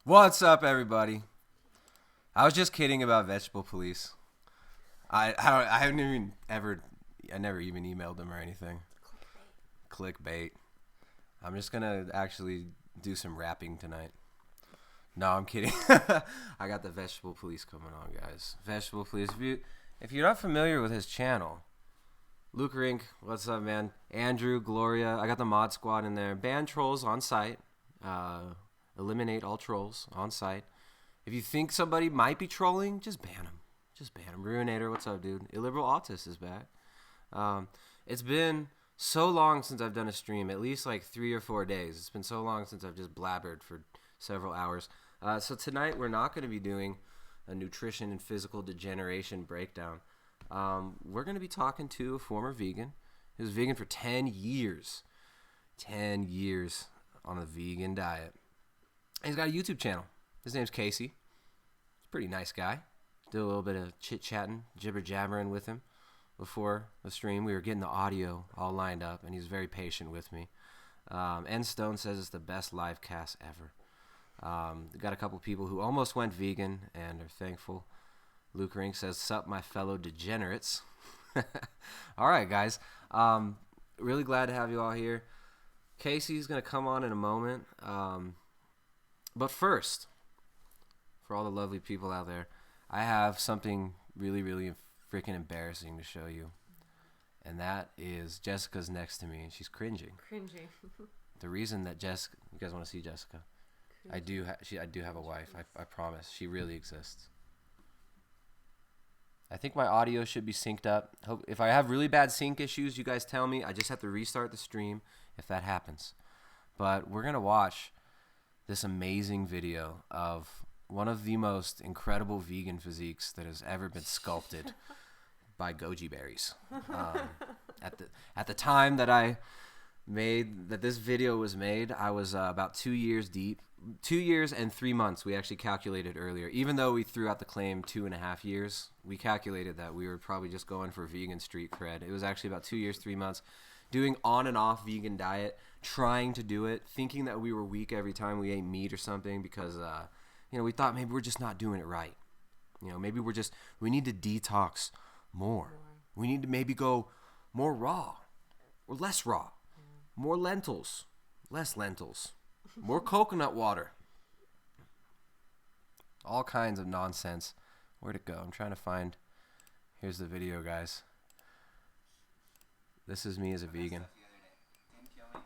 What's up, everybody? I was just kidding about vegetable police. I haven't even ever, I never even emailed them or anything. Clickbait. I'm just gonna actually do some rapping tonight. No, I'm kidding. I got the vegetable police coming on, guys. Vegetable police. If you're not familiar with his channel, Luke Rink, what's up, man? Andrew, Gloria, I got the mod squad in there. Ban trolls on site. Eliminate all trolls on site. If you think somebody might be trolling, just ban them. Just ban them. Ruinator, what's up, dude? Illiberal Autist is back. It's been so long since I've done a stream, at least like 3 or 4 days. It's been so long since I've just blabbered for several hours. So tonight we're not going to be doing a nutrition and physical degeneration breakdown. We're going to be talking to a former vegan. He was vegan for 10 years. 10 years on a vegan diet. He's got a YouTube channel. His name's Casey. He's a pretty nice guy. Did a little bit of chit-chatting, jibber-jabbering with him before the stream. We were getting the audio all lined up, and he's very patient with me. N Stone says it's the best live cast ever. Got a couple people who almost went vegan and are thankful. Luke Rink says, sup, my fellow degenerates. All right, guys. Really glad to have you all here. Casey's going to come on in a moment. But first, for all the lovely people out there, I have something really, really freaking embarrassing to show you. And that is Jessica's next to me, and she's cringing. The reason that Jessica, you guys want to see Jessica? I do have a wife. I promise. She really exists. I think my audio should be synced up. If I have really bad sync issues, you guys tell me. I just have to restart the stream if that happens. But we're going to watch this amazing video of one of the most incredible vegan physiques that has ever been sculpted by goji berries. At the time that this video was made, I was about 2 years deep. 2 years and 3 months, we actually calculated earlier. Even though we threw out the claim 2.5 years, we calculated that we were probably just going for vegan street cred. It was actually about 2 years, 3 months, doing on and off vegan diet, trying to do it, thinking that we were weak every time we ate meat or something because, we thought maybe we're just not doing it right. Maybe we need to detox more. We need to maybe go more raw or less raw. More lentils, less lentils. More coconut water. All kinds of nonsense. Where'd it go? I'm trying to find. Here's the video, guys. This is me as a vegan. Didn't kill me.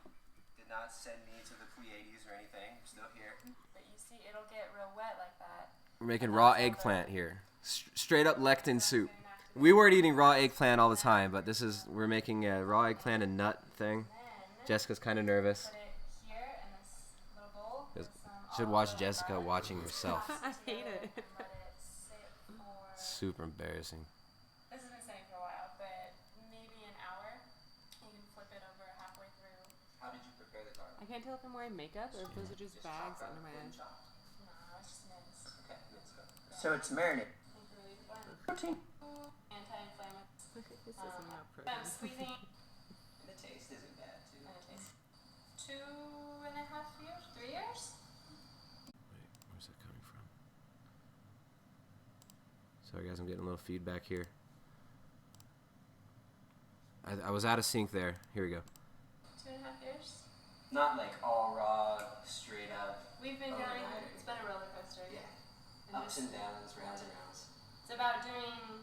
Did not send me to the Pleiades or anything. I'm still here. But you see, it'll get real wet like that. We're making raw eggplant here. Straight up lectin soup. We weren't eating raw eggplant all the time, but we're making a raw eggplant and nut thing. Jessica's kind of nervous. Put it here in this little bowl. Should watch Jessica watching herself. I hate it. Let it sit for... Super embarrassing. This has been sitting for a while, but maybe an hour. You can flip it over halfway through. How did you prepare the garlic? I can't tell if I'm wearing makeup or if those are just bags under my eyes. No, it's just minced. Okay, let's go. So it's marinade. Protein. Anti-inflammatory. This isn't about I'm protein. squeezing And the taste isn't bad, too. and it takes 2.5 years, 3 years. Wait, where's that coming from? Sorry, guys, I'm getting a little feedback here. I was out of sync there. Here we go. 2.5 years. Not like all raw, straight up. We've been Oh, going. right. It's been a roller coaster. Yeah. And Ups just- and downs, rounds and rounds. It's about doing.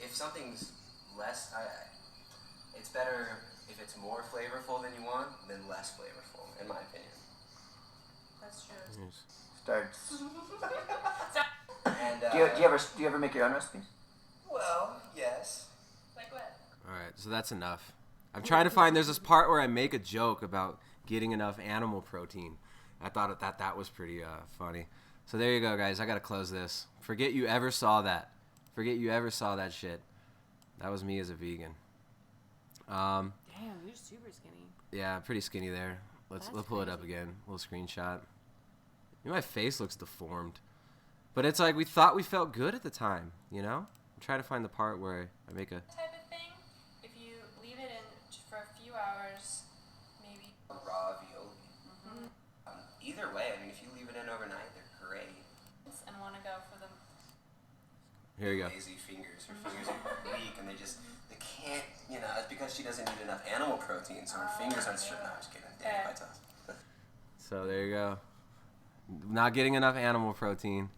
If something's less, it's better if it's more flavorful than you want than less flavorful, in my opinion. That's true. Here's- Starts. And Do you ever make your own recipes? well, yes. Like what? All right, so that's enough. I'm trying to find. There's this part where I make a joke about getting enough animal protein. I thought that was pretty funny. So there you go, guys. I gotta close this. Forget you ever saw that. Forget you ever saw that shit. That was me as a vegan. Damn, you're super skinny. Yeah, pretty skinny there. Let's pull it up again. Little screenshot. My face looks deformed, but it's like we thought we felt good at the time. I'm trying to find the part where I make a. Type of thing. If you leave it in for a few hours, maybe. Raw veal. Either way, Here you go. lazy fingers. Her fingers are weak, and they can't. It's because she doesn't eat enough animal protein, so her fingers aren't straight. No, I'm just kidding. Damn, my toes. So there you go. Not getting enough animal protein.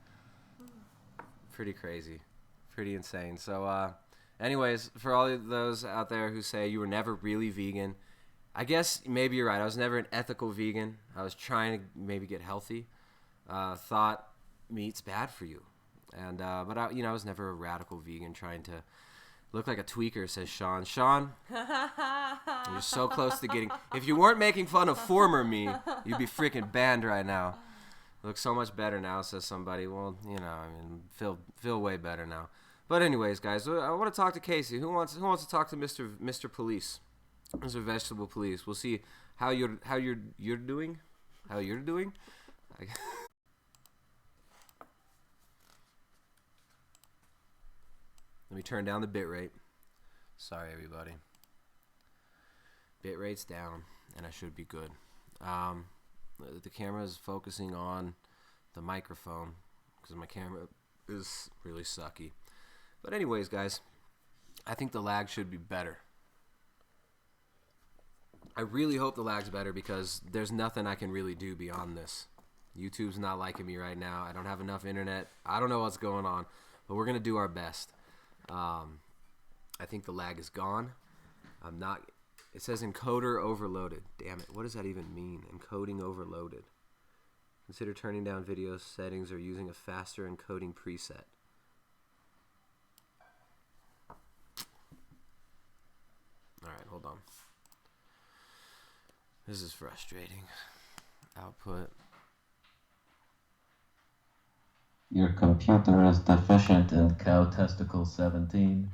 Pretty crazy. Pretty insane. So, anyways, for all of those out there who say you were never really vegan, I guess maybe you're right. I was never an ethical vegan. I was trying to maybe get healthy. Thought meat's bad for you. And but I was never a radical vegan trying to look like a tweaker, says Sean. Sean, you're so close to getting... If you weren't making fun of former me, you'd be freaking banned right now. You look so much better now, says somebody. Well, feel way better now. But anyways, guys, I want to talk to Casey. Who wants to talk to Mr. Police, Mr. Vegetable Police? We'll see how you're doing. How you're doing. Let me turn down the bit rate. Sorry, everybody. Bit rate's down, and I should be good. The camera is focusing on the microphone because my camera is really sucky. But anyways, guys, I think the lag should be better. I really hope the lag's better because there's nothing I can really do beyond this. YouTube's not liking me right now. I don't have enough internet. I don't know what's going on, but we're going to do our best. I think the lag is gone. It says encoder overloaded. Damn it. What does that even mean? Encoding overloaded. Consider turning down video settings or using a faster encoding preset. Alright, hold on. This is frustrating. Output. Your computer is deficient in cow testicle 17.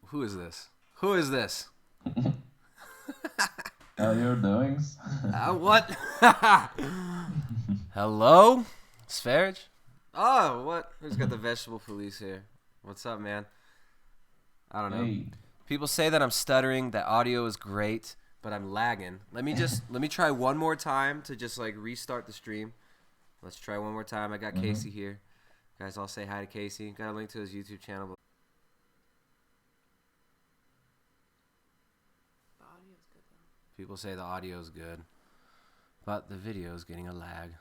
Who is this? Who is this? How you're doing? What? Hello? Sparage? Oh, what? Who's got the vegetable police here? What's up, man? I don't know. Hey. People say that I'm stuttering, that audio is great, but I'm lagging. Let me try one more time to just like restart the stream. Let's try one more time. I got Casey here. Guys, I'll say hi to Casey. Got a link to his YouTube channel. The audio's good though. People say the audio's good, but the video's getting a lag.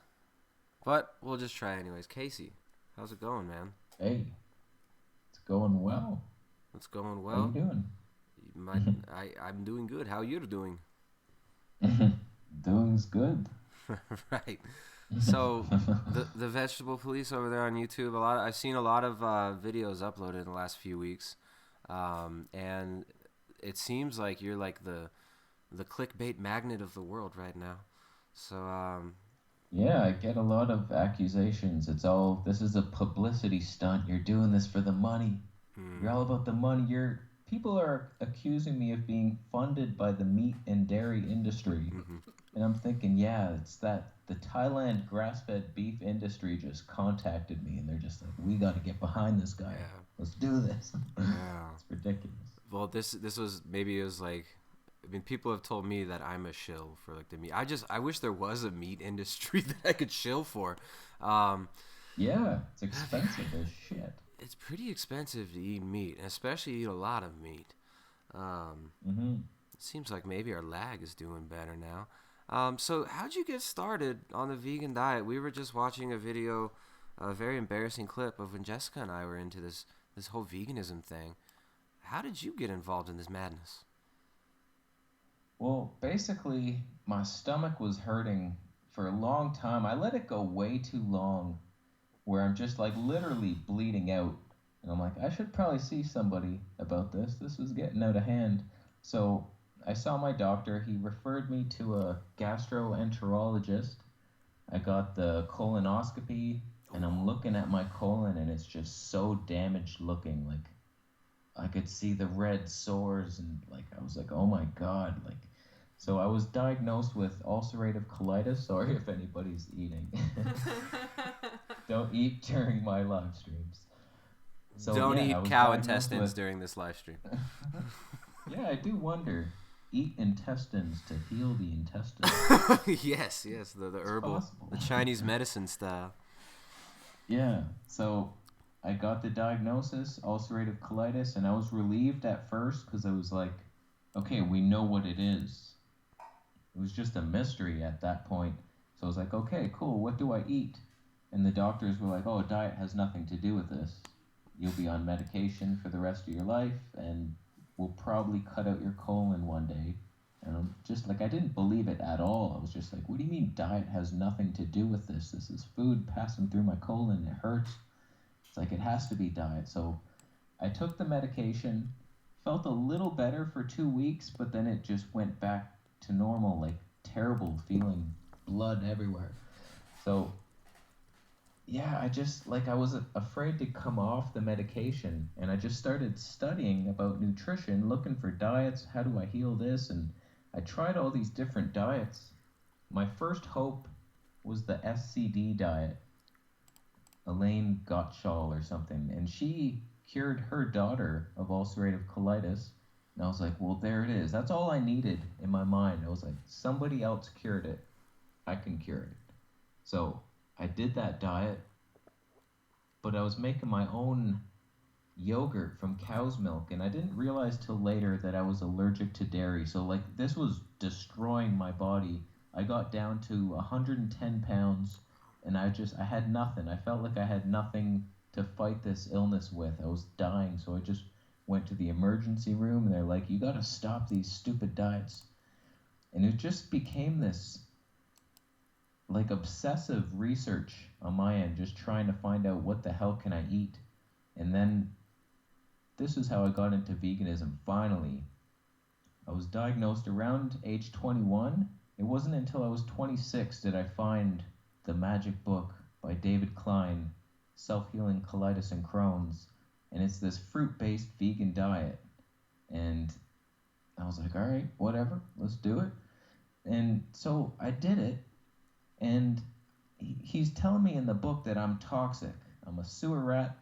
But we'll just try anyways. Casey, how's it going, man? Hey, it's going well. It's going How well. you doing? I'm doing good. How you doing? Doing's good. Right. So the vegetable police over there on YouTube, I've seen a lot of videos uploaded in the last few weeks, and it seems like you're like the clickbait magnet of the world right now. So Yeah, I get a lot of accusations. This is a publicity stunt. You're doing this for the money. You're all about the money. People are accusing me of being funded by the meat and dairy industry. And I'm thinking, yeah, it's that the Thailand grass-fed beef industry just contacted me, and they're just like, we got to get behind this guy. Yeah. Let's do this. Yeah. It's ridiculous. Well, this was maybe it was like, I mean, people have told me that I'm a shill for like the meat. I wish there was a meat industry that I could shill for. Yeah, it's expensive as shit. It's pretty expensive to eat meat, and especially eat a lot of meat. It seems like maybe our lag is doing better now. So how'd you get started on the vegan diet? We were just watching a video, a very embarrassing clip of when Jessica and I were into this whole veganism thing. How did you get involved in this madness? Well, basically, my stomach was hurting for a long time. I let it go way too long, where I'm just like literally bleeding out. And I'm like, I should probably see somebody about this. This was getting out of hand. So I saw my doctor. He referred me to a gastroenterologist. I got the colonoscopy, and I'm looking at my colon, and it's just so damaged looking. Like, I could see the red sores, and like I was like, oh my God. Like, so I was diagnosed with ulcerative colitis. Sorry if anybody's eating. Don't eat during my live streams. So, Don't yeah, I eat was cow diagnosed intestines with- during this live stream. Yeah, I do wonder. Eat intestines to heal the intestines. yes, the herbal, possible. the Chinese medicine style. Yeah, so I got the diagnosis, ulcerative colitis, and I was relieved at first because I was like, okay, we know what it is. It was just a mystery at that point. So I was like, okay, cool, what do I eat? And the doctors were like, oh, diet has nothing to do with this. You'll be on medication for the rest of your life, and we'll probably cut out your colon one day. And I'm just like, I didn't believe it at all. I was just like, what do you mean diet has nothing to do with this? This is food passing through my colon. It hurts. It's like, it has to be diet. So I took the medication, felt a little better for 2 weeks, but then it just went back to normal, like terrible feeling, blood everywhere. So yeah, I was afraid to come off the medication, and I just started studying about nutrition, looking for diets. How do I heal this? And I tried all these different diets. My first hope was the SCD diet, Elaine Gottschall or something, and she cured her daughter of ulcerative colitis. And I was like, well, there it is. That's all I needed in my mind. I was like, somebody else cured it. I can cure it. So I did that diet, but I was making my own yogurt from cow's milk, and I didn't realize till later that I was allergic to dairy. So like this was destroying my body. I got down to 110 pounds, and I had nothing. I felt like I had nothing to fight this illness with. I was dying, so I just went to the emergency room, and they're like, you gotta stop these stupid diets. And it just became this like obsessive research on my end, just trying to find out what the hell can I eat. And then this is how I got into veganism finally. I was diagnosed around age 21. It wasn't until I was 26 did I find the magic book by David Klein, Self-Healing Colitis and Crohn's. And it's this fruit-based vegan diet. And I was like, all right, whatever, let's do it. And so I did it. And he's telling me in the book that I'm toxic. I'm a sewer rat,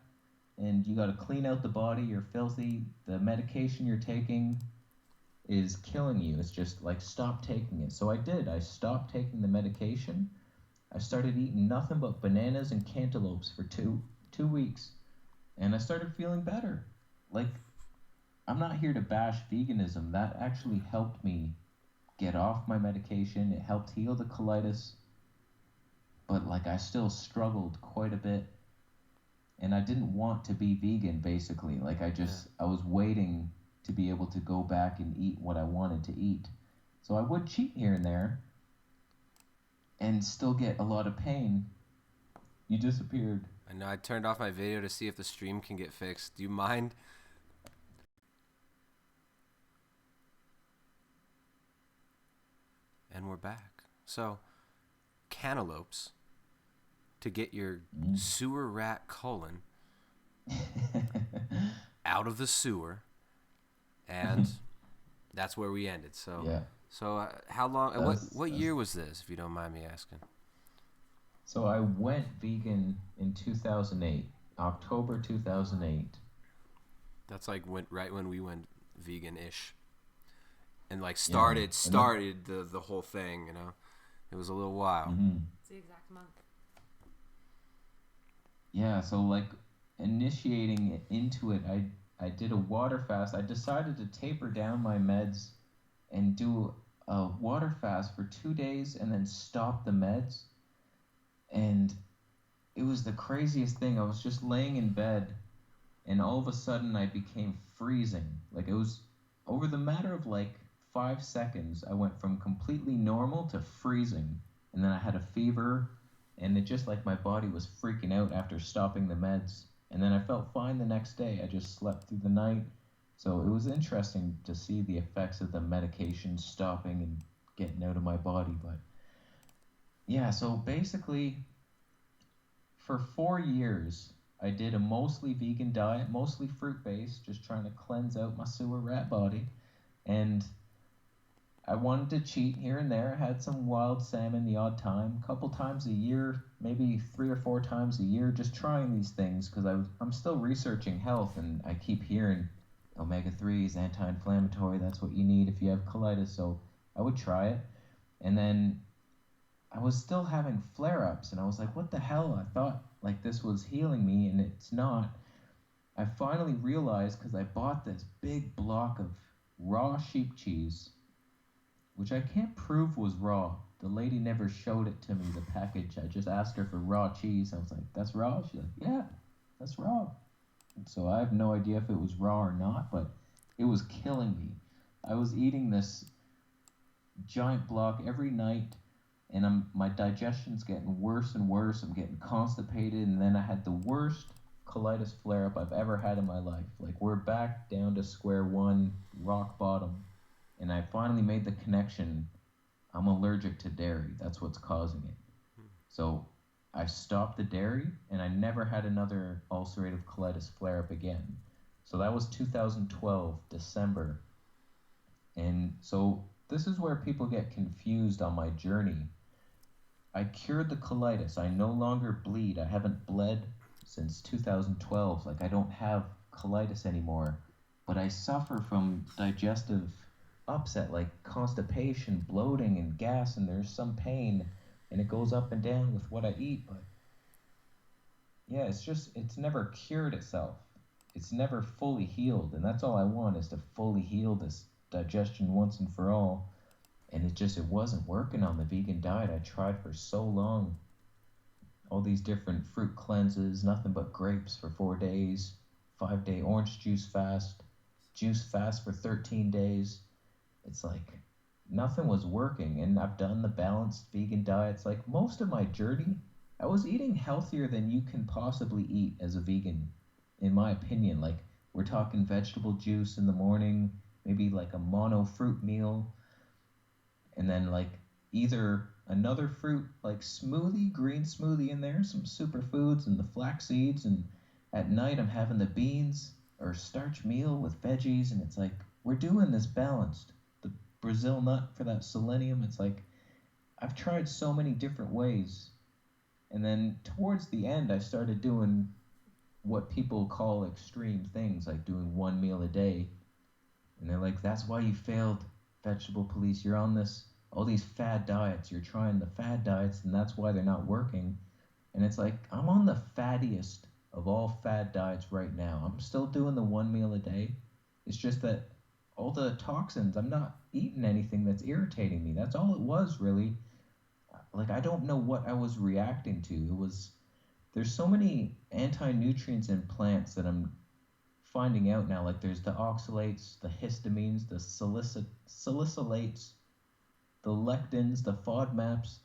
and you got to clean out the body. You're filthy. The medication you're taking is killing you. It's just like, stop taking it. So I did. I stopped taking the medication. I started eating nothing but bananas and cantaloupes for two weeks, and I started feeling better. Like, I'm not here to bash veganism. That actually helped me get off my medication. It helped heal the colitis. But like I still struggled quite a bit, and I didn't want to be vegan basically. Like I was waiting to be able to go back and eat what I wanted to eat. So I would cheat here and there and still get a lot of pain. You disappeared. I know, I turned off my video to see if the stream can get fixed. Do you mind? And we're back. So, cantaloupes to get your sewer rat colon out of the sewer, and that's where we ended. So, yeah. So how long? What year was this, if you don't mind me asking? So I went vegan in 2008, October 2008. That's like right when we went vegan-ish, and like started the whole thing. You know, it was a little while. Mm-hmm. It's the exact month. Yeah, so like initiating it into it, I did a water fast. I decided to taper down my meds and do a water fast for 2 days and then stop the meds. And it was the craziest thing. I was just laying in bed, and all of a sudden I became freezing. Like, it was over the matter of like 5 seconds, I went from completely normal to freezing. And then I had a fever, and it just like my body was freaking out after stopping the meds. And then I felt fine the next day. I just slept through the night. So it was interesting to see the effects of the medication stopping and getting out of my body. But yeah, so basically for 4 years, I did a mostly vegan diet, mostly fruit-based, just trying to cleanse out my sewer rat body. And I wanted to cheat here and there. I had some wild salmon the odd time, a couple times a year, maybe 3 or 4 times a year, just trying these things because I'm still researching health, and I keep hearing omega-3 is anti-inflammatory. That's what you need if you have colitis. So I would try it. And then I was still having flare-ups, and I was like, what the hell? I thought like this was healing me, and it's not. I finally realized because I bought this big block of raw sheep cheese, which I can't prove was raw. The lady never showed it to me, the package. I just asked her for raw cheese. I was like, that's raw? She's like, yeah, that's raw. And so I have no idea if it was raw or not, but it was killing me. I was eating this giant block every night, and my digestion's getting worse and worse. I'm getting constipated, and then I had the worst colitis flare-up I've ever had in my life. Like, we're back down to square one, rock bottom, and I finally made the connection. I'm allergic to dairy. That's what's causing it. So I stopped the dairy, and I never had another ulcerative colitis flare-up again. So that was 2012, December. And so this is where people get confused on my journey. I cured the colitis. I no longer bleed. I haven't bled since 2012. Like, I don't have colitis anymore. But I suffer from digestive upset, like constipation, bloating, and gas, and there's some pain, and it goes up and down with what I eat. But yeah, it's never cured itself. It's never fully healed, and that's all I want, is to fully heal this digestion once and for all. And it wasn't working on the vegan diet. I tried for so long. All these different fruit cleanses, nothing but grapes for 4 days, 5-day orange juice fast for 13 days. It's like nothing was working, and I've done the balanced vegan diets. Like, most of my journey, I was eating healthier than you can possibly eat as a vegan, in my opinion. Like, we're talking vegetable juice in the morning, maybe like a mono fruit meal, and then like either another fruit like smoothie, green smoothie in there, some superfoods and the flax seeds, and at night I'm having the beans or starch meal with veggies, and it's like, we're doing this balanced. The Brazil nut for that selenium, it's like, I've tried so many different ways. And then towards the end, I started doing what people call extreme things, like doing 1 meal a day. And they're like, that's why you failed, Vegetable Police. You're on all these fad diets. You're trying the fad diets, and that's why they're not working. And it's like, I'm on the fattiest of all fad diets right now. I'm still doing the 1 meal a day. It's just that all the toxins, I'm not eating anything that's irritating me. That's all it was, really. Like, I don't know what I was reacting to. There's so many anti-nutrients in plants that I'm finding out now. Like, there's the oxalates, the histamines, the salicylates, the lectins, the FODMAPs,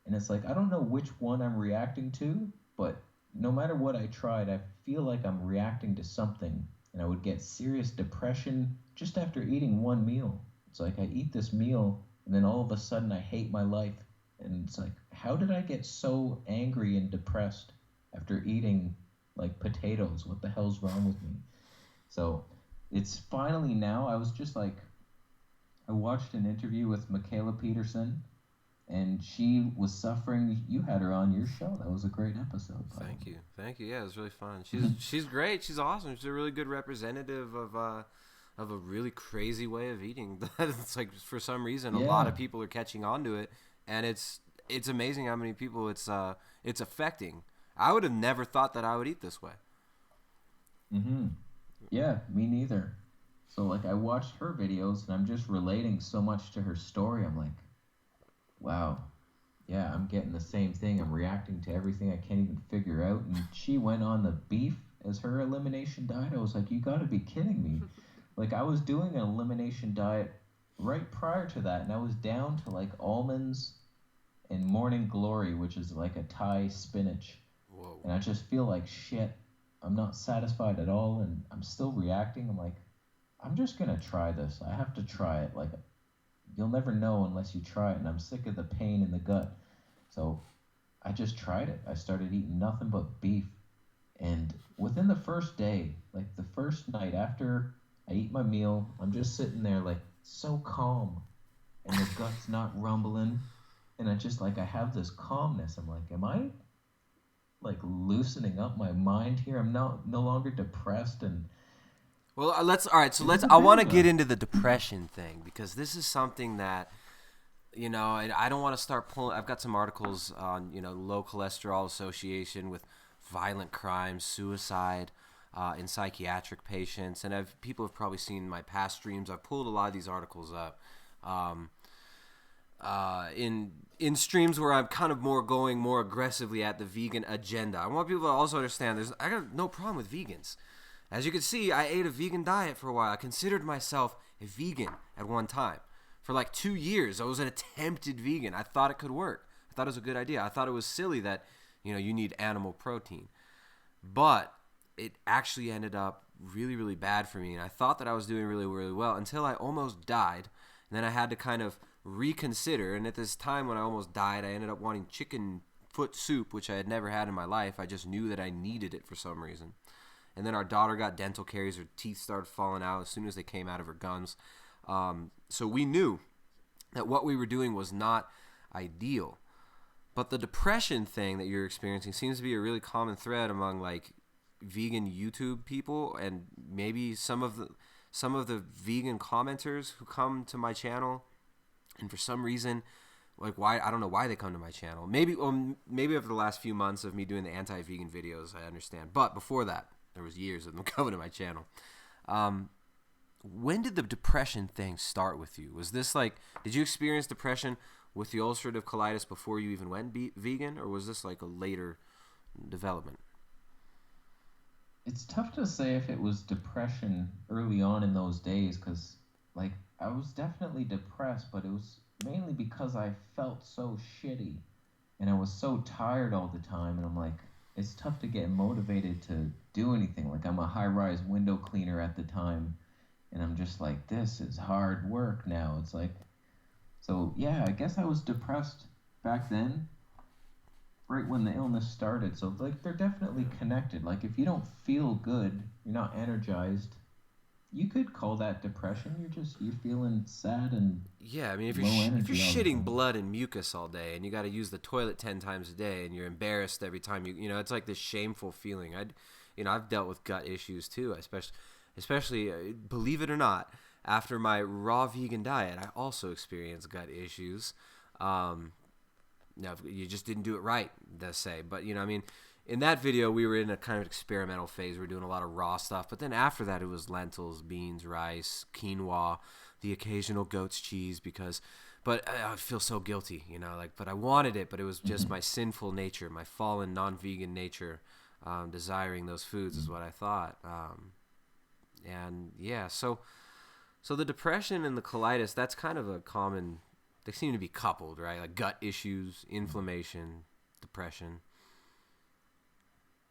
and it's like, I don't know which one I'm reacting to, but no matter what I tried, I feel like I'm reacting to something, and I would get serious depression just after eating 1 meal. It's like, I eat this meal, and then all of a sudden I hate my life, and it's like, how did I get so angry and depressed after eating like potatoes? What the hell's wrong with me? So it's finally now, I was just like, I watched an interview with Michaela Peterson, and she was suffering. You had her on your show. That was a great episode. Thank you. Yeah, it was really fun. She's great. She's awesome. She's a really good representative of a really crazy way of eating. It's like, for some reason, a lot of people are catching on to it, and it's amazing how many people it's affecting. I would have never thought that I would eat this way. Mm-hmm. Yeah, me neither. So, like, I watched her videos, and I'm just relating so much to her story. I'm like, wow, yeah, I'm getting the same thing. I'm reacting to everything I can't even figure out. And she went on the beef as her elimination diet. I was like, you got to be kidding me. Like, I was doing an elimination diet right prior to that, and I was down to, like, almonds and Morning Glory, which is like a Thai spinach. Whoa. And I just feel like shit. I'm not satisfied at all, and I'm still reacting. I'm like, I'm just going to try this. I have to try it. Like, you'll never know unless you try it, and I'm sick of the pain in the gut. So I just tried it. I started eating nothing but beef. And within the first day, like the first night after I eat my meal, I'm just sitting there like so calm, and the gut's not rumbling. And I have this calmness. I'm like, am I like loosening up my mind here? I'm no longer depressed. And well, I want to get into the depression thing, because this is something that you know, and I don't want to start pulling. I've got some articles on, you know, low cholesterol association with violent crimes, suicide, in psychiatric patients, and people have probably seen my past streams. I've pulled a lot of these articles up. In streams where I'm kind of going more aggressively at the vegan agenda. I want people to also understand I got no problem with vegans. As you can see, I ate a vegan diet for a while. I considered myself a vegan at one time. For like 2 years, I was an attempted vegan. I thought it could work. I thought it was a good idea. I thought it was silly that, you know, you need animal protein. But it actually ended up really, really bad for me. And I thought that I was doing really, really well until I almost died. And then I had to kind of reconsider. And at this time when I almost died, I ended up wanting chicken foot soup, which I had never had in my life. I just knew that I needed it for some reason. And then our daughter got dental caries. Her teeth started falling out as soon as they came out of her gums. So we knew that what we were doing was not ideal. But the depression thing that you're experiencing seems to be a really common thread among like vegan YouTube people, and maybe some of the vegan commenters who come to my channel. And for some reason, like why, I don't know why they come to my channel. Maybe over the last few months of me doing the anti-vegan videos, I understand. But before that, there was years of them coming to my channel. When did the depression thing start with you? Was this like, did you experience depression with the ulcerative colitis before you even went vegan, or was this like a later development? It's tough to say if it was depression early on in those days, because like I was definitely depressed, but it was mainly because I felt so shitty and I was so tired all the time, and I'm like, it's tough to get motivated to do anything. Like I'm a high-rise window cleaner at the time, and I'm just like, this is hard work now. It's like, so yeah, I guess I was depressed back then, right when the illness started. So like they're definitely connected. Like if you don't feel good, you're not energized, you could call that depression. You're feeling sad and yeah. I mean, if you're shitting blood and mucus all day, and you got to use the toilet 10 times a day, and you're embarrassed every time you know, it's like this shameful feeling. I've dealt with gut issues too, especially believe it or not, after my raw vegan diet, I also experienced gut issues. Now, you just didn't do it right, they say. But, you know, I mean, in that video, we were in a kind of experimental phase. We were doing a lot of raw stuff. But then after that, it was lentils, beans, rice, quinoa, the occasional goat's cheese but I feel so guilty, you know, like, but I wanted it, but it was just my sinful nature, my fallen non-vegan nature, desiring those foods is what I thought. And yeah, so the depression and the colitis, that's kind of a common, they seem to be coupled, right? Like gut issues, inflammation, depression.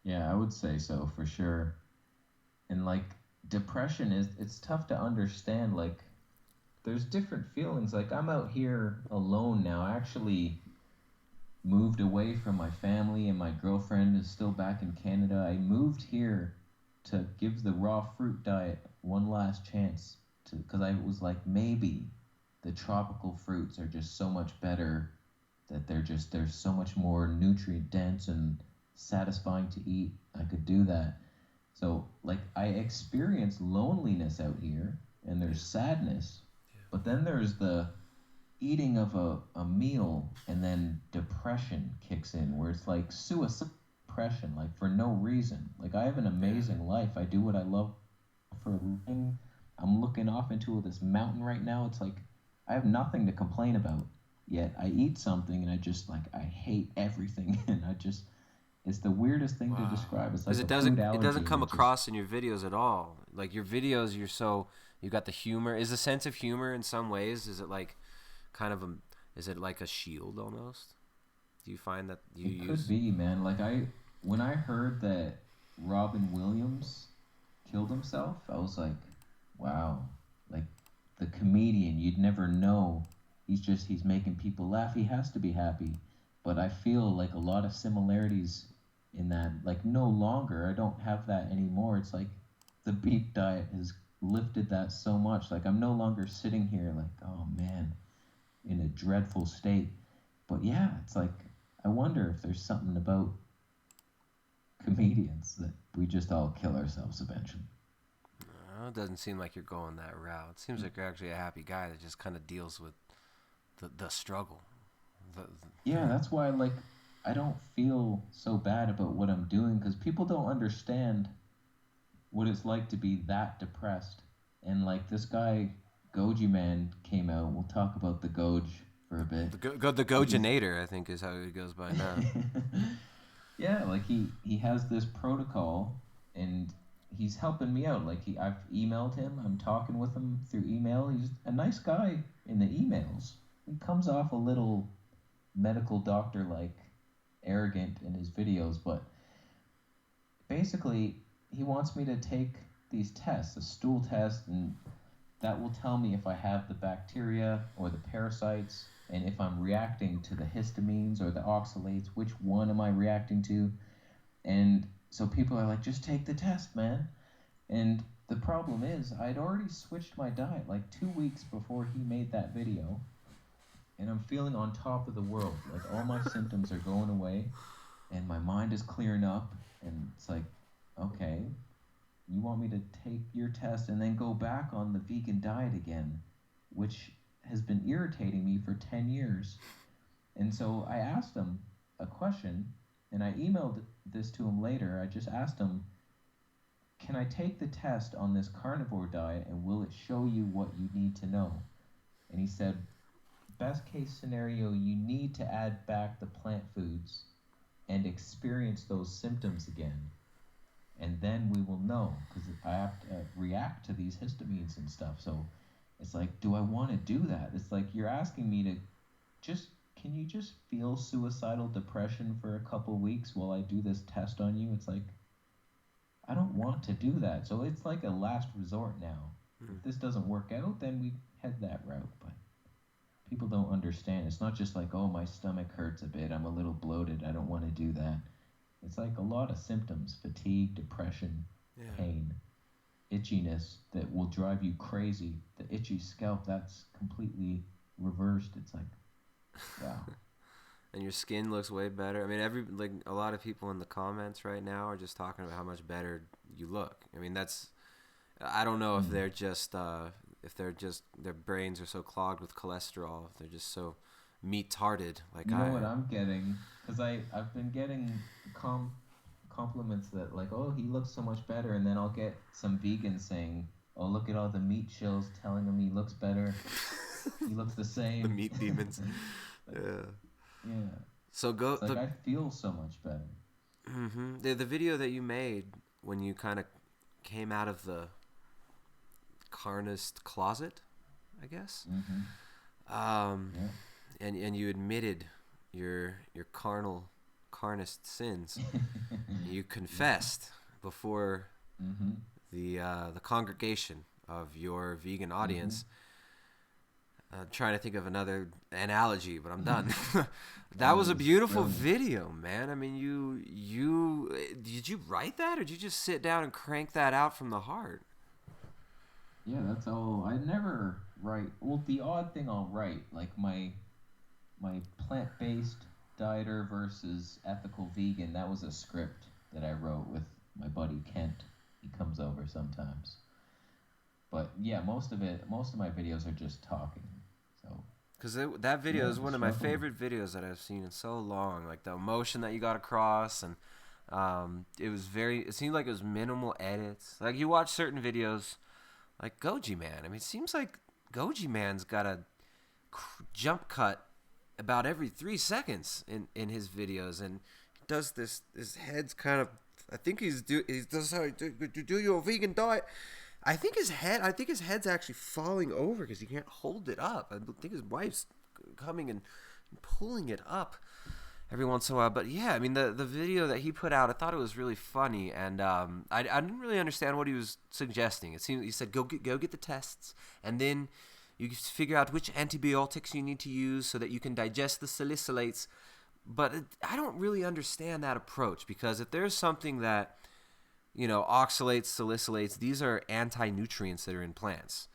Yeah, I would say so for sure. And like depression it's tough to understand. Like there's different feelings. Like I'm out here alone now. I actually moved away from my family, and my girlfriend is still back in Canada. I moved here to give the raw fruit diet one last chance, because I was like, maybe the tropical fruits are just so much better, that they're so much more nutrient dense and satisfying to eat. I could do that. So like I experience loneliness out here, and there's sadness, but then there's the eating of a meal, and then depression kicks in, where it's like suicide depression, like for no reason. Like I have an amazing life. I do what I love for a living. I'm looking off into this mountain right now. It's like I have nothing to complain about, yet I eat something and I just like, I hate everything. And it's the weirdest thing to describe. It's like it doesn't come across in your videos at all. Like your videos, you got the humor. Is the sense of humor in some ways, is it like kind of is it like a shield almost? Do you find that you use? Could be, man. Like when I heard that Robin Williams killed himself, I was like, wow. Like the comedian, you'd never know. He's making people laugh. He has to be happy. But I feel like a lot of similarities in that. Like no longer, I don't have that anymore. It's like the beef diet has lifted that so much. Like I'm no longer sitting here like, oh man, in a dreadful state. But yeah, it's like, I wonder if there's something about comedians that we just all kill ourselves eventually. No, it doesn't seem like you're going that route. It seems like you're actually a happy guy that just kind of deals with the struggle. Yeah, that's why like I don't feel so bad about what I'm doing because people don't understand what it's like to be that depressed. And like this guy Goji Man came out. We'll talk about the Goj for a bit. The Gogenator, I think, is how it goes by now. Yeah, like he has this protocol and he's helping me out. Like I've emailed him. I'm talking with him through email. He's a nice guy in the emails. He comes off a little medical doctor like arrogant in his videos, but basically he wants me to take these tests, a stool test, and that will tell me if I have the bacteria or the parasites and if I'm reacting to the histamines or the oxalates, which one am I reacting to? And so people are like, just take the test, man. And the problem is I'd already switched my diet like 2 weeks before he made that video. And I'm feeling on top of the world. Like all my symptoms are going away and my mind is clearing up. And it's like, okay, you want me to take your test and then go back on the vegan diet again, which has been irritating me for 10 years. And so I asked him a question and I emailed this to him later. I just asked him, can I take the test on this carnivore diet and will it show you what you need to know? And he said, best case scenario, you need to add back the plant foods and experience those symptoms again. And then we will know, because I have to react to these histamines and stuff. So it's like, do I want to do that? It's like you're asking me to can you just feel suicidal depression for a couple weeks while I do this test on you? It's like, I don't want to do that. So it's like a last resort now. If this doesn't work out, then we head that route. But people don't understand. It's not just like, oh, my stomach hurts a bit. I'm a little bloated. I don't want to do that. It's like a lot of symptoms, fatigue, depression, pain, itchiness that will drive you crazy. The itchy scalp, that's completely reversed. It's like, wow. And your skin looks way better. I mean, a lot of people in the comments right now are just talking about how much better you look. I mean, I don't know if they're just, their brains are so clogged with cholesterol, if they're just so meat-hearted. Like you know what I'm getting? Because I've been getting compliments that like, oh, he looks so much better, and then I'll get some vegans saying, oh, look at all the meat shills telling him he looks better. He looks the same. The meat demons. Yeah. So I feel so much better. Mm-hmm. The video that you made when you kind of came out of the carnist closet, I guess. Mm-hmm. And you admitted your carnist sins. You confessed before the congregation of your vegan audience. Trying to think of another analogy, but I'm done. That was a beautiful video, man. I mean, you did you write that, or did you just sit down and crank that out from the heart? Yeah, that's all. I never write. Well, the odd thing I'll write, like my plant-based dieter versus ethical vegan, that was a script that I wrote with my buddy Kent. He comes over sometimes. But yeah, most of my videos are just talking. So because that video is one of my favorite videos that I've seen in so long. Like the emotion that you got across, and it seemed like it was minimal edits. Like you watch certain videos, like Goji Man. I mean, it seems like Goji Man's got a jump cut about every 3 seconds in his videos, and he does this. His head's kind of. I think he does how you do your vegan diet. I think his head's actually falling over because he can't hold it up. I think his wife's coming and pulling it up every once in a while. But yeah, I mean the video that he put out, I thought it was really funny, and I didn't really understand what he was suggesting. It seemed he said go get the tests, and then you figure out which antibiotics you need to use so that you can digest the salicylates. But I don't really understand that approach, because if there's something that, oxalates, salicylates, these are anti-nutrients that are in plants.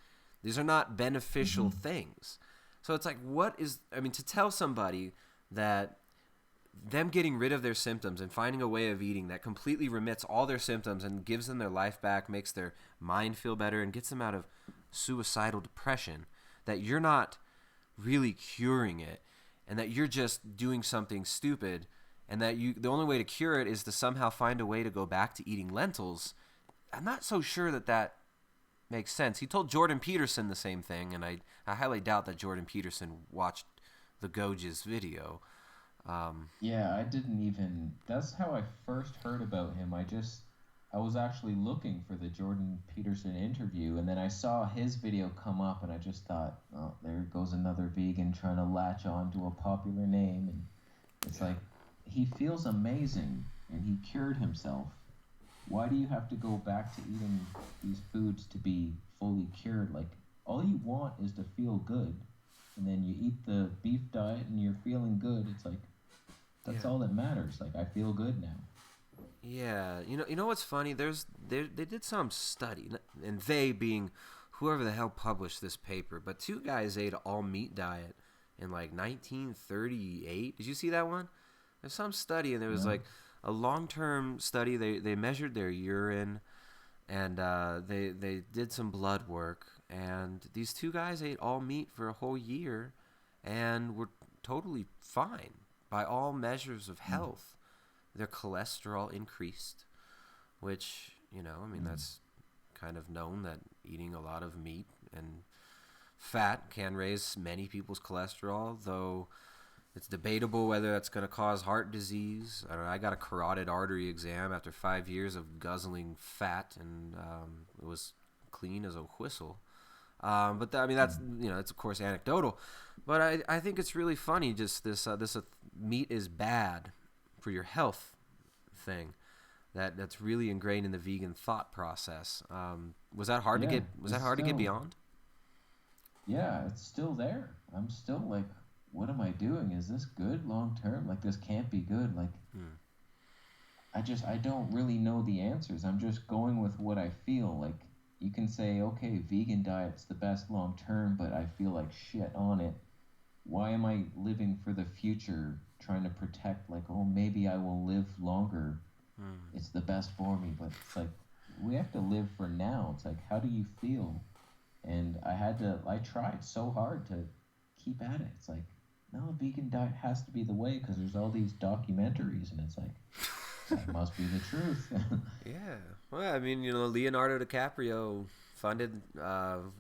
These are not beneficial things. So it's like, to tell somebody that them getting rid of their symptoms and finding a way of eating that completely remits all their symptoms and gives them their life back, makes their mind feel better, and gets them out of suicidal depression, that you're not really curing it, and that you're just doing something stupid, and that the only way to cure it is to somehow find a way to go back to eating lentils. I'm not so sure that makes sense. He told Jordan Peterson the same thing, and I highly doubt that Jordan Peterson watched the Goge's video. Yeah, I didn't even. That's how I first heard about him. I was actually looking for the Jordan Peterson interview, and then I saw his video come up, and I just thought, oh, there goes another vegan trying to latch on to a popular name. And it's like, he feels amazing, and he cured himself. Why do you have to go back to eating these foods to be fully cured? Like, all you want is to feel good, and then you eat the beef diet and you're feeling good. It's like, that's all that matters. Like, I feel good now. Yeah, you know what's funny? They did some study, and they being whoever the hell published this paper, but two guys ate an all meat diet in like 1938. Did you see that one? There's some study, and there was like a long-term study. They measured their urine, and they did some blood work, and these two guys ate all meat for a whole year, and were totally fine by all measures of health. Their cholesterol increased, which, that's kind of known that eating a lot of meat and fat can raise many people's cholesterol, though it's debatable whether that's going to cause heart disease. I don't know, I got a carotid artery exam after 5 years of guzzling fat, and it was clean as a whistle. But that's it's of course anecdotal. But I think it's really funny, just this meat is bad for your health thing that's really ingrained in the vegan thought process. Was that hard to get beyond? Yeah, it's still there. I'm still like, what am I doing? Is this good long term? Like, this can't be good. Like, I don't really know the answers. I'm just going with what I feel. Like, you can say, okay, vegan diet's the best long term, but I feel like shit on it. Why am I living for the future, trying to protect, like, oh, maybe I will live longer. It's the best for me. But it's like, we have to live for now. It's like, how do you feel? And I tried so hard to keep at it. It's like, no, a vegan diet has to be the way, because there's all these documentaries, and it's like, that must be the truth. Yeah. Well, Leonardo DiCaprio funded,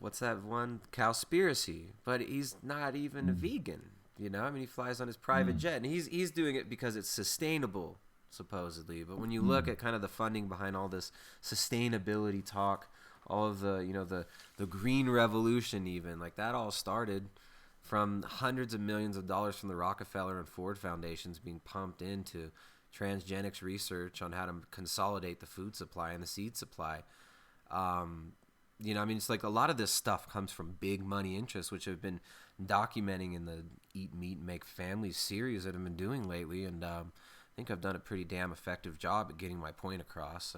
what's that one? Cowspiracy. But he's not even a vegan, he flies on his private jet, and he's doing it because it's sustainable, supposedly. But when you look at kind of the funding behind all this sustainability talk, all of the, the green revolution, even, like, that all started from hundreds of millions of dollars from the Rockefeller and Ford foundations being pumped into transgenics research on how to consolidate the food supply and the seed supply. It's like a lot of this stuff comes from big money interests, which have been documenting in the Eat Meat and Make Families series that I've been doing lately. And I think I've done a pretty damn effective job at getting my point across.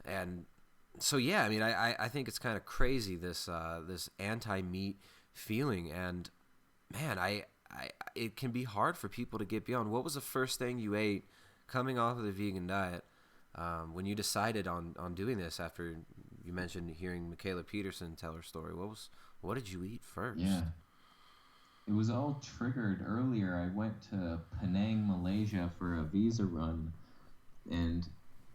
And so, yeah, I think it's kind of crazy, this anti-meat feeling. And, man, it can be hard for people to get beyond. What was the first thing you ate coming off of the vegan diet when you decided on doing this after you mentioned hearing Michaela Peterson tell her story? What did you eat first? Yeah. It was all triggered earlier. I went to Penang, Malaysia for a visa run, and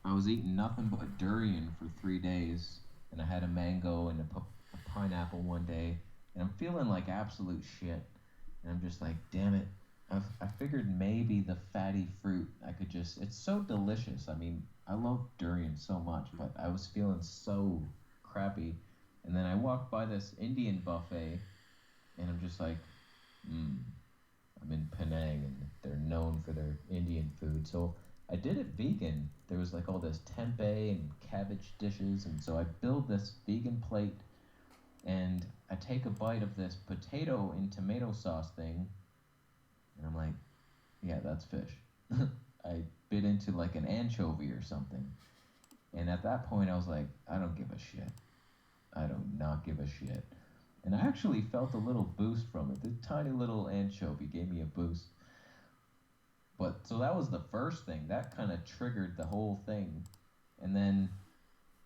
I was eating nothing but durian for 3 days, and I had a mango and a pineapple one day, and I'm feeling like absolute shit. And I'm just like, damn it. I figured maybe the fatty fruit, it's so delicious. I love durian so much, but I was feeling so crappy. And then I walked by this Indian buffet, and I'm just like, I'm in Penang, and they're known for their Indian food. So I did it vegan. There was like all this tempeh and cabbage dishes, and so I build this vegan plate, and I take a bite of this potato and tomato sauce thing, and I'm like, yeah, that's fish. I bit into like an anchovy or something. And at that point, I was like, I don't give a shit. I do not give a shit. And I actually felt a little boost from it. The tiny little anchovy gave me a boost. But so that was the first thing. That kind of triggered the whole thing. And then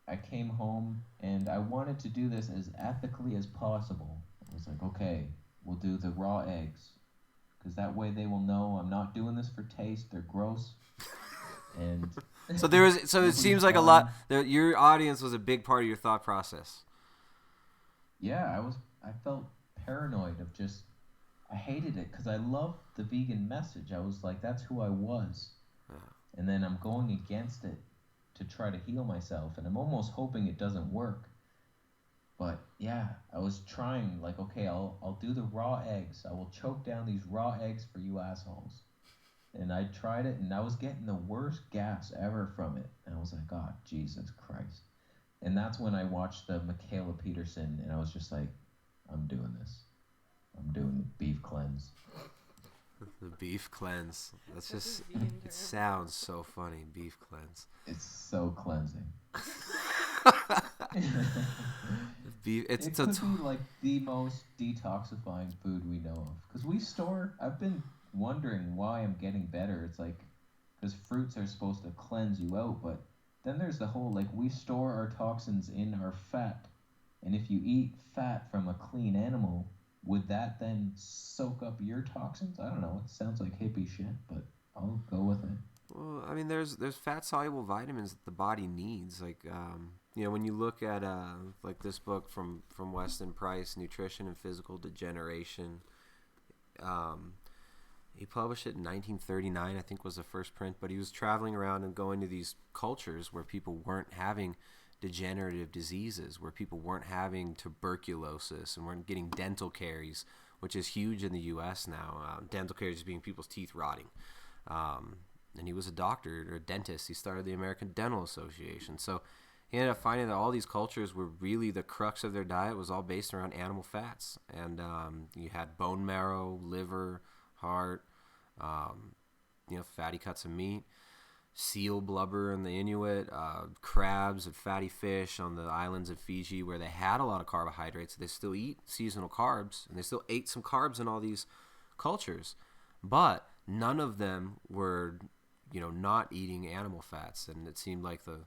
I came home, and I wanted to do this as ethically as possible. I was like, okay, we'll do the raw eggs, because that way they will know I'm not doing this for taste. They're gross. And So it seems like a lot. Your audience was a big part of your thought process. Yeah, I felt paranoid of just, I hated it because I loved the vegan message. I was like, that's who I was. And then I'm going against it to try to heal myself, and I'm almost hoping it doesn't work. But yeah, I was trying, like, okay, I'll do the raw eggs. I will choke down these raw eggs for you assholes. And I tried it, and I was getting the worst gas ever from it. And I was like, oh, Jesus Christ. And that's when I watched the Michaela Peterson, and I was just like, I'm doing this. I'm doing the beef cleanse. The beef cleanse. That's just, vegan it sounds so funny, beef cleanse. It's so cleansing. Beef, it could be like the most detoxifying food we know of. Because I've been wondering why I'm getting better. It's like, because fruits are supposed to cleanse you out, but then there's the whole, like, we store our toxins in our fat. And if you eat fat from a clean animal, would that then soak up your toxins? I don't know. It sounds like hippie shit, but I'll go with it. Well, I mean, there's fat soluble vitamins that the body needs. Like, when you look at like this book from Weston Price, Nutrition and Physical Degeneration. He published it in 1939, I think was the first print. But he was traveling around and going to these cultures where people weren't having degenerative diseases, where people weren't having tuberculosis and weren't getting dental caries, which is huge in the U.S. now. Dental caries being people's teeth rotting. And he was a doctor or a dentist. He started the American Dental Association. So he ended up finding that all these cultures were really, the crux of their diet was all based around animal fats. And you had bone marrow, liver, heart, fatty cuts of meat, seal blubber in the Inuit, crabs and fatty fish on the islands of Fiji where they had a lot of carbohydrates. They still eat seasonal carbs, and they still ate some carbs in all these cultures. But none of them were, not eating animal fats, and it seemed like the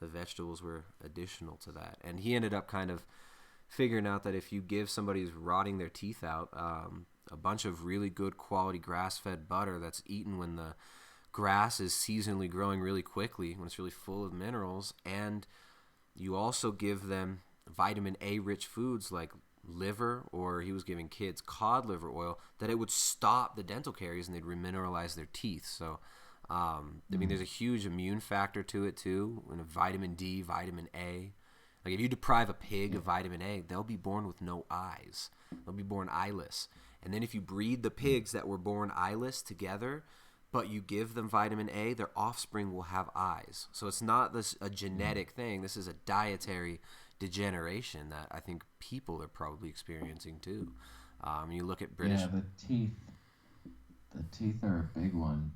vegetables were additional to that. And he ended up kind of figuring out that if you give somebody who's rotting their teeth out a bunch of really good quality grass-fed butter that's eaten when the grass is seasonally growing really quickly, when it's really full of minerals, and you also give them vitamin A rich foods like liver, or he was giving kids cod liver oil, that it would stop the dental caries and they'd remineralize their teeth. So I mean, there's a huge immune factor to it too, and vitamin D, vitamin A. Like if you deprive a pig of vitamin A, they'll be born with no eyes. They'll be born eyeless. And then if you breed the pigs that were born eyeless together, but you give them vitamin A, their offspring will have eyes. So it's not a genetic thing. This is a dietary degeneration that I think people are probably experiencing too. You look at British. Yeah, the teeth are a big one.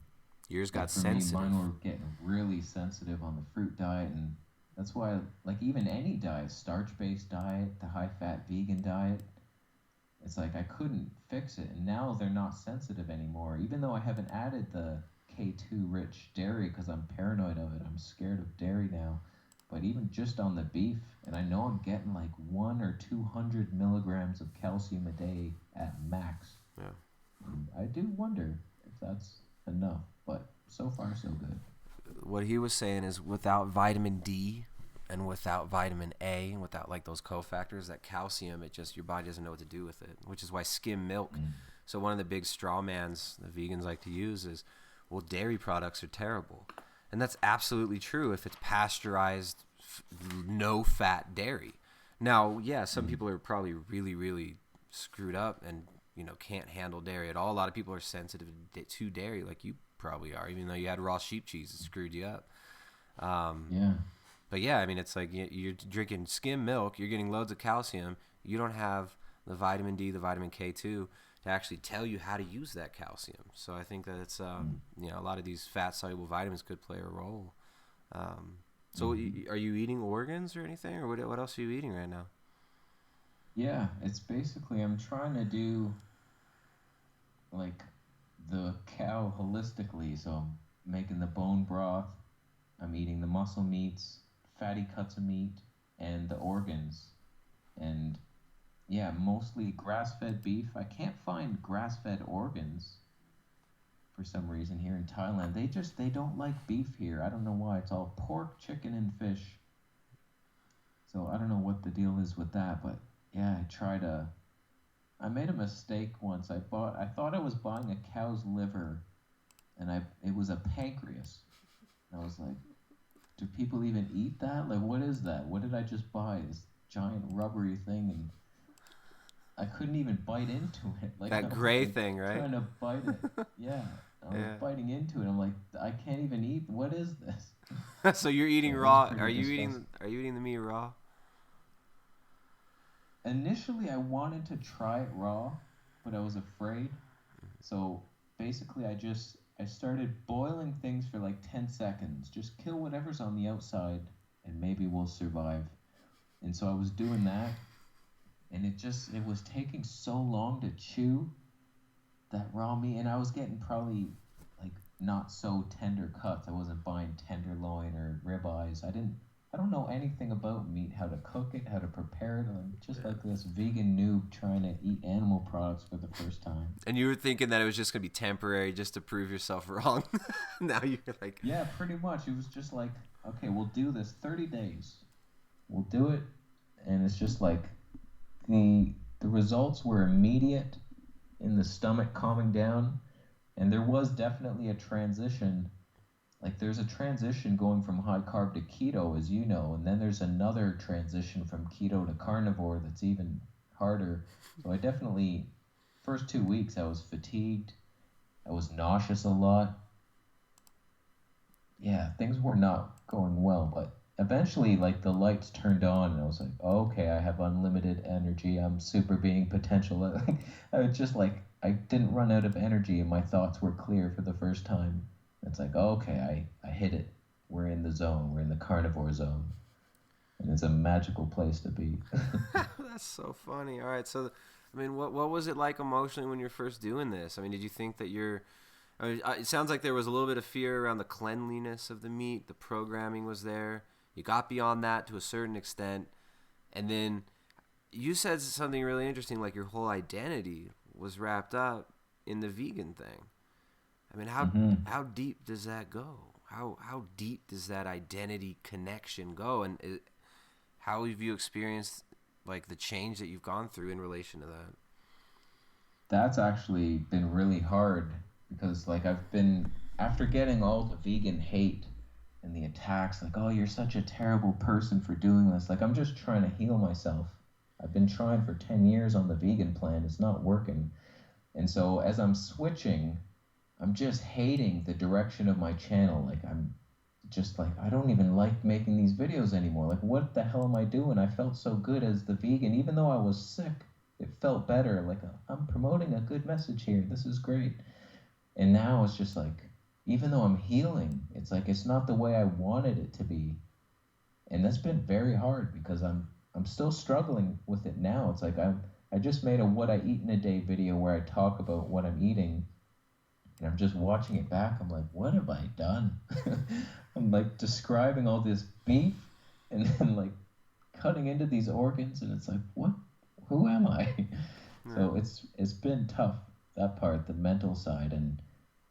Yours got for sensitive. Me, mine were getting really sensitive on the fruit diet, and that's why, like, even any diet, starch-based diet, the high-fat vegan diet, it's like I couldn't fix it, and now they're not sensitive anymore. Even though I haven't added the K2-rich dairy because I'm paranoid of it, I'm scared of dairy now. But even just on the beef, and I know I'm getting like 100 or 200 milligrams of calcium a day at max. Yeah. And I do wonder if that's enough, but so far so good. What he was saying is without vitamin D and without vitamin A and without like those cofactors, that calcium, it just, your body doesn't know what to do with it, which is why skim milk. So one of the big straw mans the vegans like to use is, well, dairy products are terrible. And that's absolutely true if it's pasteurized, no fat dairy. Now, yeah, some people are probably really, really screwed up and, can't handle dairy at all. A lot of people are sensitive to dairy, like you probably are, even though you had raw sheep cheese, it screwed you up. Yeah. But yeah, I mean, it's like you're drinking skim milk, you're getting loads of calcium. You don't have the vitamin D, the vitamin K2 to actually tell you how to use that calcium. So I think that it's, a lot of these fat-soluble vitamins could play a role. So are you eating organs or anything, or what else are you eating right now? Yeah, it's basically, I'm trying to do, like, the cow holistically. So I'm making the bone broth, I'm eating the muscle meats, fatty cuts of meat, and the organs. And yeah, mostly grass-fed beef. I can't find grass-fed organs for some reason here in Thailand. They don't like beef here. I don't know why. It's all pork, chicken, and fish. So I don't know what the deal is with that, but yeah, I made a mistake once. I thought I was buying a cow's liver, and it was a pancreas. And I was like, do people even eat that? Like, what is that? What did I just buy? This giant rubbery thing, and I couldn't even bite into it. Like, I That was gray like thing, right? trying to bite it. Yeah, I was Yeah. biting into it. I'm like, I can't even eat. What is this? So you're eating It was raw. pretty Are you disgusting. eating the meat raw? Initially, I wanted to try it raw, but I was afraid. So basically, I started boiling things for like 10 seconds. Just kill whatever's on the outside, and maybe we'll survive. And so I was doing that, and it was taking so long to chew that raw meat, and I was getting probably like not so tender cuts. I wasn't buying tenderloin or ribeyes. I don't know anything about meat, how to cook it, how to prepare it. I'm just like this vegan noob trying to eat animal products for the first time. And you were thinking that it was just gonna be temporary, just to prove yourself wrong. Now you're like, Yeah, pretty much. It was just like, okay, we'll do this 30 days. We'll do it, and it's just like the results were immediate in the stomach calming down, and there was definitely a transition. Like there's a transition going from high carb to keto, as you know, and then there's another transition from keto to carnivore that's even harder. So I definitely, first 2 weeks, I was fatigued. I was nauseous a lot. Yeah, things were not going well, but eventually, like the lights turned on, and I was like, oh, okay, I have unlimited energy. I'm super being potential. I was just like, I didn't run out of energy, and my thoughts were clear for the first time. It's like, oh, okay, I hit it. We're in the zone. We're in the carnivore zone, and it's a magical place to be. that's so funny. All right, so I mean, what was it like emotionally when you're first doing this? I mean, did you think that I mean, it sounds like there was a little bit of fear around the cleanliness of the meat. The programming was there. You got beyond that to a certain extent, and then you said something really interesting, like your whole identity was wrapped up in the vegan thing. I mean, Hmm. how deep does that go? How deep does that identity connection go? And how have you experienced like the change that you've gone through in relation to that? That's actually been really hard because, like, I've been, after getting all the vegan hate and the attacks, like, oh, you're such a terrible person for doing this. Like, I'm just trying to heal myself. I've been trying for 10 years on the vegan plan. It's not working. And so as I'm switching, I'm just hating the direction of my channel. Like, I'm just like, I don't even like making these videos anymore. Like, what the hell am I doing? I felt so good as the vegan, even though I was sick. It felt better. Like, I'm promoting a good message here. This is great. And now it's just like, even though I'm healing, it's like it's not the way I wanted it to be. And that's been very hard because I'm still struggling with it now. It's like I just made a what I eat in a day video where I talk about what I'm eating, and I'm just watching it back. I'm like, what have I done? I'm like describing all this beef and then like cutting into these organs, and it's like, what? Who am I? Yeah. So it's been tough, that part, the mental side, and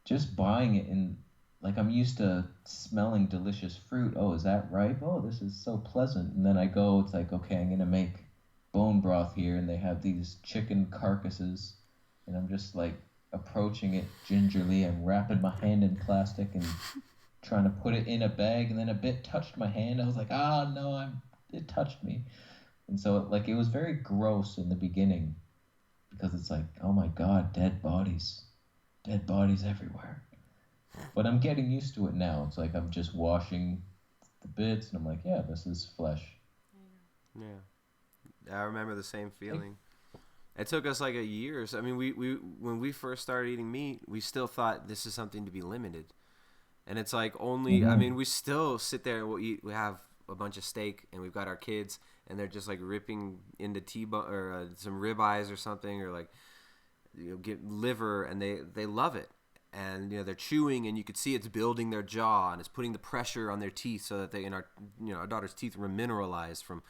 just buying it in, like, I'm used to smelling delicious fruit. Oh, is that ripe? Oh, this is so pleasant. And then I go, it's like, okay, I'm gonna make bone broth here, and they have these chicken carcasses, and I'm just like approaching it gingerly. I'm wrapping my hand in plastic and trying to put it in a bag, and then a bit touched my hand. I was like, ah, no, it touched me. And so, like, it was very gross in the beginning because it's like, oh my God, dead bodies everywhere. But I'm getting used to it now. It's like I'm just washing the bits, and I'm like, yeah, this is flesh. Yeah, I remember the same Like, feeling. It took us like a year. So, I mean, we when we first started eating meat, we still thought this is something to be limited. And it's like only, I mm-hmm. mean, we still sit there and we'll eat, we have a bunch of steak and we've got our kids and they're just like ripping into T-bone or some ribeyes or something or like, get liver and they love it. And, they're chewing and you could see it's building their jaw and it's putting the pressure on their teeth so that our daughter's teeth were mineralized from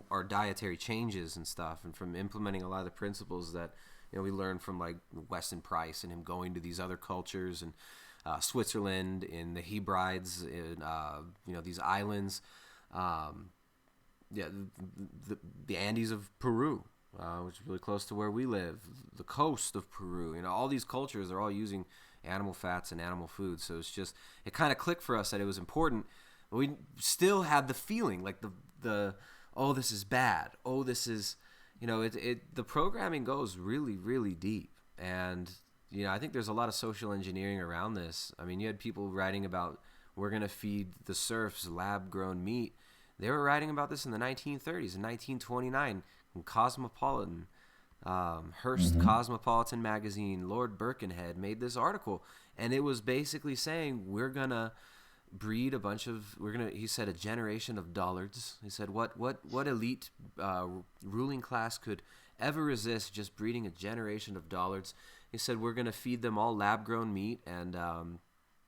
our dietary changes and stuff, and from implementing a lot of the principles that we learned from like Weston Price and him going to these other cultures and Switzerland, in the Hebrides, in these islands, the Andes of Peru, which is really close to where we live, the coast of Peru. All these cultures are all using animal fats and animal foods. So it kind of clicked for us that it was important. But we still had the feeling like the oh, this is bad. Oh, this is, the programming goes really, really deep. And, I think there's a lot of social engineering around this. I mean, you had people writing about, we're going to feed the serfs lab-grown meat. They were writing about this in the 1930s, in 1929, in Cosmopolitan. Hearst Cosmopolitan magazine, Lord Birkenhead made this article. And it was basically saying, we're going to breed he said, a generation of dullards. He said, what elite ruling class could ever resist just breeding a generation of dullards? He said, we're going to feed them all lab-grown meat, and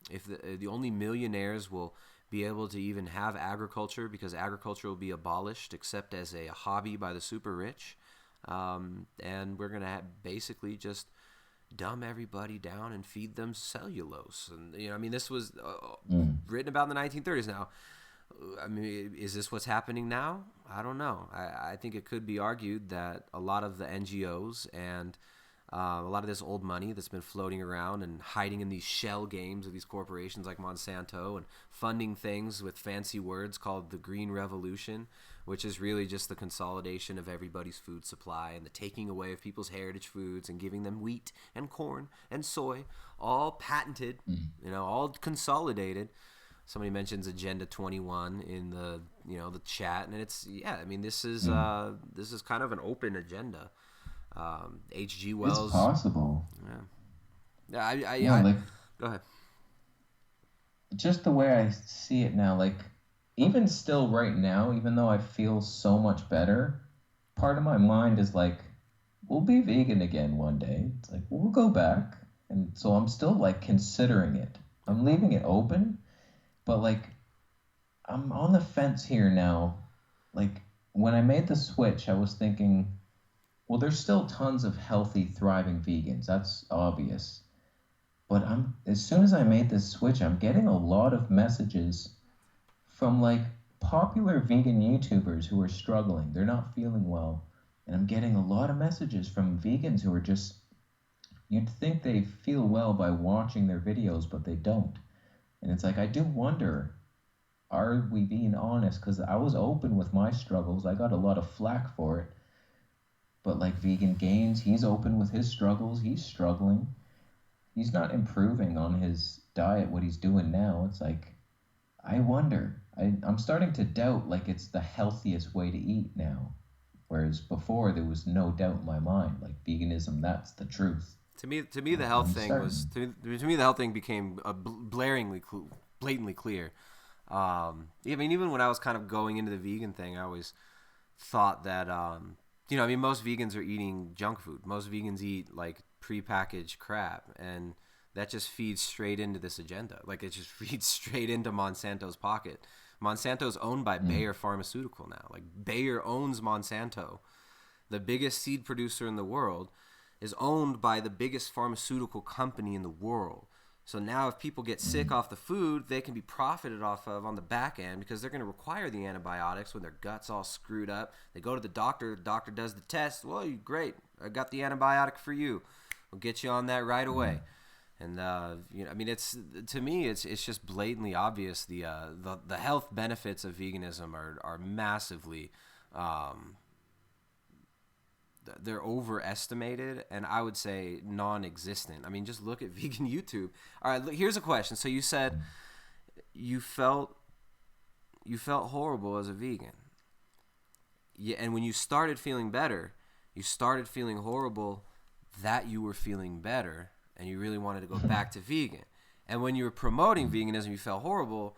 if the only millionaires will be able to even have agriculture, because agriculture will be abolished except as a hobby by the super rich, and we're going to basically just dumb everybody down and feed them cellulose. And this was written about in the 1930s. Now, I mean, is this what's happening now? I don't know. I think it could be argued that a lot of the NGOs and a lot of this old money that's been floating around and hiding in these shell games of these corporations like Monsanto and funding things with fancy words called the Green Revolution, which is really just the consolidation of everybody's food supply and the taking away of people's heritage foods and giving them wheat and corn and soy, all patented, all consolidated. Somebody mentions Agenda 21 in the the chat, and it's this is kind of an open agenda. H.G. Wells. It's possible. Yeah. Go ahead. Just the way I see it now, like, even still right now, even though I feel so much better, part of my mind is like, we'll be vegan again one day. It's like, we'll go back. And so I'm still like considering it. I'm leaving it open, but like, I'm on the fence here now. Like, when I made the switch, I was thinking, well, there's still tons of healthy, thriving vegans. That's obvious. But as soon as I made this switch, I'm getting a lot of messages from like popular vegan YouTubers who are struggling. They're not feeling well. And I'm getting a lot of messages from vegans who are just, you'd think they feel well by watching their videos, but they don't. And it's like, I do wonder, are we being honest? Because I was open with my struggles. I got a lot of flack for it. But like Vegan Gains, he's open with his struggles. He's struggling. He's not improving on his diet, what he's doing now. It's like, I wonder. I'm starting to doubt like it's the healthiest way to eat now. Whereas before there was no doubt in my mind. Like veganism, that's the truth. To me, the health thing was to me the health thing became blatantly clear. I mean, even when I was kind of going into the vegan thing, I always thought that most vegans are eating junk food. Most vegans eat like prepackaged crap, and that just feeds straight into this agenda. Like, it just feeds straight into Monsanto's pocket. Monsanto's owned by Bayer Pharmaceutical now. Like, Bayer owns Monsanto. The biggest seed producer in the world is owned by the biggest pharmaceutical company in the world. So now if people get sick off the food, they can be profited off of on the back end, because they're going to require the antibiotics when their gut's all screwed up. They go to the doctor does the test. Well, great, I got the antibiotic for you. We'll get you on that right away. And it's, to me, it's just blatantly obvious. The health benefits of veganism are massively, they're overestimated, and I would say non-existent. I mean, just look at vegan YouTube. All right, here's a question. So you said you felt horrible as a vegan. Yeah, and when you started feeling better, you started feeling horrible that you were feeling better, and you really wanted to go back to vegan. And when you were promoting veganism, you felt horrible.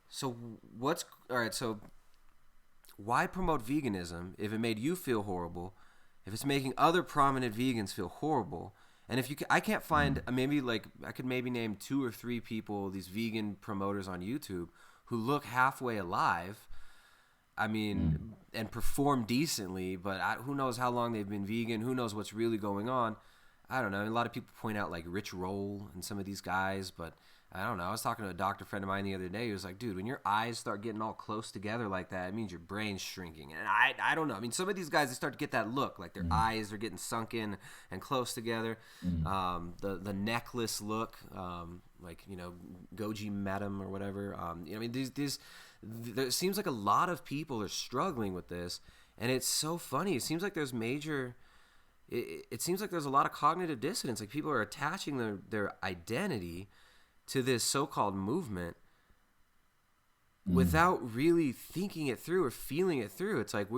So so why promote veganism if it made you feel horrible? If it's making other prominent vegans feel horrible? And if I can't find, I could maybe name 2 or 3 people, these vegan promoters on YouTube, who look halfway alive. I mean, and perform decently, but who knows how long they've been vegan? Who knows what's really going on? I don't know. A lot of people point out like Rich Roll and some of these guys, but I don't know. I was talking to a doctor friend of mine the other day. He was like, dude, when your eyes start getting all close together like that, it means your brain's shrinking. And I don't know. I mean, some of these guys, they start to get that look, like their eyes are getting sunken and close together. The necklace look, like, you know, Goji Madam or whatever. I mean, there seems like a lot of people are struggling with this, and it's so funny. It seems like there's it seems like there's a lot of cognitive dissonance. Like people are attaching their identity to this so-called movement without really thinking it through or feeling it through. It's like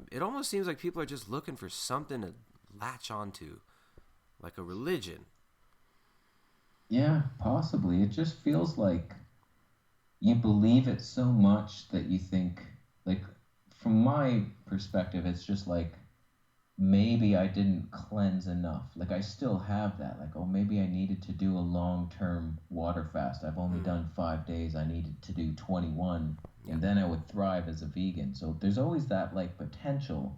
it almost seems like people are just looking for something to latch onto, like a religion. Yeah, possibly. It just feels like you believe it so much that you think, like, from my perspective, it's just like, maybe I didn't cleanse enough. Like, I still have that. Like, oh, maybe I needed to do a long-term water fast. I've only done 5 days. I needed to do 21, and then I would thrive as a vegan. So there's always that, like, potential.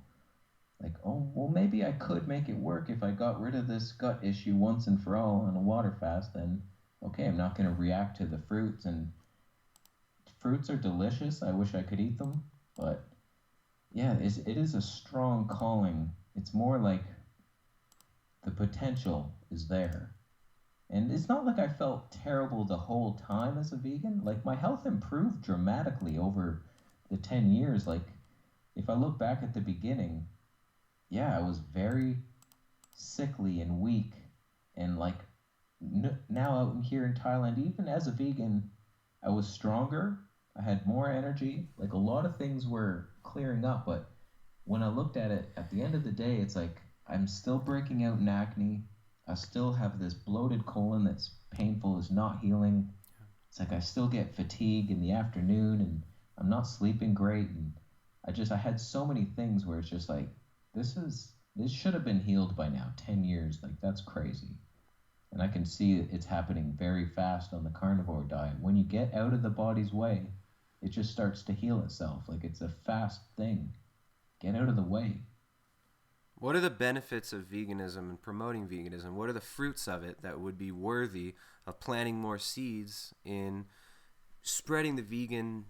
Like, oh, well, maybe I could make it work if I got rid of this gut issue once and for all on a water fast. Then, okay, I'm not going to react to the fruits. And fruits are delicious. I wish I could eat them. But, yeah, it is a strong calling. It's more like the potential is there. And it's not like I felt terrible the whole time as a vegan. Like, my health improved dramatically over the 10 years. Like, if I look back at the beginning, yeah, I was very sickly and weak. And, like, now out here in Thailand, even as a vegan, I was stronger. I had more energy. Like, a lot of things were clearing up, but when I looked at it, at the end of the day, it's like I'm still breaking out in acne. I still have this bloated colon that's painful, is not healing. It's like I still get fatigue in the afternoon, and I'm not sleeping great. And I had so many things where it's just like, this should have been healed by now, 10 years. Like, that's crazy. And I can see it's happening very fast on the carnivore diet. When you get out of the body's way, it just starts to heal itself. Like, it's a fast thing. Get out of the way. What are the benefits of veganism and promoting veganism? What are the fruits of it that would be worthy of planting more seeds in spreading the vegan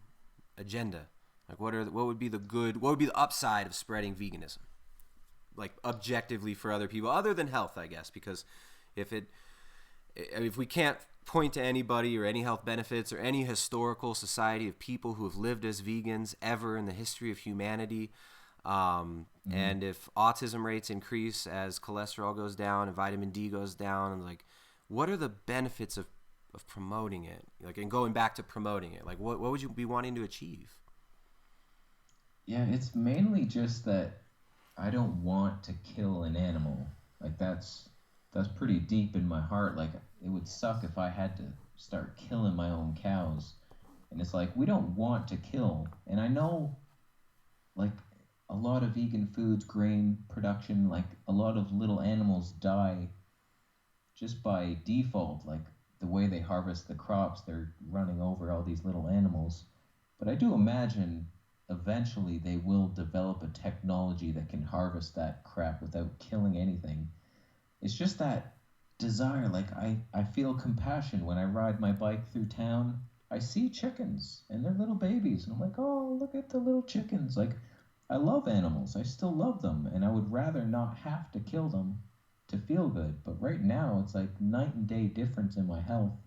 agenda? Like, what would be the upside of spreading veganism? Like, objectively for other people, other than health, I guess, because if we can't point to anybody or any health benefits or any historical society of people who have lived as vegans ever in the history of humanity, and if autism rates increase as cholesterol goes down and vitamin D goes down, and like, what are the benefits of promoting it? Like, and going back to promoting it, like, what would you be wanting to achieve? Yeah, it's mainly just that I don't want to kill an animal. Like, that's pretty deep in my heart. Like, it would suck if I had to start killing my own cows. And it's like, we don't want to kill. And I know, like, a lot of vegan foods, grain production, like, a lot of little animals die just by default. Like, the way they harvest the crops, they're running over all these little animals. But I do imagine eventually they will develop a technology that can harvest that crap without killing anything. It's just that desire. Like, I feel compassion when I ride my bike through town. I see chickens and they're little babies, and I'm like, oh, look at the little chickens. Like, I love animals. I still love them, and I would rather not have to kill them to feel good. But right now, it's like night and day difference in my health.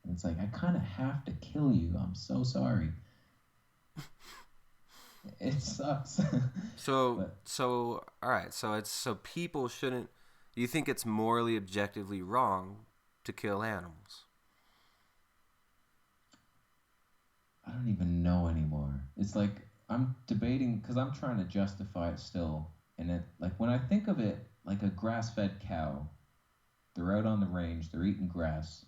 And it's like, I kind of have to kill you. I'm so sorry. It sucks. So all right. So people shouldn't. You think it's morally, objectively wrong to kill animals? I don't even know anymore. It's like I'm debating because I'm trying to justify it still. And it, like, when I think of it like a grass-fed cow, they're out on the range, they're eating grass.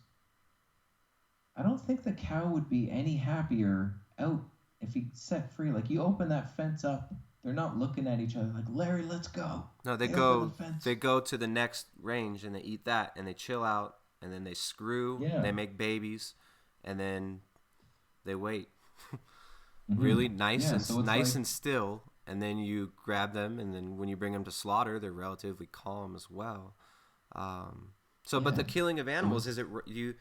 I don't think the cow would be any happier out if he set free. Like, you open that fence up, they're not looking at each other like, Larry, let's go. No, they go to the next range and they eat that and they chill out and then they screw, they make babies, and then they wait. really nice Yeah, and so it's nice like, and still, and then you grab them, and then when you bring them to slaughter, they're relatively calm as well. But the yeah. killing of So animals, is it you?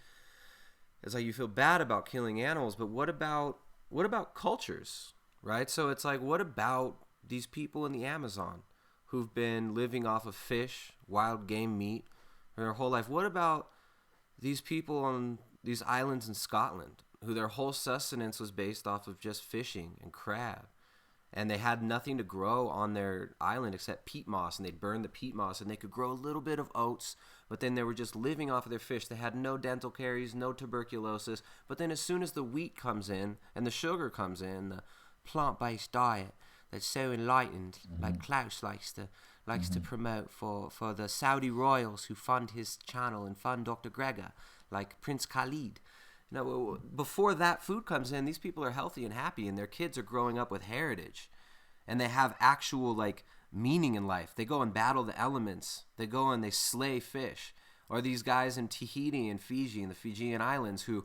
It's like you feel bad about killing animals, but what about cultures, right? So it's like, what about these people in the Amazon who've been living off of fish, wild game meat their whole life? What about these people on these islands in Scotland who their whole sustenance was based off of just fishing and crab? And they had nothing to grow on their island except peat moss, and they'd burn the peat moss, and they could grow a little bit of oats, but then they were just living off of their fish. They had no dental caries, no tuberculosis, but then as soon as the wheat comes in and the sugar comes in, the plant-based diet that's so enlightened, like Klaus likes to promote for the Saudi royals who fund his channel and fund Dr. Gregor, like Prince Khalid. No, before that food comes in, these people are healthy and happy, and their kids are growing up with heritage, and they have actual like meaning in life. They go and battle the elements. They go and they slay fish. Or these guys in Tahiti and Fiji, in the Fijian Islands, who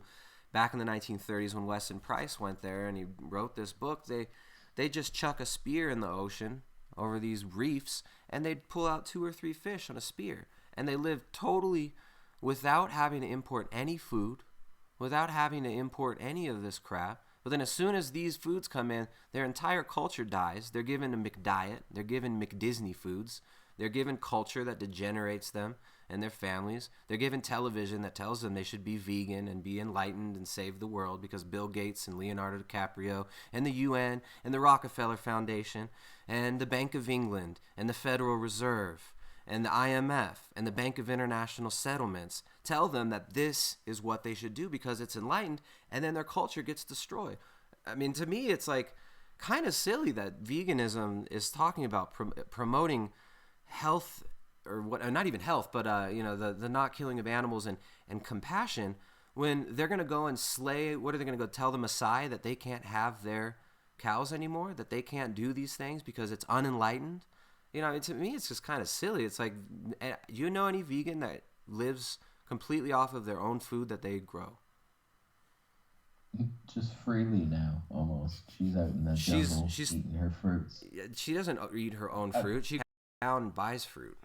back in the 1930s when Weston Price went there and he wrote this book, they just chuck a spear in the ocean over these reefs, and they'd pull out 2 or 3 fish on a spear, and they lived totally without having to import any food, without having to import any of this crap. But then as soon as these foods come in, their entire culture dies. They're given a McDiet. They're given McDisney foods. They're given culture that degenerates them and their families. They're given television that tells them they should be vegan and be enlightened and save the world because Bill Gates and Leonardo DiCaprio and the UN and the Rockefeller Foundation and the Bank of England and the Federal Reserve and the IMF and the Bank of International Settlements tell them that this is what they should do because it's enlightened, and then their culture gets destroyed. I mean, to me, it's like kind of silly that veganism is talking about promoting health, or what? Not even health, but the not killing of animals and compassion, when they're going to go and slay. What are they going to go tell the Maasai that they can't have their cows anymore, that they can't do these things because it's unenlightened? To me, it's just kind of silly. It's like, you know any vegan that lives completely off of their own food that they grow? just freely now, almost. She's out in the jungle eating her fruits. She doesn't eat her own fruit. She goes down and buys fruit.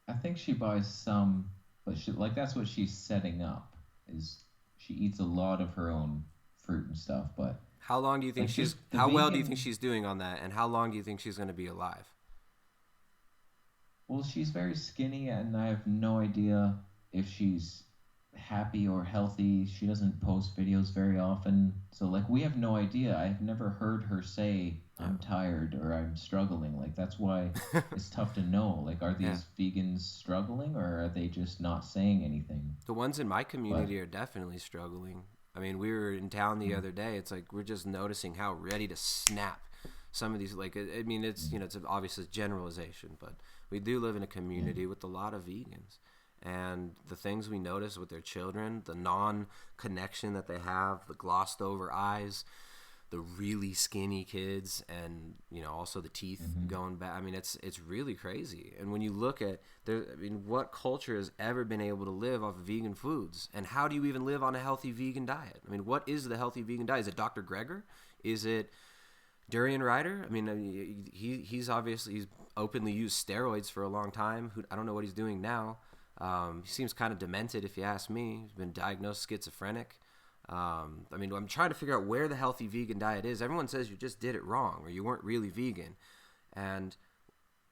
I think she buys some, but that's what she's setting up. Is she eats a lot of her own fruit and stuff, but how long do you think how well do you think she's doing on that, and how long do you think she's going to be alive? Well, she's very skinny, and I have no idea if she's happy or healthy. She doesn't post videos very often, so we have no idea. I've never heard her say I'm tired or I'm struggling. That's why it's tough to know. Are these vegans struggling, or are they just not saying anything? The ones in my community are definitely struggling. I mean, we were in town the other day. It's like we're just noticing how ready to snap some of these. It's obviously generalization, but we do live in a community with a lot of vegans. And the things we notice with their children, the non-connection that they have, the glossed over eyes, the really skinny kids, and also the teeth going back. I mean, it's really crazy. And when you look at what culture has ever been able to live off of vegan foods, and how do you even live on a healthy vegan diet? I mean, what is the healthy vegan diet? Is it Dr. Gregor? Is it Durian Ryder? I mean, he's openly used steroids for a long time. I don't know what he's doing now. He seems kind of demented, if you ask me. He's been diagnosed schizophrenic. I'm trying to figure out where the healthy vegan diet is. Everyone says you just did it wrong, or you weren't really vegan, and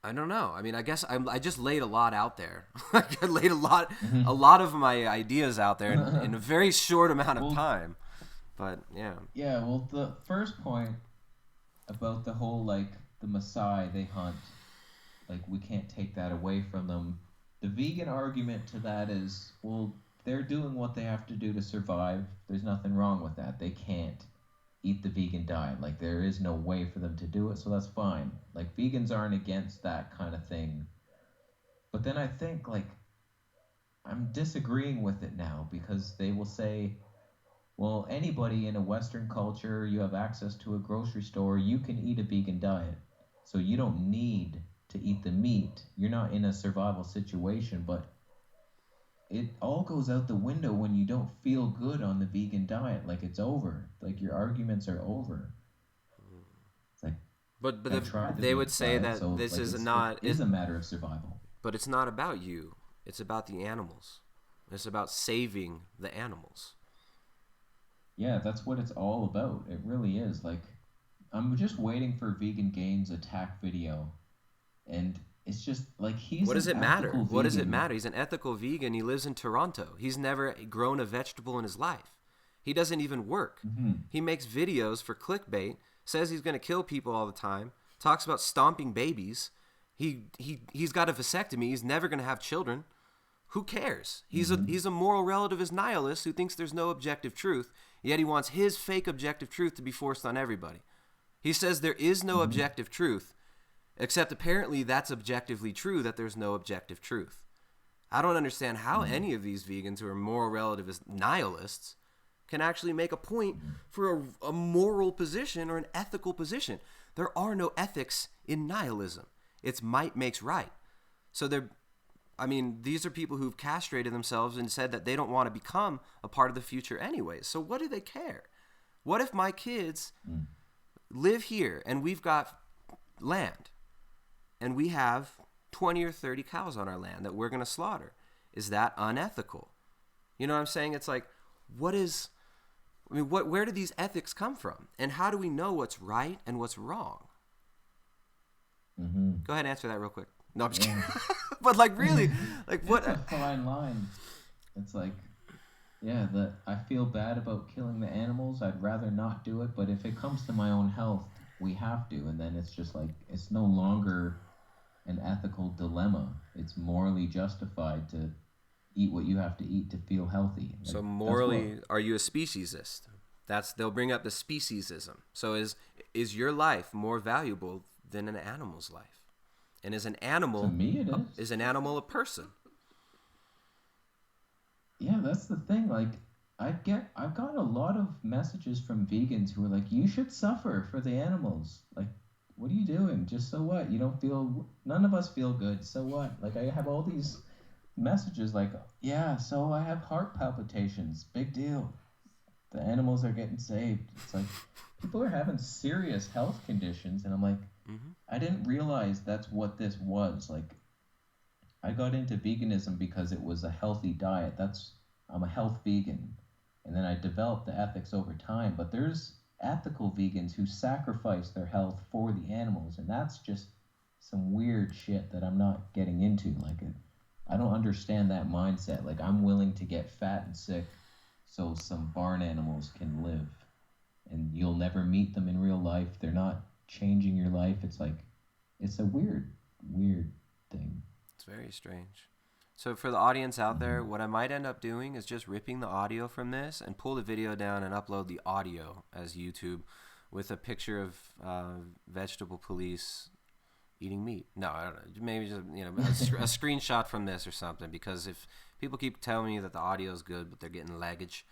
I don't know. I mean, I guess I just laid a lot out there. I laid a lot of my ideas out there in a very short amount of time. But yeah. Yeah. Well, the first point about the whole the Maasai they hunt, we can't take that away from them. The vegan argument to that is, well, they're doing what they have to do to survive. There's nothing wrong with that. They can't eat the vegan diet. There is no way for them to do it, so that's fine. Vegans aren't against that kind of thing. But then I think, I'm disagreeing with it now, because they will say, well, anybody in a Western culture, you have access to a grocery store, you can eat a vegan diet. So you don't need to eat the meat. You're not in a survival situation, but it all goes out the window when you don't feel good on the vegan diet. Like it's over. Like your arguments are over. It's like But I tried the they vegan would say diet, that so this like is it not. is a matter of survival. But it's not about you. It's about the animals. It's about saving the animals. Yeah, that's what it's all about. It really is. Like, I'm just waiting for Vegan Gains attack video, and it's just like he's What does an it matter? ethical What does it vegan. matter? He's an ethical vegan. He lives in Toronto. He's never grown a vegetable in his life. He doesn't even work. Mm-hmm. He makes videos for clickbait, says he's going to kill people all the time, talks about stomping babies. He's got a vasectomy. He's never going to have children. Who cares? He's a moral relativist nihilist who thinks there's no objective truth, yet he wants his fake objective truth to be forced on everybody. He says there is no objective truth, except apparently that's objectively true that there's no objective truth. I don't understand how any of these vegans who are moral relativist nihilists can actually make a point for a moral position or an ethical position. There are no ethics in nihilism. It's might makes right. So these are people who've castrated themselves and said that they don't want to become a part of the future anyways. So what do they care? What if my kids live here and we've got land and we have 20 or 30 cows on our land that we're going to slaughter? Is that unethical? You know what I'm saying? It's like, where do these ethics come from? And how do we know what's right and what's wrong? Mm-hmm. Go ahead and answer that real quick. No, I'm just kidding. But like really, like what? It's a fine line. It's like, yeah, I feel bad about killing the animals. I'd rather not do it, but if it comes to my own health, we have to. And then it's just like, it's no longer an ethical dilemma. It's morally justified to eat what you have to eat to feel healthy. Like, So morally, are you a speciesist? They'll bring up the speciesism. So is your life more valuable than an animal's life? And is an animal to me, it is. Is an animal a person? Yeah, that's the thing. Like, I've got a lot of messages from vegans who are like, you should suffer for the animals. Like, what are you doing? Just so what? None of us feel good. So what? Like, I have all these messages like, yeah, so I have heart palpitations. Big deal. The animals are getting saved. It's like, people are having serious health conditions. And I'm like, I didn't realize that's what this was. Like, I got into veganism because it was a healthy diet. I'm a health vegan. And then I developed the ethics over time. But there's ethical vegans who sacrifice their health for the animals. And that's just some weird shit that I'm not getting into. Like, I don't understand that mindset. Like, I'm willing to get fat and sick so some barn animals can live. And you'll never meet them in real life. They're not changing your life. It's like, it's a weird thing. It's very strange. So for the audience out there, what I might end up doing is just ripping the audio from this and pull the video down and upload the audio as YouTube with a picture of vegetable police eating meat. No, I don't know. Maybe just a screenshot from this or something, because if people keep telling me that the audio is good but they're getting laggage.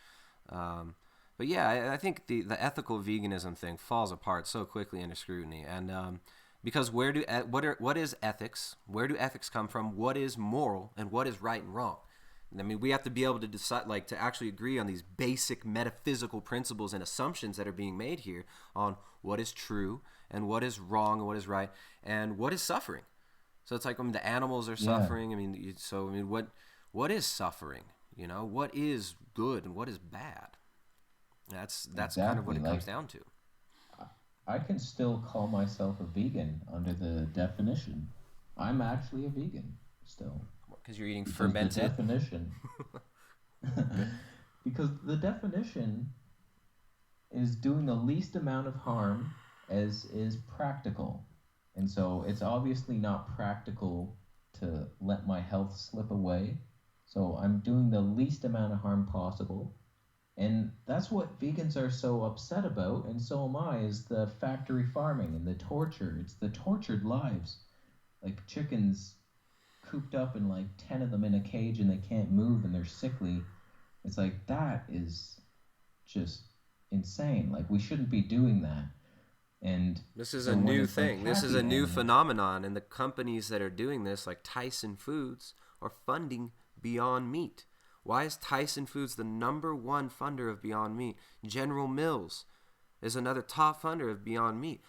But yeah, I think the ethical veganism thing falls apart so quickly under scrutiny, and because what is ethics? Where do ethics come from? What is moral and what is right and wrong? I mean, we have to be able to decide, like, to actually agree on these basic metaphysical principles and assumptions that are being made here on what is true and what is wrong and what is right and what is suffering. So it's like, the animals are suffering. What is suffering? What is good and what is bad? That's Exactly. kind of what it comes down to. I can still call myself a vegan under the definition. I'm actually a vegan still. Because you're eating Because fermented. The definition. Because the definition is doing the least amount of harm as is practical. And so it's obviously not practical to let my health slip away. So I'm doing the least amount of harm possible. And that's what vegans are so upset about, and so am I, is the factory farming and the torture. It's the tortured lives. Like chickens cooped up in like 10 of them in a cage and they can't move and they're sickly. It's like, that is just insane. Like, we shouldn't be doing that. And this is so a when new it's like thing. This is happy a new animals- phenomenon, and the companies that are doing this, like Tyson Foods, are funding Beyond Meat? Why is Tyson Foods the number one funder of Beyond Meat? General Mills is another top funder of Beyond Meat.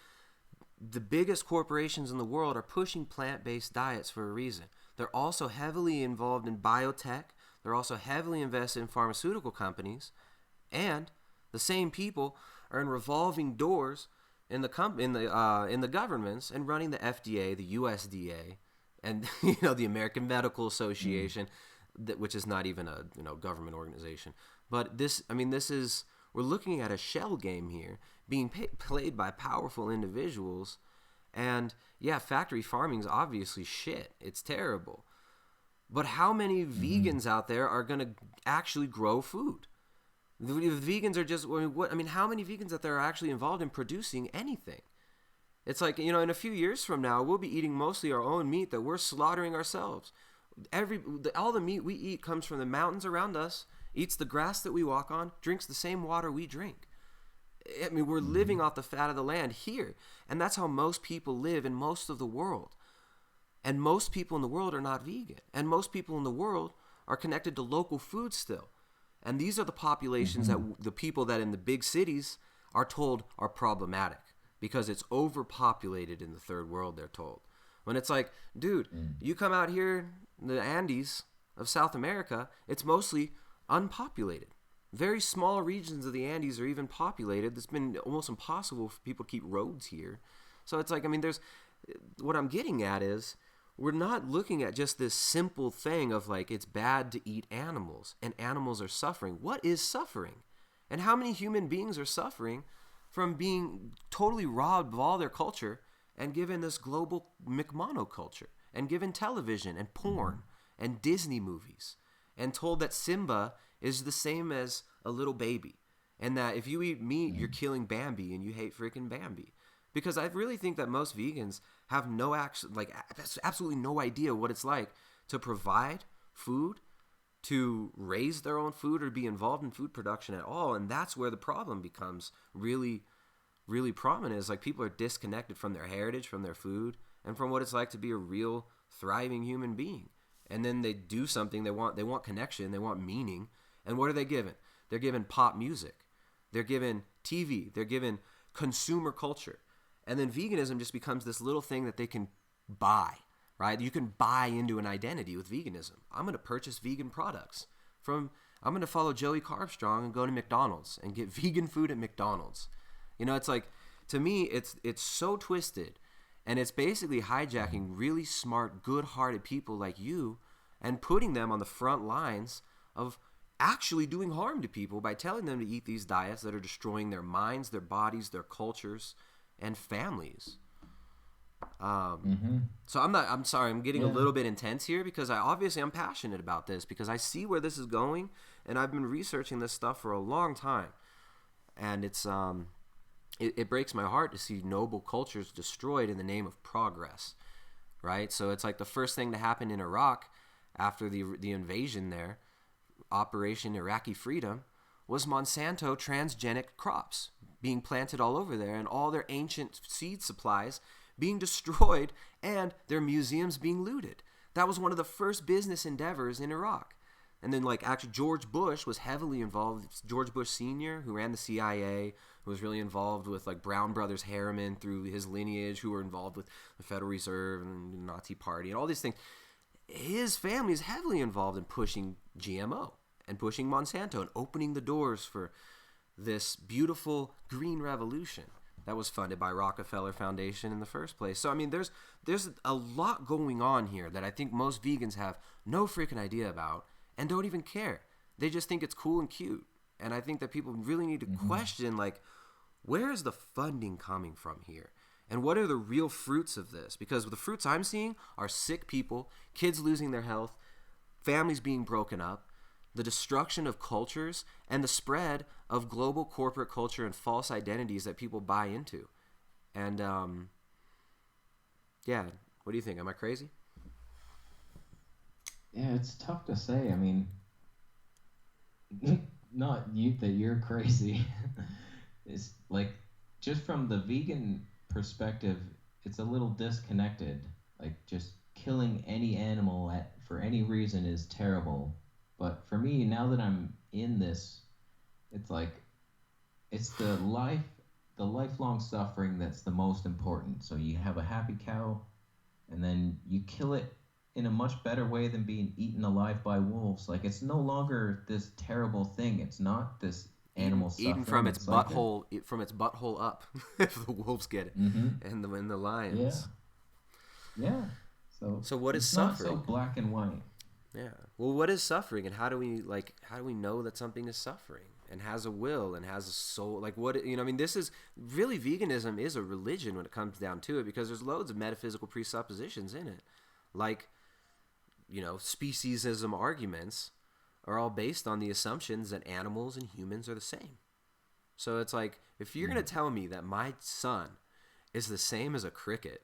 The biggest corporations in the world are pushing plant-based diets for a reason. They're also heavily involved in biotech. They're also heavily invested in pharmaceutical companies. And the same people are in revolving doors in the governments and running the FDA, the USDA, and the American Medical Association, which is not even a government organization. But we're looking at a shell game here being played by powerful individuals. And yeah, factory farming is obviously shit. It's terrible. But how many vegans out there are going to actually grow food? The vegans are just, how many vegans out there are actually involved in producing anything? It's like, in a few years from now, we'll be eating mostly our own meat that we're slaughtering ourselves. All the meat we eat comes from the mountains around us, eats the grass that we walk on, drinks the same water we drink. We're living off the fat of the land here. And that's how most people live in most of the world. And most people in the world are not vegan. And most people in the world are connected to local food still. And these are the populations that the people that in the big cities are told are problematic because it's overpopulated in the third world, they're told. When it's like, dude, you come out here in the Andes of South America, it's mostly unpopulated. Very small regions of the Andes are even populated. It's been almost impossible for people to keep roads here. So it's like, what I'm getting at is, we're not looking at just this simple thing of like, it's bad to eat animals and animals are suffering. What is suffering? And how many human beings are suffering from being totally robbed of all their culture and given this global McMonoculture and given television and porn and Disney movies and told that Simba is the same as a little baby and that if you eat meat, you're killing Bambi and you hate freaking Bambi. Because I really think that most vegans have absolutely no idea what it's like to provide food, to raise their own food, or be involved in food production at all. And that's where the problem becomes really, really prominent. Is like people are disconnected from their heritage, from their food, and from what it's like to be a real, thriving human being. And then they do something, they want connection, they want meaning. And what are they given? They're given pop music. They're given TV. They're given consumer culture. And then veganism just becomes this little thing that they can buy, right? You can buy into an identity with veganism. I'm going to purchase vegan products. I'm going to follow Joey Carbstrong and go to McDonald's and get vegan food at McDonald's. It's like, to me, it's so twisted. And it's basically hijacking really smart, good-hearted people like you and putting them on the front lines of actually doing harm to people by telling them to eat these diets that are destroying their minds, their bodies, their cultures, and families. So I'm sorry, I'm getting a little bit intense here because I'm passionate about this because I see where this is going and I've been researching this stuff for a long time. And it's it breaks my heart to see noble cultures destroyed in the name of progress, right? So it's like the first thing to happen in Iraq after the invasion there, Operation Iraqi Freedom, was Monsanto transgenic crops being planted all over there and all their ancient seed supplies being destroyed and their museums being looted. That was one of the first business endeavors in Iraq. And then actually George Bush was heavily involved. George Bush Sr., who ran the CIA, who was really involved with Brown Brothers Harriman through his lineage, who were involved with the Federal Reserve and the Nazi Party and all these things. His family is heavily involved in pushing GMO and pushing Monsanto and opening the doors for this beautiful green revolution that was funded by Rockefeller Foundation in the first place. So there's a lot going on here that I think most vegans have no freaking idea about and don't even care. They just think it's cool and cute. And I think that people really need to question where is the funding coming from here? And what are the real fruits of this? Because the fruits I'm seeing are sick people, kids losing their health, families being broken up, the destruction of cultures, and the spread of global corporate culture and false identities that people buy into. And, what do you think? Am I crazy? Yeah, it's tough to say. Not you that you're crazy. It's like, just from the vegan perspective, it's a little disconnected. Just killing any animal for any reason is terrible. But for me, now that I'm in this, it's like it's the lifelong suffering that's the most important. So you have a happy cow, and then you kill it in a much better way than being eaten alive by wolves. Like, it's no longer this terrible thing. It's not this animal suffering. Eaten from its It's like butthole, from its butthole up, if the wolves get it, and the lions. Yeah. So what is it's not suffering? so black and white. Yeah. Well, what is suffering, and how do we know that something is suffering and has a will and has a soul? Like, what, I mean, this is really, veganism is a religion when it comes down to it, because there's loads of metaphysical presuppositions in it. Like, speciesism arguments are all based on the assumptions that animals and humans are the same. So it's like, if you're going to tell me that my son is the same as a cricket,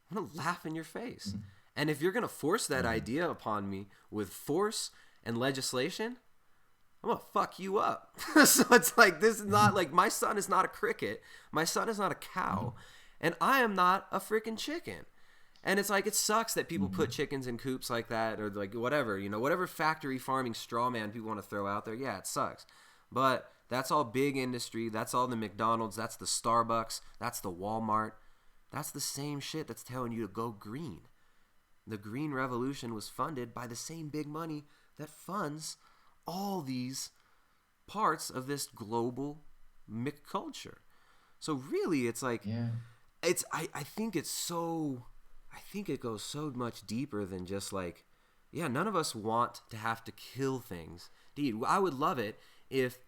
I'm going to laugh in your face. And if you're going to force that idea upon me with force and legislation, I'm going to fuck you up. So it's like, this is not like, my son is not a cricket. My son is not a cow. And I am not a freaking chicken. And it's like, it sucks that people put chickens in coops like that, or like whatever, whatever factory farming straw man people want to throw out there. Yeah, it sucks. But that's all big industry. That's all the McDonald's. That's the Starbucks. That's the Walmart. That's the same shit that's telling you to go green. The green revolution was funded by the same big money that funds all these parts of this global culture. So really, it's like, I think it goes so much deeper than just like, none of us want to have to kill things. Dude, I would love it if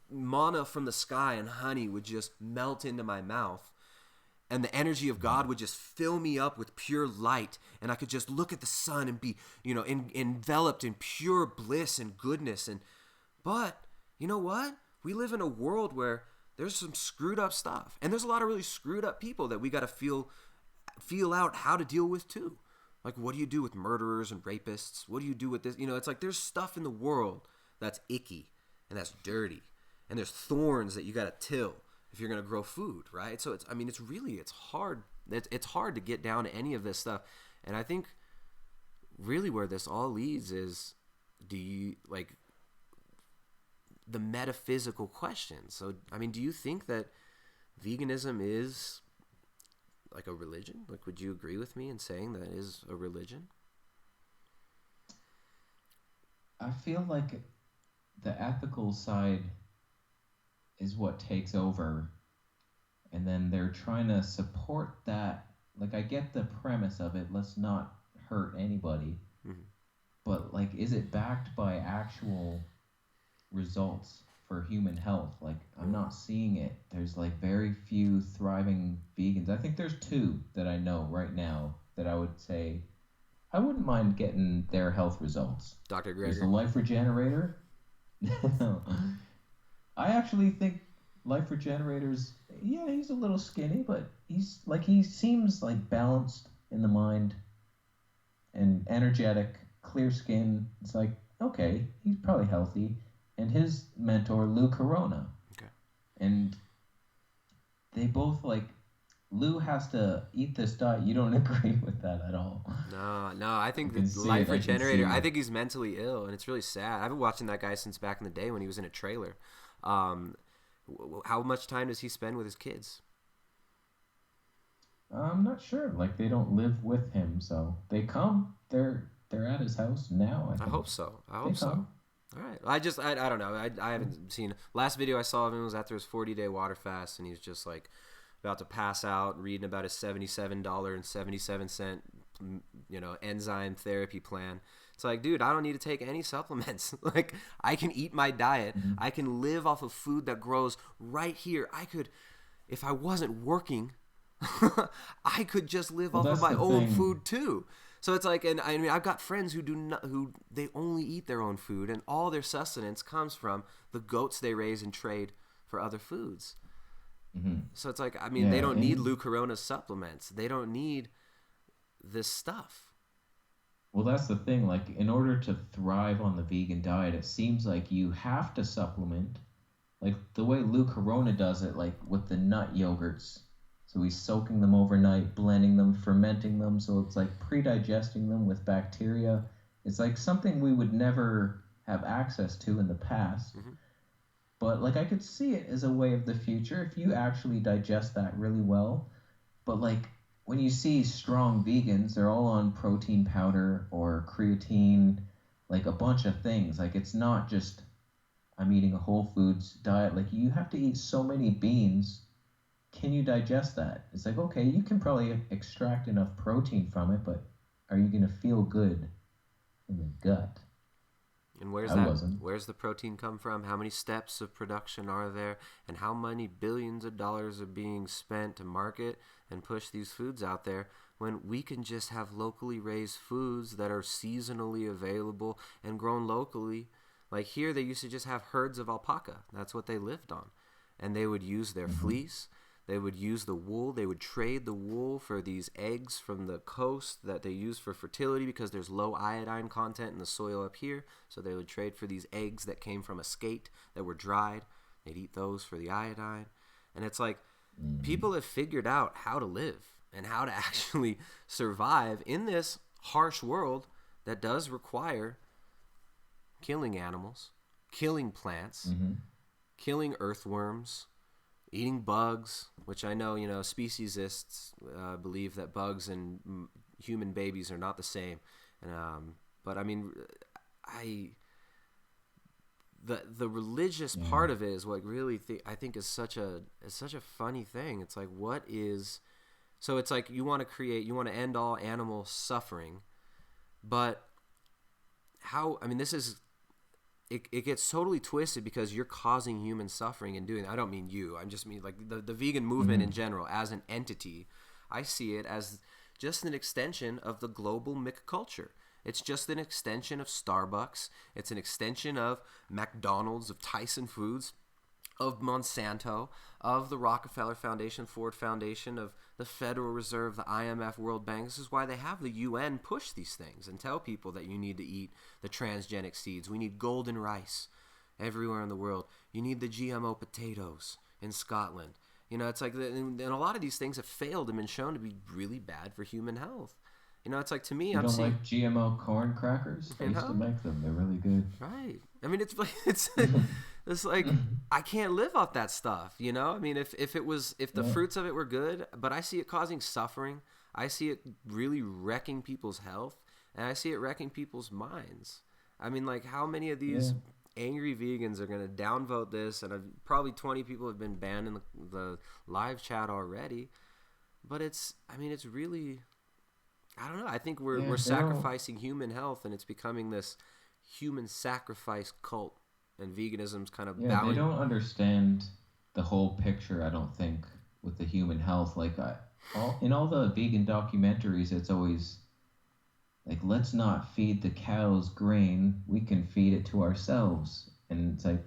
manna from the sky and honey would just melt into my mouth, and the energy of God would just fill me up with pure light, and I could just look at the sun and be, enveloped in pure bliss and goodness. But you know what? We live in a world where there's some screwed up stuff, and there's a lot of really screwed up people that we got to feel out how to deal with too. Like, what do you do with murderers and rapists? What do you do with this? It's like, there's stuff in the world that's icky and that's dirty, and there's thorns that you got to till if you're going to grow food, right? So it's hard. It's hard to get down to any of this stuff. And I think really where this all leads is, do you like the metaphysical questions? So, I mean, do you think that veganism is like a religion? Like, would you agree with me in saying that it is a religion? I feel like the ethical side is what takes over, and then they're trying to support that. Like, I get the premise of it, let's not hurt anybody, but like, is it backed by actual results for human health? Like, I'm not seeing it. There's like very few thriving vegans. I think there's two that I know right now that I would say I wouldn't mind getting their health results. Dr. Greger. There's the Life Regenerator. No. I actually think Life Regenerator's, he's a little skinny, but he seems like balanced in the mind and energetic, clear skin. It's like, okay, he's probably healthy. And his mentor, Lou Corona. Okay. And they both, like, Lou has to eat this diet. You don't agree with that at all. No, I think the Life Regenerator, I think he's mentally ill, and it's really sad. I've been watching that guy since back in the day when he was in a trailer. How much time does he spend with his kids? I'm not sure. Like, they don't live with him, so they come. They're at his house now, I think. I hope so. All right. I don't know. I haven't seen. Last video I saw of him was after his 40-day water fast, and he's just like about to pass out, reading about his $77.77 enzyme therapy plan. It's like, dude, I don't need to take any supplements. Like, I can eat my diet. I can live off of food that grows right here. I could, if I wasn't working, I could just live off of my own food too. So it's like, and I mean, I've got friends who they only eat their own food, and all their sustenance comes from the goats they raise and trade for other foods. So it's like, I mean, they don't need Lou Corona's supplements. They don't need this stuff. Well, that's the thing. Like, in order to thrive on the vegan diet, it seems like you have to supplement. Like, the way Lou Corona does it, like, with the nut yogurts. So he's soaking them overnight, blending them, fermenting them. So it's like pre-digesting them with bacteria. It's like something we would never have access to in the past. Mhm. But like I could see it as a way of the future if you actually digest that really well. But like when you see strong vegans, they're all on protein powder or creatine, like a bunch of things. Like it's not just I'm eating a whole foods diet. Like you have to eat so many beans. Can you digest that? It's like, okay, you can probably extract enough protein from it, but are you going to feel good in the gut? And where's I that? wasn't. Where's the protein come from? How many steps of production are there? And how many billions of dollars are being spent to market and push these foods out there when we can just have locally raised foods that are seasonally available and grown locally? Like here, they used to just have herds of alpaca. That's what they lived on. And they would use their fleece. They would use the wool. They would trade the wool for these eggs from the coast that they use for fertility because there's low iodine content in the soil up here. So they would trade for these eggs that came from a skate that were dried. They'd eat those for the iodine. And it's like people have figured out how to live and how to actually survive in this harsh world that does require killing animals, killing plants, killing earthworms, eating bugs, which I know, speciesists believe that bugs and human babies are not the same. But I mean, the religious part of it is what really I think is such a funny thing. It's like, so it's like you want to end all animal suffering, but how? I mean, this is. It gets totally twisted because you're causing human suffering and doing that. I don't mean you. I just mean like the vegan movement in general as an entity. I see it as just an extension of the global Mick culture. It's just an extension of Starbucks. It's an extension of McDonald's, of Tyson Foods, of Monsanto, of the Rockefeller Foundation, Ford Foundation, of the Federal Reserve, the IMF, World Bank. This is why they have the UN push these things and tell people that you need to eat the transgenic seeds. We need golden rice everywhere in the world. You need the GMO potatoes in Scotland. It's like, and a lot of these things have failed and been shown to be really bad for human health. It's like, to me, You I'm don't seeing... like GMO corn crackers? I used to make them. They're really good. Right. I mean, it's like I can't live off that stuff, I mean, if the fruits of it were good, but I see it causing suffering. I see it really wrecking people's health, and I see it wrecking people's minds. I mean, like, how many of these angry vegans are going to downvote this? And probably 20 people have been banned in the live chat already. But it's really, I don't know. I think we're sacrificing human health, and it's becoming this human sacrifice cult. And veganism's kind of bowing. They don't understand the whole picture, I don't think, with the human health. Like, in all the vegan documentaries, it's always like, let's not feed the cows grain. We can feed it to ourselves. And it's like,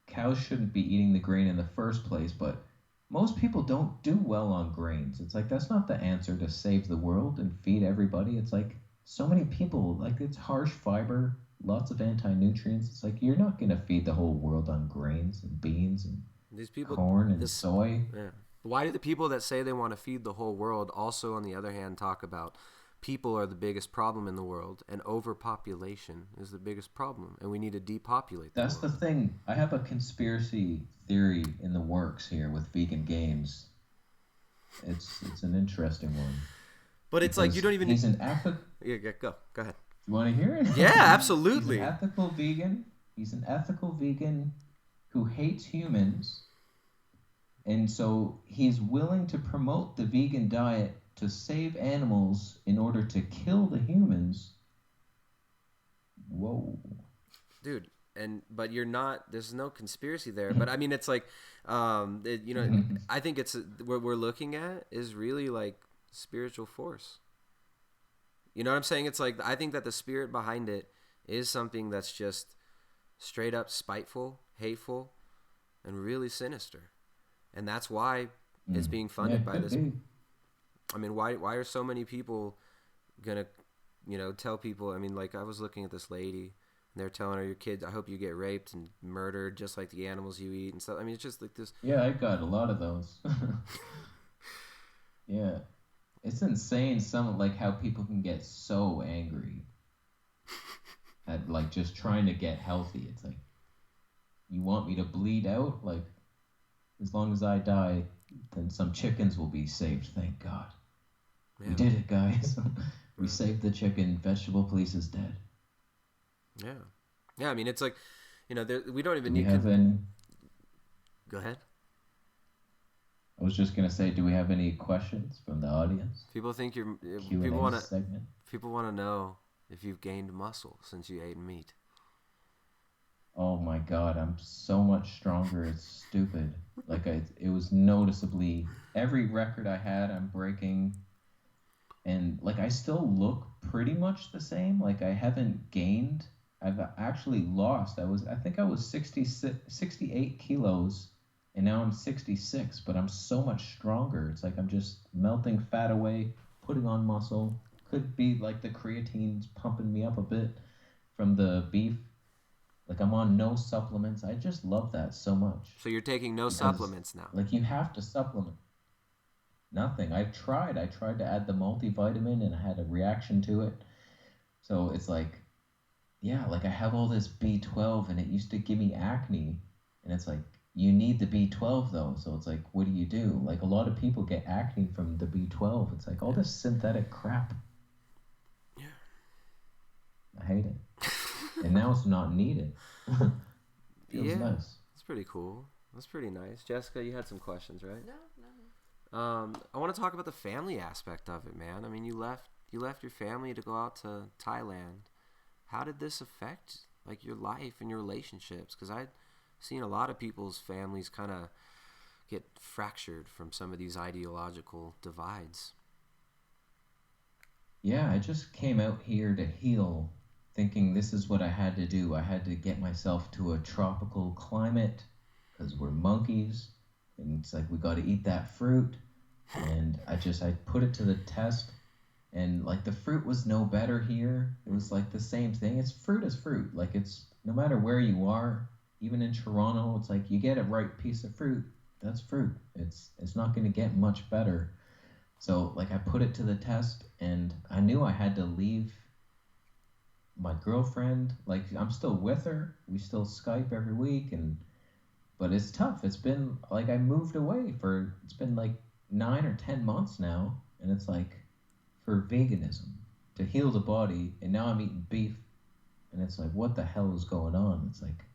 cows shouldn't be eating the grain in the first place, but most people don't do well on grains. It's like, that's not the answer to save the world and feed everybody. It's like, so many people, like, it's harsh fiber, lots of anti-nutrients. It's like, you're not going to feed the whole world on grains and beans and these people, corn and soy. Yeah. Why do the people that say they want to feed the whole world also, on the other hand, talk about people are the biggest problem in the world and overpopulation is the biggest problem and we need to depopulate the That's world? the thing. I have a conspiracy theory in the works here with vegan games. It's an interesting one. But it's like, you don't even... He's an ethical... Yeah, go ahead. You want to hear it? Yeah, absolutely. He's an ethical vegan. He's an ethical vegan who hates humans. And so he's willing to promote the vegan diet to save animals in order to kill the humans. Whoa. Dude, but you're not... There's no conspiracy there. But, I mean, it's like... I think it's... What we're looking at is really, like, spiritual force. You know what I'm saying? It's like, I think that the spirit behind it is something that's just straight up spiteful, hateful, and really sinister. And that's why it's being funded by this. I mean, why are so many people gonna, tell people? I mean, like, I was looking at this lady, and they're telling her, your kids, I hope you get raped and murdered just like the animals you eat and stuff. I mean, it's just like this. Yeah, I got a lot of those. Yeah. It's insane, like, how people can get so angry. at like just trying to get healthy. It's like, you want me to bleed out? Like, as long as I die, then some chickens will be saved. Thank God. Yeah. We did it, guys. We saved the chicken. Vegetable police is dead. Yeah. Yeah, I mean, it's like, we don't even Do we need... have any... Go ahead. I was just gonna say, do we have any questions from the audience? People think you're... Q&A People want to... segment. People want to know if you've gained muscle since you ate meat. Oh my God, I'm so much stronger. It's stupid. Like, it was noticeably... Every record I had, I'm breaking... And, like, I still look pretty much the same. Like, I haven't gained. I've actually lost. I think I was 68 kilos, and now I'm 66, but I'm so much stronger. It's like I'm just melting fat away, putting on muscle. Could be, like, the creatine's pumping me up a bit from the beef. Like, I'm on no supplements. I just love that so much. So you're taking no supplements now? Like, you have to supplement. Nothing. I tried to add the multivitamin and I had a reaction to it. So it's like, yeah, like I have all this B12 and it used to give me acne. And it's like, you need the B12 though. So it's like, what do you do? Like a lot of people get acne from the B12. It's like all this synthetic crap. Yeah. I hate it. And now it's not needed. Feels nice. That's pretty cool. That's pretty nice. Jessica, you had some questions, right? No. I want to talk about the family aspect of it, man. I mean, you left your family to go out to Thailand. How did this affect like your life and your relationships? Because I've seen a lot of people's families kind of get fractured from some of these ideological divides. Yeah, I just came out here to heal, thinking this is what I had to do. I had to get myself to a tropical climate because we're monkeys. And it's like, we got to eat that fruit. And I put it to the test. And like the fruit was no better here. It was like the same thing. It's fruit is fruit. Like it's no matter where you are, even in Toronto, it's like you get a ripe piece of fruit. That's fruit. It's not going to get much better. So like I put it to the test and I knew I had to leave my girlfriend. Like I'm still with her. We still Skype every week but it's tough. It's been like I moved away it's been like 9 or 10 months now. And it's like for veganism to heal the body. And now I'm eating beef. And it's like, what the hell is going on? It's like.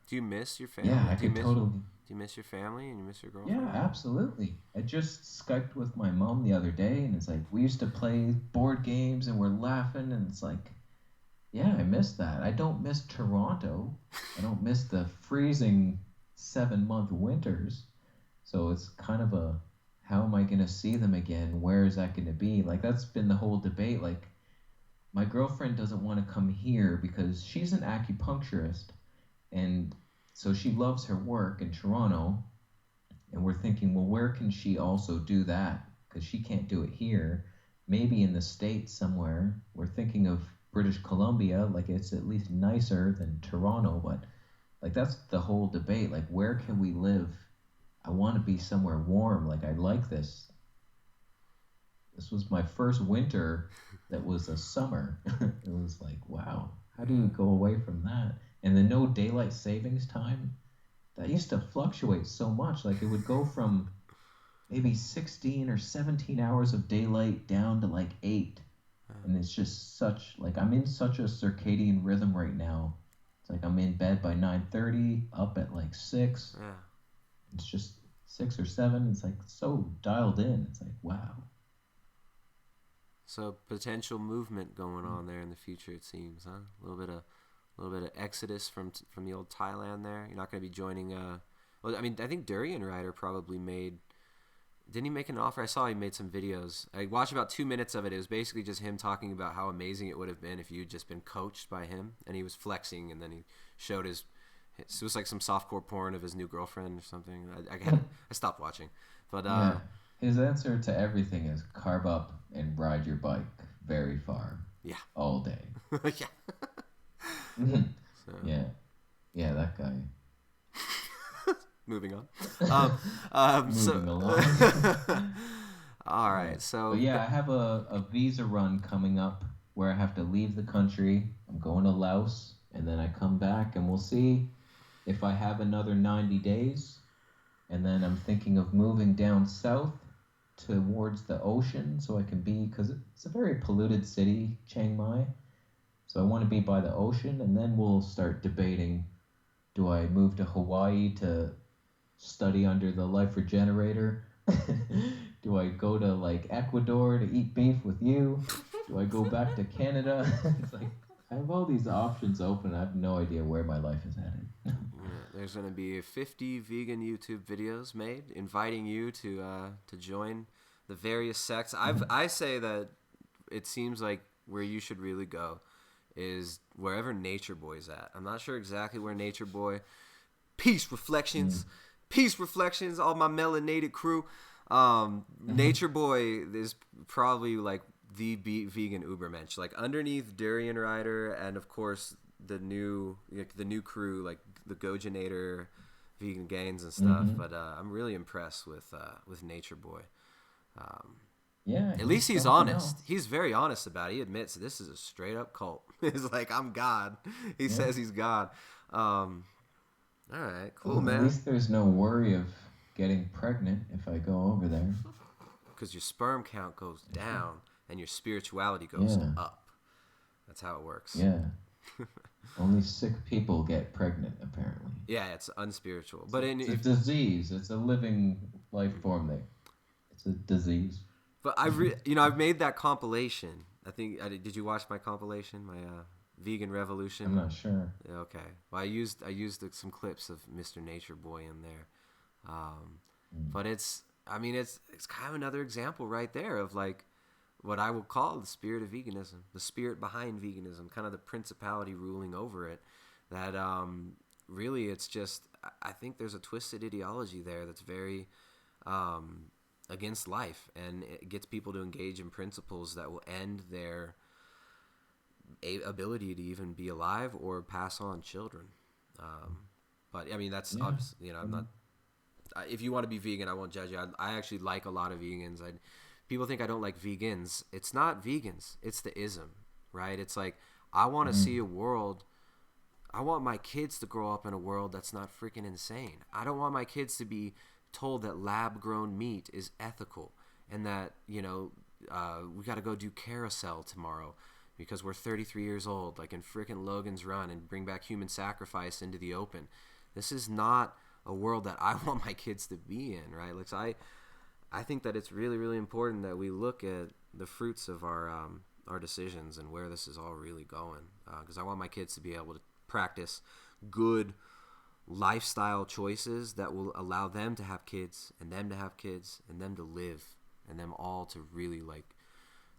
Do you miss your family? Yeah, Do you miss your family and you miss your girlfriend? Yeah, absolutely. I just Skyped with my mom the other day. And it's like, we used to play board games and we're laughing. And it's like, yeah, I miss that. I don't miss Toronto. I don't miss the freezing 7-month winters. So it's kind of how am I going to see them again? Where is that going to be? Like, that's been the whole debate. Like, my girlfriend doesn't want to come here because she's an acupuncturist. And so she loves her work in Toronto. And we're thinking, well, where can she also do that? Because she can't do it here. Maybe in the States somewhere. We're thinking of British Columbia, like it's at least nicer than Toronto, but like that's the whole debate. Like, where can we live? I want to be somewhere warm. Like, I like this. This was my first winter that was a summer. It was like, wow, how do you go away from that? And the no daylight savings time, that used to fluctuate so much. Like, it would go from maybe 16 or 17 hours of daylight down to like 8. And it's just like I'm in such a circadian rhythm right now. It's like I'm in bed by 9:30, up at like 6. Yeah. It's just 6 or 7. It's like so dialed in. It's like, wow. So potential movement going on there in the future, it seems, huh? A little bit of exodus from the old Thailand there. You're not going to be joining. Well, I mean, I think Durian Rider probably made. Didn't he make an offer? I saw he made some videos. I watched about 2 minutes of it. It was basically just him talking about how amazing it would have been if you'd just been coached by him. And he was flexing, and then he showed it was like some softcore porn of his new girlfriend or something. I stopped watching. But yeah. His answer to everything is carb up and ride your bike very far. Yeah. All day. Yeah. So. Yeah, that guy. Moving on. Moving along. All right. So. But yeah, I have a visa run coming up where I have to leave the country. I'm I'm going to Laos, and then I come back, and we'll see if I have another 90 days. And then I'm thinking of moving down south towards the ocean so I can be, because it's a very polluted city, Chiang Mai. So I want to be by the ocean, and then we'll start debating, do I move to Hawaii to study under the life regenerator? Do I go to like Ecuador to eat beef with you? Do I go back to Canada? It's like I have all these options open. I have no idea where my life is headed. Yeah, there's going to be 50 vegan YouTube videos made inviting you to join the various sects. I say that it seems like where you should really go is wherever Nature Boy's at. I'm not sure exactly where Nature Boy. Peace Reflections, all my melanated crew. Nature Boy is probably like the vegan ubermensch. Like underneath Durian Rider and of course the new crew like the Gogenator, Vegan Gains and stuff. But I'm really impressed with Nature Boy. Yeah. At least he's honest. He's very honest about it. He admits this is a straight up cult. He's like, I'm God. He says he's God. All right, cool, man. At least there's no worry of getting pregnant if I go over there. Because your sperm count goes down and your spirituality goes up. That's how it works. Yeah. Only sick people get pregnant, apparently. Yeah, it's unspiritual. But it's a disease. It's a living life form. It's a disease. But I've made that compilation. I think did you watch my compilation, my Vegan Revolution? I'm not sure. Okay. Well, I used some clips of Mr. Nature Boy in there. But it's kind of another example right there of like what I will call the spirit of veganism, the spirit behind veganism, kind of the principality ruling over it. That really, it's just I think there's a twisted ideology there that's very against life, and it gets people to engage in principles that will end their ability to even be alive or pass on children. But I mean, that's obviously, I'm not. If you want to be vegan, I won't judge you. I actually like a lot of vegans. People think I don't like vegans. It's not vegans. It's the ism, right? It's like I want to see a world. I want my kids to grow up in a world that's not freaking insane. I don't want my kids to be told that lab-grown meat is ethical and that, we got to go do carousel tomorrow because we're 33 years old, like in freaking Logan's Run, and bring back human sacrifice into the open. This is not a world that I want my kids to be in, right? Like, I think that it's really, really important that we look at the fruits of our decisions and where this is all really going. Because I want my kids to be able to practice good lifestyle choices that will allow them to have kids and them to have kids and them to live and them all to really like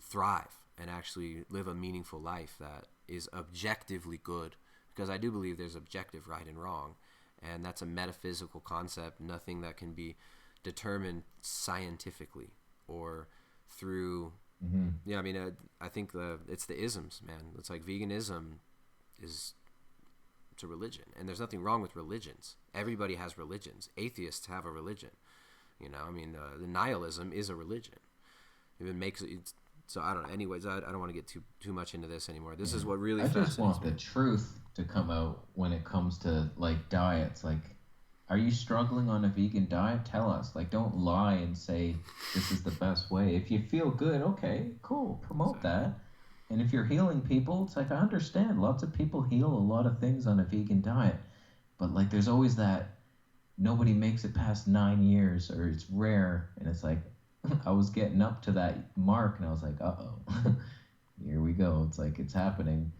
thrive and actually live a meaningful life that is objectively good. Because I do believe there's objective right and wrong. And that's a metaphysical concept, nothing that can be determined scientifically or through, I think it's the isms, man. It's like veganism it's a religion, and there's nothing wrong with religions. Everybody has religions. Atheists have a religion. The nihilism is a religion. It makes it. So I don't know. Anyways, I don't want to get too much into this anymore. This is what really fascinates me. I just want the truth to come out when it comes to like diets. Like, are you struggling on a vegan diet? Tell us. Like, don't lie and say this is the best way. If you feel good, okay, cool, promote that. And if you're healing people, it's like, I understand. Lots of people heal a lot of things on a vegan diet. But like, there's always that nobody makes it past 9 years, or it's rare. And it's like, I was getting up to that mark and I was like, uh-oh, here we go. It's like, it's happening.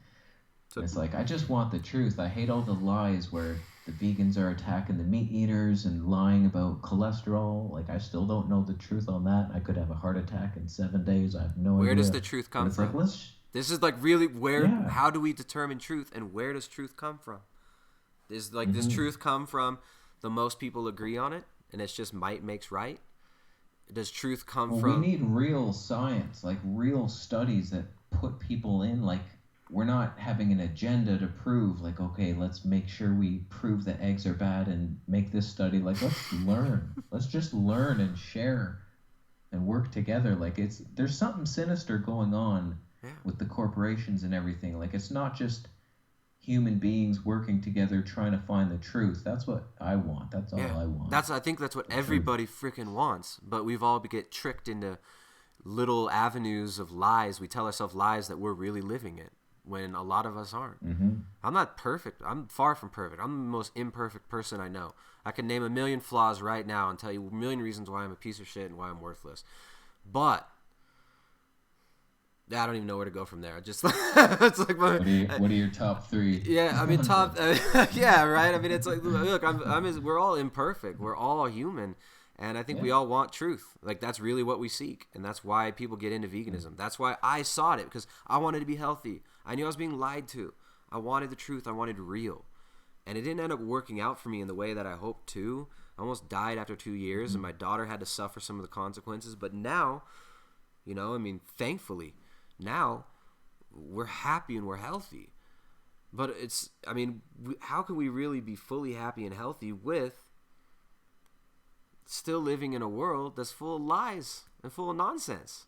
So, it's like, I just want the truth. I hate all the lies where the vegans are attacking the meat eaters and lying about cholesterol. Like, I still don't know the truth on that. I could have a heart attack in 7 days. I have no idea. Where does the truth come from? Like, this is like really how do we determine truth, and where does truth come from? Does truth come from the most people agree on it and it's just might makes right? Does truth come from... We need real science, like real studies that put people in, like, we're not having an agenda to prove, like, okay, let's make sure we prove that eggs are bad and make this study. Like, let's learn. Let's just learn and share and work together. Like, there's something sinister going on with the corporations and everything. Like, it's not just human beings working together trying to find the truth. That's what I want. That's all I want. I think that's what everybody freaking wants. But we've all get tricked into little avenues of lies. We tell ourselves lies that we're really living it, when a lot of us aren't. I'm not perfect. I'm far from perfect. I'm the most imperfect person I know. I can name a million flaws right now and tell you a million reasons why I'm a piece of shit and why I'm worthless. But I don't even know where to go from there. Just it's like what are your top 3? Yeah, I mean top. Yeah, right. I mean, it's like, look, we're all imperfect. We're all human, and I think we all want truth. Like, that's really what we seek, and that's why people get into veganism. That's why I sought it, because I wanted to be healthy. I knew I was being lied to. I wanted the truth. I wanted real, and it didn't end up working out for me in the way that I hoped to. I almost died after 2 years, and my daughter had to suffer some of the consequences. But now, you know, I mean, thankfully, now we're happy and we're healthy. But it's, I mean, how can we really be fully happy and healthy with still living in a world that's full of lies and full of nonsense?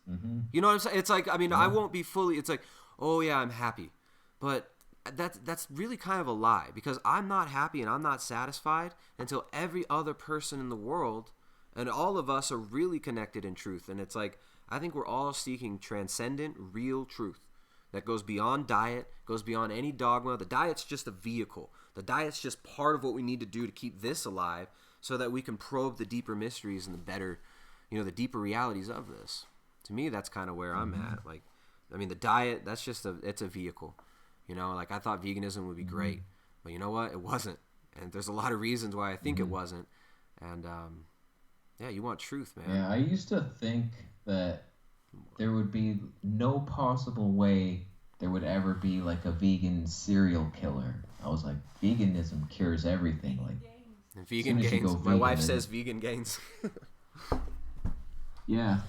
You know what I'm saying? It's like, I mean, I won't be fully, it's like, oh yeah, I'm happy. But that's really kind of a lie, because I'm not happy and I'm not satisfied until every other person in the world and all of us are really connected in truth. And it's like, I think we're all seeking transcendent, real truth that goes beyond diet, goes beyond any dogma. The diet's just a vehicle. The diet's just part of what we need to do to keep this alive, so that we can probe the deeper mysteries and the better, you know, the deeper realities of this. To me, that's kind of where I'm at. Like, I mean, the diet, that's just it's a vehicle. You know, like, I thought veganism would be great, but you know what? It wasn't. And there's a lot of reasons why I think it wasn't. And, yeah, you want truth, man. Yeah, I used to think that there would be no possible way there would ever be like a vegan serial killer. I was like, veganism cures everything. Like, and vegan gains. My wife says vegan gains. Yeah,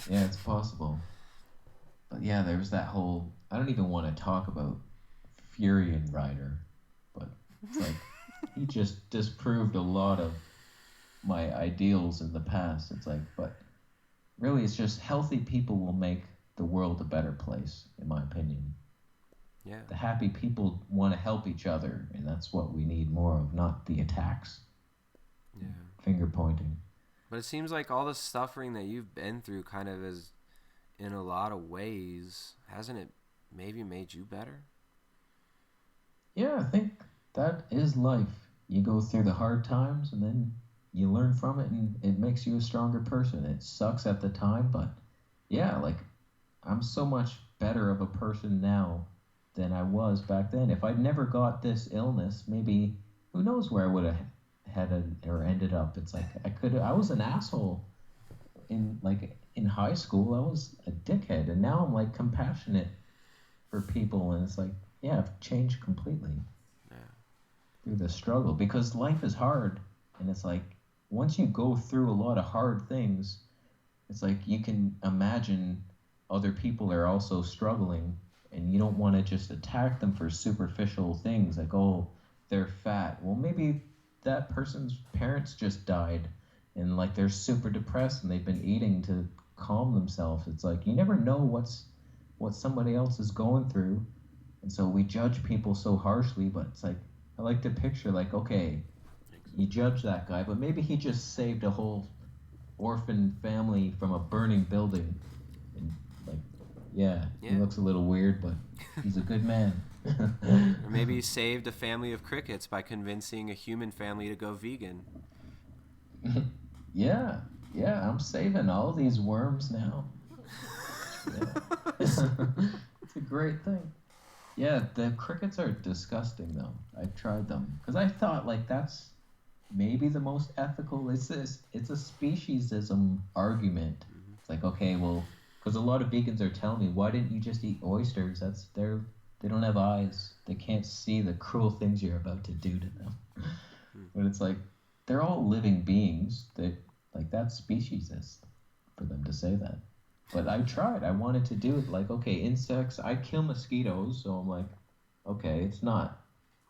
it's possible. But yeah, there was that whole, I don't even want to talk about Furion Rider, but it's like, he just disproved a lot of my ideals in the past. It's like, but really, it's just healthy people will make the world a better place, in my opinion. Yeah. The happy people want to help each other, and that's what we need more of, not the attacks. Yeah. Finger pointing. But it seems like all the suffering that you've been through kind of is, in a lot of ways, hasn't it maybe made you better? Yeah, I think that is life. You go through the hard times, and then you learn from it, and it makes you a stronger person. It sucks at the time, but yeah, like, I'm so much better of a person now than I was back then. If I'd never got this illness, maybe, who knows where I would have headed or ended up. It's like, I was an asshole in high school. I was a dickhead, and now I'm like compassionate for people, and it's like, yeah, I've changed completely through the struggle, because life is hard, and it's like, once you go through a lot of hard things, it's like you can imagine other people are also struggling, and you don't want to just attack them for superficial things like, oh, they're fat. Well, maybe that person's parents just died, and like they're super depressed and they've been eating to calm themselves. It's like, you never know what somebody else is going through, and so we judge people so harshly. But it's like, I like to picture, like, okay, you judge that guy, but maybe he just saved a whole orphan family from a burning building. And like, yeah, he looks a little weird, but he's a good man. Or maybe he saved a family of crickets by convincing a human family to go vegan. Yeah, I'm saving all these worms now. Yeah. It's a great thing. Yeah, the crickets are disgusting, though. I've tried them, because I thought, like, that's maybe the most ethical. It's a speciesism argument. It's like, okay, well, because a lot of vegans are telling me, why didn't you just eat oysters? They don't have eyes. They can't see the cruel things you're about to do to them. But it's like, they're all living beings. That's speciesist for them to say that. But I tried. I wanted to do it. Like, okay, insects. I kill mosquitoes, so I'm like, okay, it's not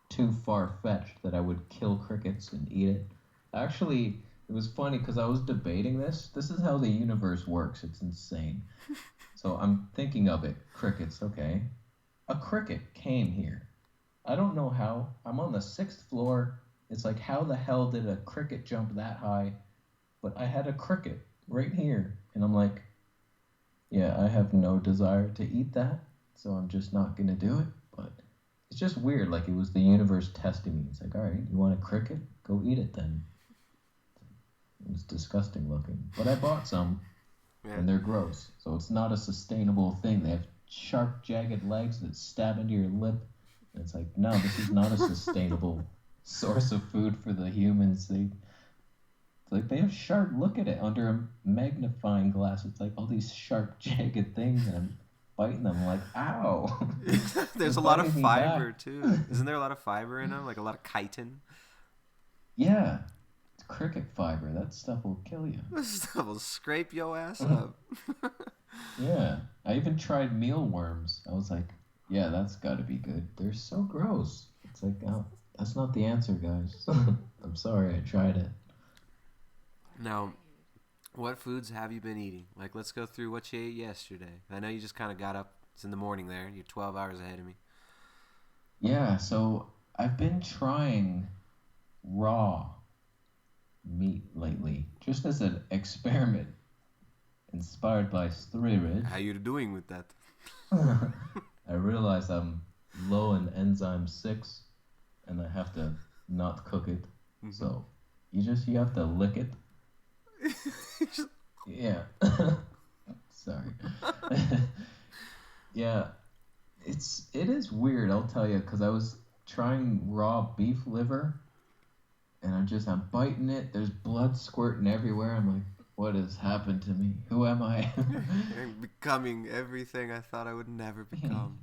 too far-fetched that I would kill crickets and eat it. Actually, It was funny because I was debating this. This is how the universe works. It's insane. So I'm thinking of it. Crickets, okay. A cricket came here. I don't know how. I'm on the 6th floor. It's like, how the hell did a cricket jump that high? But I had a cricket right here. And I'm like, yeah, I have no desire to eat that. So I'm just not going to do it. But it's just weird. Like, it was the universe testing me. It's like, all right, you want a cricket? Go eat it then. It was disgusting looking. But I bought some. Yeah. And they're gross. So it's not a sustainable thing. They have sharp, jagged legs that stab into your lip. And it's like, no, this is not a sustainable source of food for the humans. They have sharp, look at it, under a magnifying glass. It's like all these sharp, jagged things, and I'm biting them like, ow. There's a lot of fiber, too. Isn't there a lot of fiber in them? Like a lot of chitin? Yeah. It's cricket fiber. That stuff will kill you. This stuff will scrape your ass up. Yeah. I even tried mealworms. I was like, yeah, that's got to be good. They're so gross. It's like, oh, that's not the answer, guys. I'm sorry, I tried it. Now, what foods have you been eating? Like, let's go through what you ate yesterday. I know you just kind of got up. It's in the morning there. You're 12 hours ahead of me. Yeah, so I've been trying raw meat lately, just as an experiment, inspired by steroids. How you doing with that? I realize I'm low in enzyme 6, and I have to not cook it. Mm-hmm. So you have to lick it. Yeah. Sorry. Yeah. It is weird, I'll tell you, because I was trying raw beef liver, and I'm biting it. There's blood squirting everywhere. I'm like, what has happened to me? Who am I? I'm becoming everything I thought I would never become.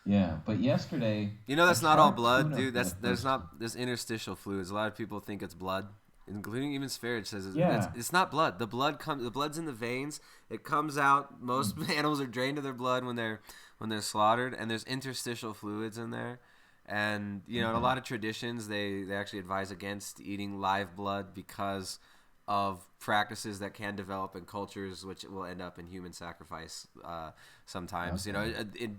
Yeah, but yesterday... You know that's not all blood, dude. There's interstitial fluids. A lot of people think it's blood, including even Sverige says it's not blood. The blood's in the veins. It comes out. Most animals are drained of their blood when they're slaughtered, and there's interstitial fluids in there. And in a lot of traditions, they actually advise against eating live blood because of practices that can develop in cultures which will end up in human sacrifice sometimes. Okay.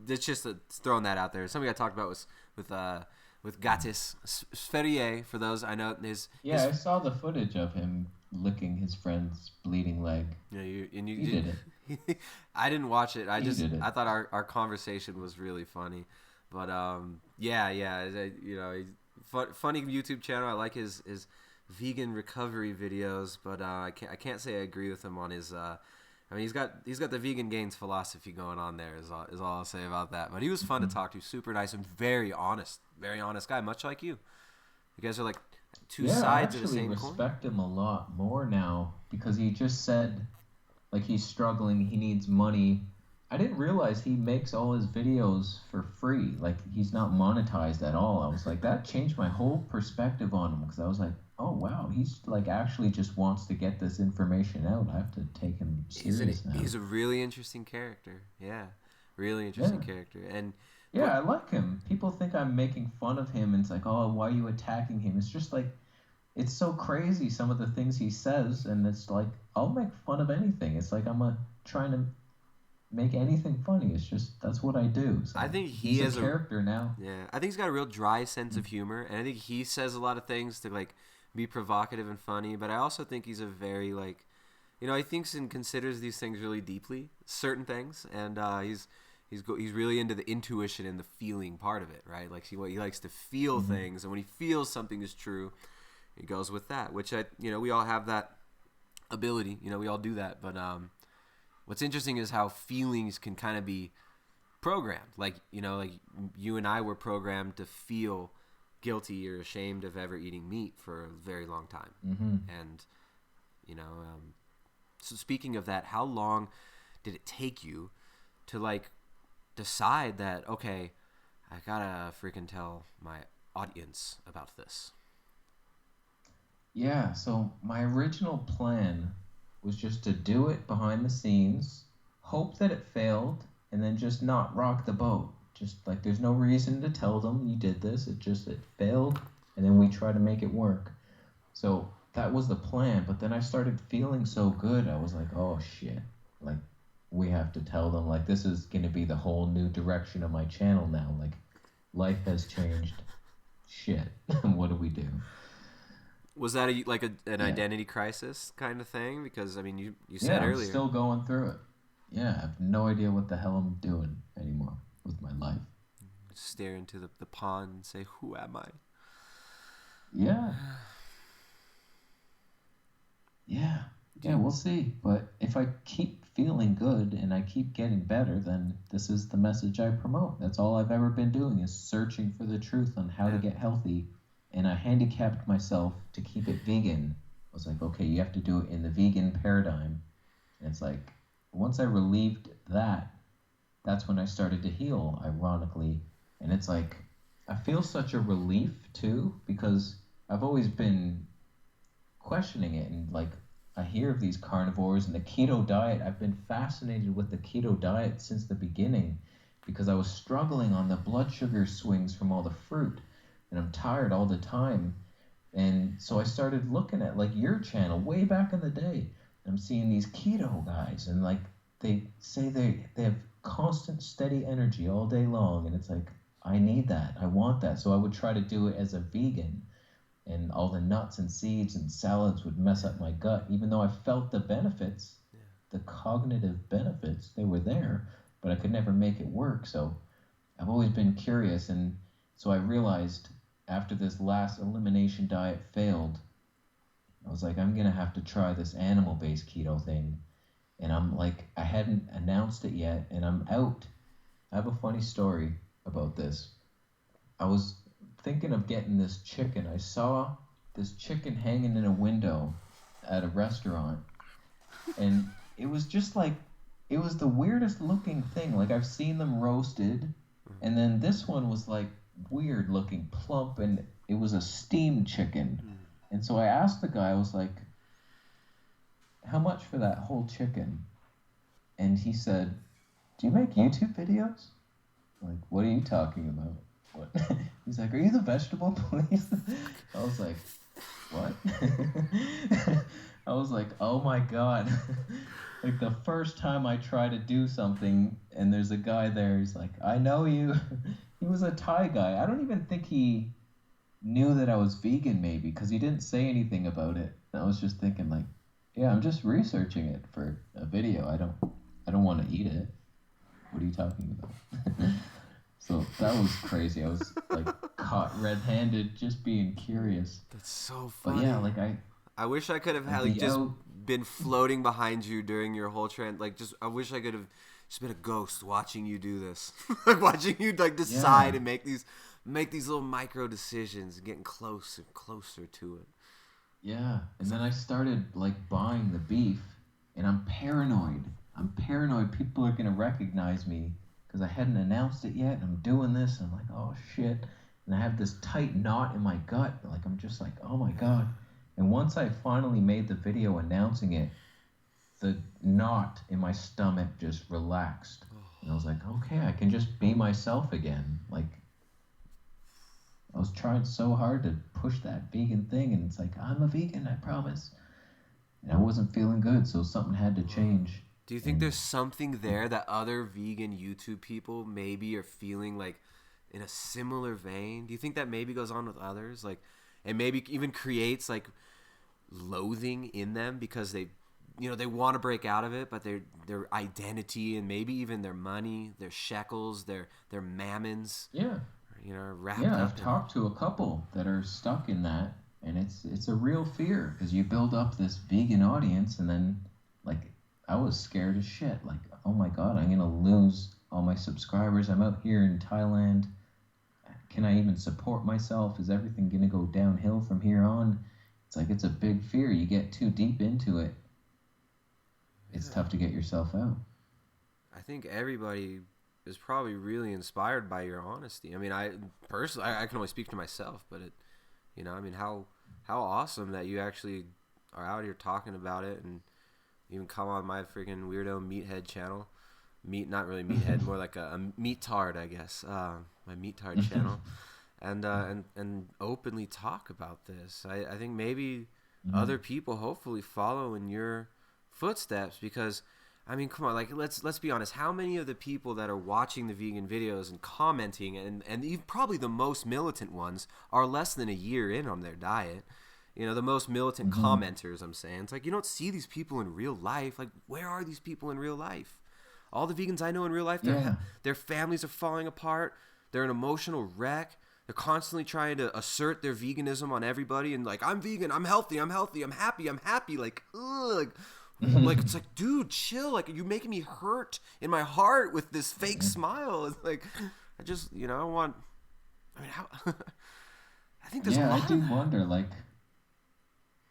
It's just throwing that out there. Something I talked about was with Gatis Sverige, for those I know. I saw the footage of him licking his friend's bleeding leg. Yeah, you did it. I didn't watch it. I thought our conversation was really funny. But funny YouTube channel. I like his vegan recovery videos, but I can't say I agree with him on his. He's got the vegan gains philosophy going on there. Is all I'll say about that. But he was fun to talk to, super nice and very honest guy, much like you. You guys are like two sides of the same coin. I actually respect him a lot more now because he just said, like, he's struggling, he needs money. I didn't realize he makes all his videos for free. Like, he's not monetized at all. I was like, that changed my whole perspective on him because I was like, oh, wow, he's, like, actually just wants to get this information out. I have to take him serious now. He's a really interesting character. Yeah, really interesting character. And I like him. People think I'm making fun of him, and it's like, oh, why are you attacking him? It's just like, it's so crazy, some of the things he says, and it's like, I'll make fun of anything. It's like I'm trying to make anything funny. It's just, that's what I do. So I think he's a character now. Yeah, I think he's got a real dry sense of humor, and I think he says a lot of things to, like, be provocative and funny, but I also think he's a very, like, he thinks and considers these things really deeply, certain things, and he's really into the intuition and the feeling part of it, right? Like, he likes to feel things, and when he feels something is true, he goes with that, which we all have that ability, we all do that, but what's interesting is how feelings can kind of be programmed. Like you and I were programmed to feel guilty or ashamed of ever eating meat for a very long time. Mm-hmm. And, so speaking of that, how long did it take you to, like, decide that, okay, I gotta freaking tell my audience about this? Yeah, so my original plan was just to do it behind the scenes, hope that it failed, and then just not rock the boat. Just like, there's no reason to tell them you did this. It failed, and then we try to make it work. So that was the plan. But then I started feeling so good. I was like, oh shit, like we have to tell them, like, this is gonna be the whole new direction of my channel now. Like, life has changed. Shit, what do we do? Was that an Yeah. identity crisis kind of thing? Because I mean, you Yeah, said I'm earlier. still going through it. Yeah, I have no idea what the hell I'm doing anymore with my life. Stare into the pond and say, "Who am I?" Yeah. Yeah. Yeah, we'll see. But if I keep feeling good and I keep getting better, then this is the message I promote. That's all I've ever been doing, is searching for the truth on how to get healthy. And I handicapped myself to keep it vegan. I was like, okay, you have to do it in the vegan paradigm. And it's like, once I relieved that, that's when I started to heal, ironically. And it's like, I feel such a relief too, because I've always been questioning it. And like, I hear of these carnivores and the keto diet. I've been fascinated with the keto diet since the beginning, because I was struggling on the blood sugar swings from all the fruit, and I'm tired all the time. And so I started looking at like your channel way back in the day. I'm seeing these keto guys, and like they say they have constant steady energy all day long, and it's like, I need that. I want that. So I would try to do it as a vegan, and all the nuts and seeds and salads would mess up my gut, even though I felt the benefits, the cognitive benefits, they were there, but I could never make it work. So I've always been curious, and so I realized after this last elimination diet failed, I was like, I'm gonna have to try this animal-based keto thing. And I'm like, I hadn't announced it yet, and I'm out. I have a funny story about this. I was thinking of getting this chicken. I saw this chicken hanging in a window at a restaurant, and it was just like, it was the weirdest looking thing. Like, I've seen them roasted, and then this one was like weird looking, plump, and it was a steamed chicken. And so I asked the guy, I was like, how much for that whole chicken? And he said, do you make YouTube videos? I'm like, what are you talking about? What? He's like, are you the vegetable police? I was like, what? I was like, oh my God. Like, the first time I try to do something and there's a guy there, he's like, I know you. He was a Thai guy. I don't even think he knew that I was vegan, maybe, because he didn't say anything about it. And I was just thinking, like, yeah, I'm just researching it for a video. I don't want to eat it. What are you talking about? So that was crazy. I was like caught red-handed, just being curious. That's so funny. But yeah, like I wish I could have had, like, just been floating behind you during your whole trend. Like, just I wish I could have just been a ghost watching you do this, like watching you like decide and make these little micro decisions, and getting closer and closer to it. Yeah, and then I started like buying the beef, and I'm paranoid. People are gonna recognize me because I hadn't announced it yet, and I'm doing this, and I'm like, oh shit. And I have this tight knot in my gut, like I'm just like, oh my God. And once I finally made the video announcing it, the knot in my stomach just relaxed. And I was like, okay, I can just be myself again. Like, I was trying so hard to push that vegan thing, and it's like, I'm a vegan, I promise. And I wasn't feeling good, so something had to change. Do you think there's something there that other vegan YouTube people maybe are feeling, like, in a similar vein? Do you think that maybe goes on with others? Like, and maybe even creates, like, loathing in them because they want to break out of it, but their identity and maybe even their money, their shekels, their mammons, wrapped up. I've talked to a couple that are stuck in that, and it's a real fear, because you build up this vegan audience, and then, like, I was scared as shit. Like, oh my God, I'm gonna lose all my subscribers. I'm out here in Thailand. Can I even support myself? Is everything gonna go downhill from here on? It's like, it's a big fear. You get too deep into it, it's tough to get yourself out. I think everybody is probably really inspired by your honesty. I mean, I personally, I can only speak to myself, but I mean, how awesome that you actually are out here talking about it, and even come on my freaking weirdo meathead channel. Not really meathead, more like a meat-tard, I guess. My meat-tard channel. And openly talk about this. I think maybe other people hopefully follow in your footsteps. Because I mean, come on, like let's be honest. How many of the people that are watching the vegan videos and commenting, and even probably the most militant ones, are less than a year in on their diet? You know, the most militant commenters, I'm saying. It's like, you don't see these people in real life. Like, where are these people in real life? All the vegans I know in real life, their families are falling apart. They're an emotional wreck. They're constantly trying to assert their veganism on everybody. And like, I'm vegan, I'm healthy, I'm happy. Like, ugh, like it's like, dude, chill. Like, you're making me hurt in my heart with this fake smile. It's like, I just, you know, how, I think there's a lot. I do wonder, like,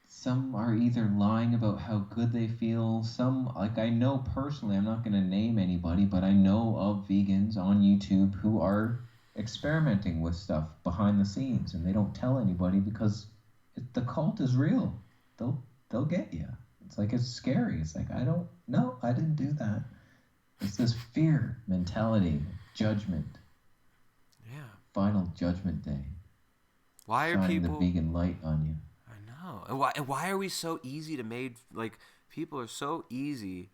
some are either lying about how good they feel. Some, like, I know personally, I'm not going to name anybody, but I know of vegans on YouTube who are experimenting with stuff behind the scenes, and they don't tell anybody because the cult is real. They'll get you. It's like, it's scary. It's like, I didn't do that. It's this fear mentality, judgment. Yeah. Final judgment day. Why are people the vegan light on you? And why are we so easy to made, like, people are so easy,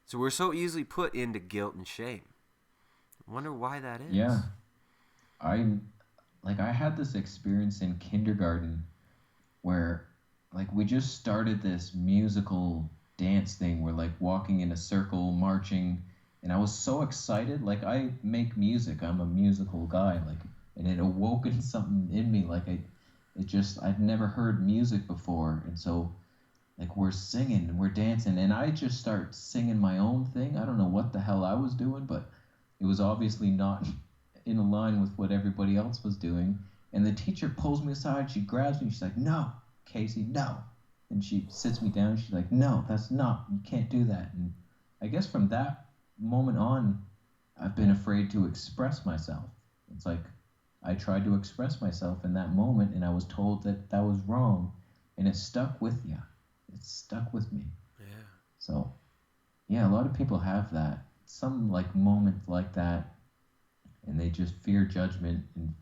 so we're so easily put into guilt and shame. I wonder why that is. Yeah. I had this experience in kindergarten where, like, we just started this musical dance thing. We're, like, walking in a circle, marching, and I was so excited. Like, I make music. I'm a musical guy, like, and it awoken something in me, like, I'd never heard music before, and so, like, we're singing and we're dancing, and I just start singing my own thing. I don't know what the hell I was doing, but it was obviously not in line with what everybody else was doing. And the teacher pulls me aside, she grabs me, she's like, "No, Casey, no." And she sits me down, she's like, "No, you can't do that." And I guess from that moment on, I've been afraid to express myself. It's like, I tried to express myself in that moment, and I was told that was wrong, and it stuck with you. It stuck with me. Yeah. So, yeah, a lot of people have that. Some, like, moment like that, and they just fear judgment and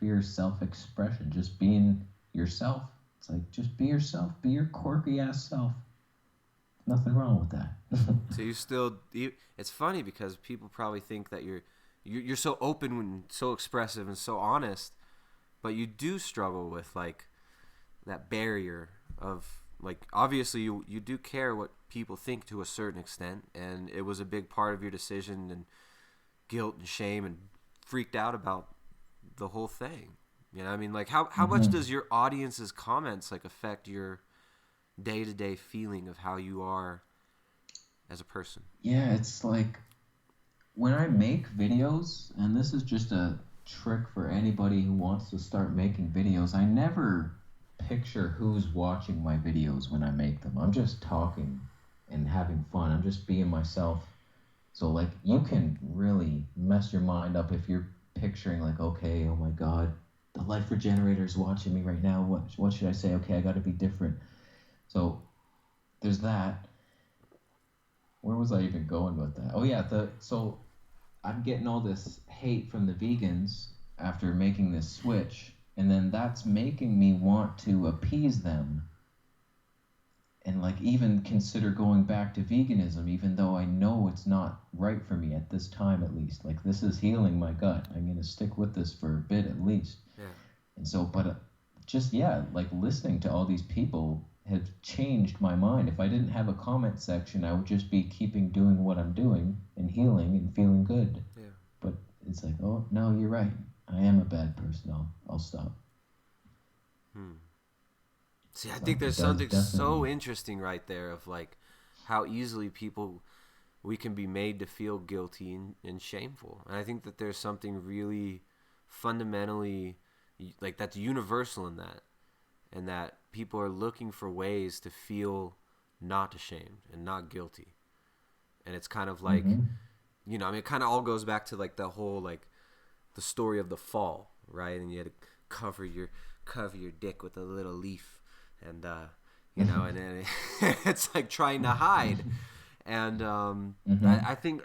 fear self-expression, just being yourself. It's like, just be yourself. Be your quirky-ass self. Nothing wrong with that. So it's funny because people probably think that you're so open and so expressive and so honest, but you do struggle with, like, that barrier of, like, obviously you do care what people think to a certain extent, and it was a big part of your decision, and guilt and shame, and freaked out about the whole thing. You know what I mean? Like, how much does your audience's comments, like, affect your day-to-day feeling of how you are as a person? Yeah, it's like, when I make videos, and this is just a trick for anybody who wants to start making videos, I never picture who's watching my videos when I make them. I'm just talking and having fun. I'm just being myself. So, like, you can really mess your mind up if you're picturing, like, okay, oh my God, the Life Regenerator is watching me right now. What should I say? Okay, I got to be different. So there's that. Where was I even going with that? Oh yeah, so I'm getting all this hate from the vegans after making this switch, and then that's making me want to appease them and, like, even consider going back to veganism, even though I know it's not right for me at this time, at least. Like, this is healing my gut. I'm going to stick with this for a bit at least. Yeah. And so, but just, yeah, like, listening to all these people have changed my mind. If I didn't have a comment section, I would just be doing what I'm doing and healing and feeling good. Yeah. But it's like, oh, no, you're right. I am a bad person. I'll stop. See, I think there's something so interesting right there of, like, how easily we can be made to feel guilty and shameful. And I think that there's something really fundamentally, like, that's universal in that. And that people are looking for ways to feel not ashamed and not guilty. And it's kind of like, you know, I mean, it kind of all goes back to, like, the whole, like, the story of the fall, right? And you had to cover your dick with a little leaf. And, you know, and then it's like trying to hide. And I think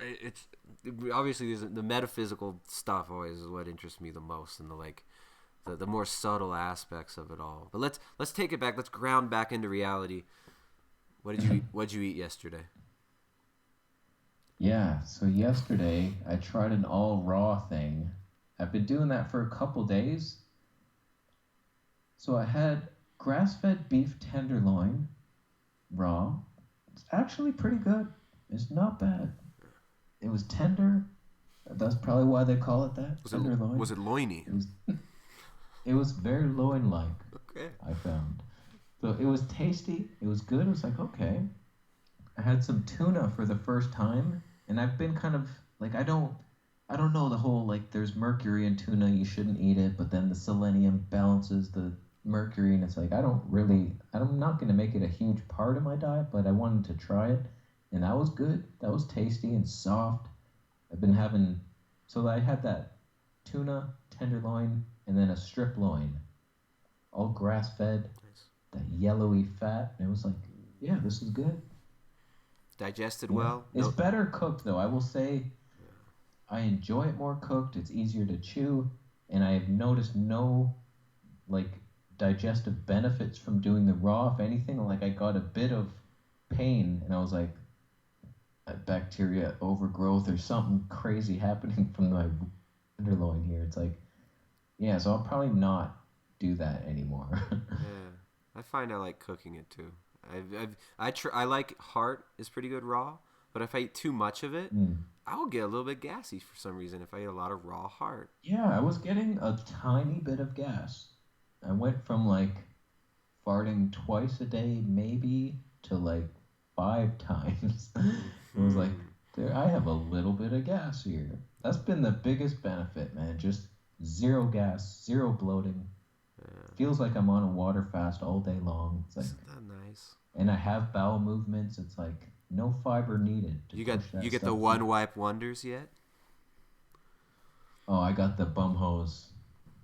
obviously the metaphysical stuff always is what interests me the most. And the, like, the more subtle aspects of it all. But let's take it back. Let's ground back into reality. What did you eat? What'd you eat yesterday? Yeah, so yesterday I tried an all raw thing. I've been doing that for a couple days. So I had grass-fed beef tenderloin, raw. It's actually pretty good. It's not bad. It was tender. That's probably why they call it that. Tenderloin. Was it loiny? It was very loin-like. Okay. I found. So it was tasty. It was good. It was like, okay. I had some tuna for the first time, and I've been kind of like I don't know the whole like there's mercury in tuna, you shouldn't eat it, but then the selenium balances the mercury, and it's like I'm not going to make it a huge part of my diet, but I wanted to try it, and that was good. That was tasty and soft. I've been having so I had that tuna tenderloin and then a strip loin, all grass-fed, Nice. that yellowy fat, and it was like, yeah, this is good. Digested Yeah. well? It's No- better cooked, though. I will say I enjoy it more cooked. It's easier to chew, and I have noticed no, like, digestive benefits from doing the raw. If anything, like, I got a bit of pain, and I was like, bacteria overgrowth or something crazy happening from my tenderloin here. It's like, yeah, so I'll probably not do that anymore. Yeah, I find I like cooking it too. I like heart is pretty good raw, but if I eat too much of it, I'll get a little bit gassy for some reason if I eat a lot of raw heart. Yeah, I was getting a tiny bit of gas. I went from like farting twice a day maybe to like 5 times. It was like, I have a little bit of gas here. That's been the biggest benefit, man. Just zero gas, zero bloating. Feels like I'm on a water fast all day long. It's like, Isn't that nice? and I have bowel movements. It's like no fiber needed. You get the stuff one through. wipe wonders yet? Oh, I got the bum hose.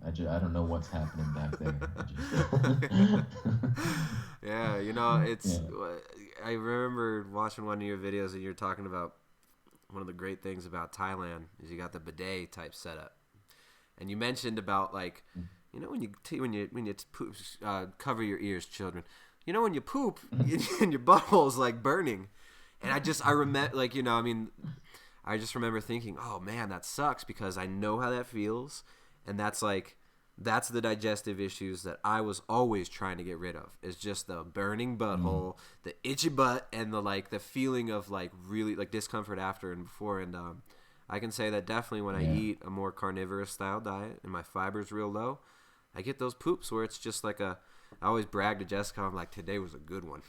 I don't know what's happening back there. Yeah, you know, it's. Yeah. I remember watching one of your videos and you're talking about one of the great things about Thailand is you got the bidet type setup, and you mentioned about like, you know, when you poop, cover your ears, children. You know, when you poop and your butthole's like burning, and I remember like, you know, I mean, I just remember thinking, oh man, that sucks because I know how that feels. And that's the digestive issues that I was always trying to get rid of. Is just the burning butthole, the itchy butt, and the feeling of like really like discomfort after and before. And I can say that definitely when I eat a more carnivorous style diet and my fiber's real low, I get those poops where it's just like I always brag to Jessica, I'm like, today was a good one.